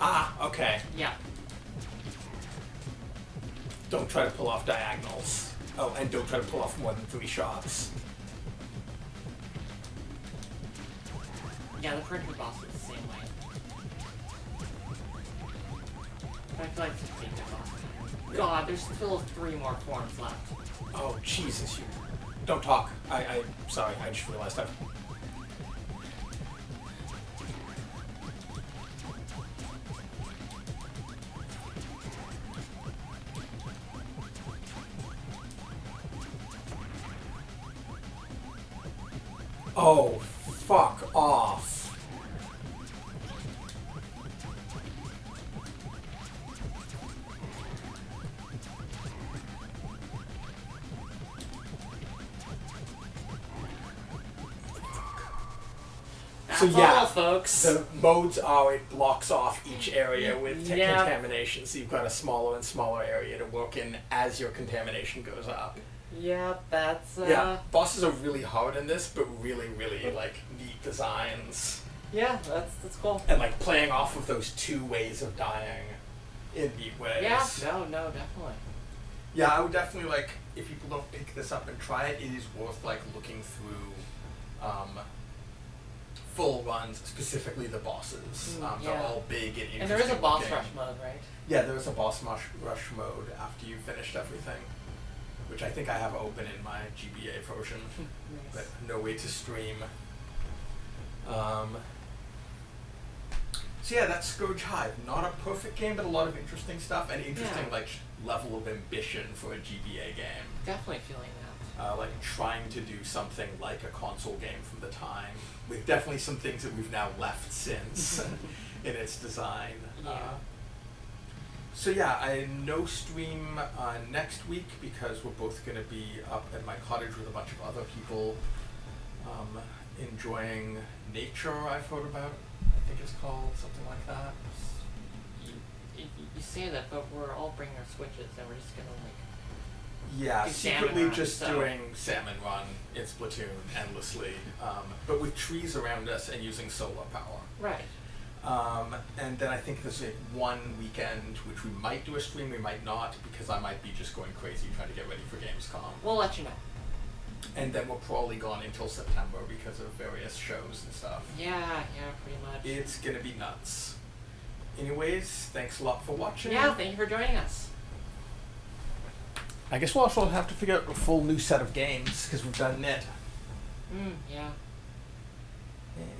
Ah, okay. Yeah. Don't try to pull off diagonals. Oh, and don't try to pull off more than 3 shots. Yeah, the perimeter boss is the same way. But I feel like it's a big boss. God, there's still 3 more forms left. Oh, Jesus, you... Don't talk. Sorry, I just realized that. Oh, fuck off. So That's yeah, all, folks. the modes are it blocks off each area with Yeah. contamination, so you've got a smaller and smaller area to work in as your contamination goes up. Yeah, that's Yeah, bosses are really hard in this, but really, really like neat designs. yeah, that's cool. And like playing off of those 2 ways of dying in neat ways. Yeah, no, definitely. Yeah, I would definitely like, if people don't pick this up and try it, it is worth like looking through full runs, specifically the bosses. They're yeah. all big and interesting. And there is a boss looking. rush mode, right? Yeah, there is a boss rush mode after you've finished everything, which I think I have open in my GBA version, Nice. but no way to stream. So yeah, that's Scurge Hive. Not a perfect game, but a lot of interesting stuff and interesting Yeah. like level of ambition for a GBA game. Definitely feeling that. Like trying to do something like a console game from the time, with definitely some things that we've now left since in its design. Yeah. So yeah, I no stream next week because we're both going to be up at my cottage with a bunch of other people, enjoying nature. I've heard about. I think it's called something like that. You say that, but we're all bringing our Switches and we're just gonna like. Yeah, Do secretly salmon run, just so- doing salmon run in Splatoon endlessly, but with trees around us and using solar power. Right. And then I think there's like one weekend which we might do a stream, we might not, because I might be just going crazy trying to get ready for Gamescom. We'll let you know. And then we're probably gone until September because of various shows and stuff. Yeah, pretty much. It's gonna be nuts. Anyways, thanks a lot for watching. Yeah, thank you for joining us. I guess we'll also have to figure out a full new set of games because we've done Knytt. Yeah. And